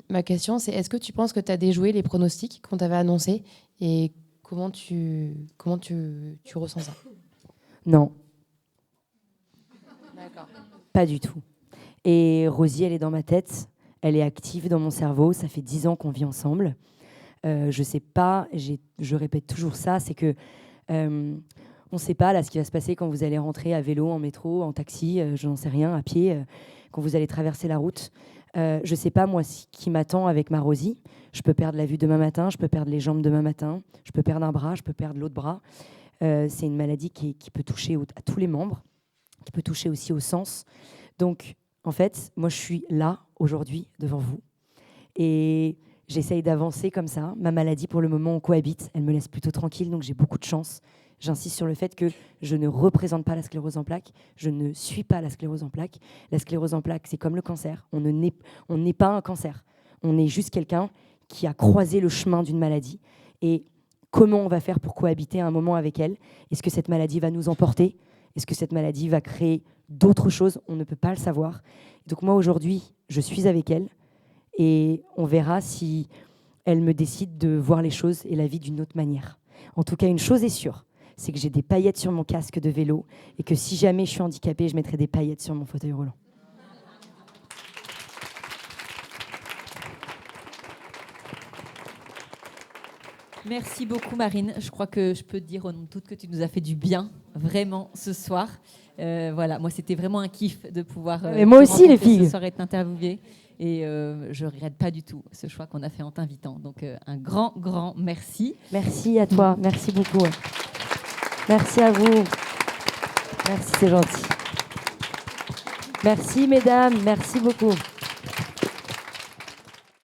ma question, c'est est-ce que tu penses que tu as déjoué les pronostics qu'on t'avait annoncés et comment tu ressens ça? Non. D'accord. Pas du tout. Et Rosie, elle est dans ma tête, elle est active dans mon cerveau. Ça fait 10 ans qu'on vit ensemble. Je sais pas, je répète toujours ça, c'est que on ne sait pas là ce qui va se passer quand vous allez rentrer à vélo, en métro, en taxi, je n'en sais rien, à pied, quand vous allez traverser la route. Je ne sais pas moi ce qui m'attend avec ma Rosie. Je peux perdre la vue demain matin, je peux perdre les jambes demain matin, je peux perdre un bras, je peux perdre l'autre bras. C'est une maladie qui peut toucher à tous les membres, qui peut toucher aussi au sens. Donc en fait, moi je suis là aujourd'hui devant vous et j'essaye d'avancer comme ça. Ma maladie, pour le moment, on cohabite. Elle me laisse plutôt tranquille, donc j'ai beaucoup de chance. J'insiste sur le fait que je ne représente pas la sclérose en plaques. Je ne suis pas la sclérose en plaques. La sclérose en plaques, c'est comme le cancer. On n'est pas un cancer. On est juste quelqu'un qui a croisé le chemin d'une maladie. Et comment on va faire pour cohabiter à un moment avec elle? Est-ce que cette maladie va nous emporter? Est-ce que cette maladie va créer d'autres choses? On ne peut pas le savoir. Donc moi, aujourd'hui, je suis avec elle. Et on verra si elle me décide de voir les choses et la vie d'une autre manière. En tout cas, une chose est sûre, c'est que j'ai des paillettes sur mon casque de vélo et que si jamais je suis handicapée, je mettrai des paillettes sur mon fauteuil roulant. Merci beaucoup Marine. Je crois que je peux te dire au nom de toutes que tu nous as fait du bien, vraiment, ce soir. Voilà, moi c'était vraiment un kiff de pouvoir mais moi aussi les filles ce soir et t'interviewer. Et je ne regrette pas du tout ce choix qu'on a fait en t'invitant. Donc un grand, grand merci. Merci à toi, merci beaucoup. Merci à vous. Merci, c'est gentil. Merci mesdames, merci beaucoup.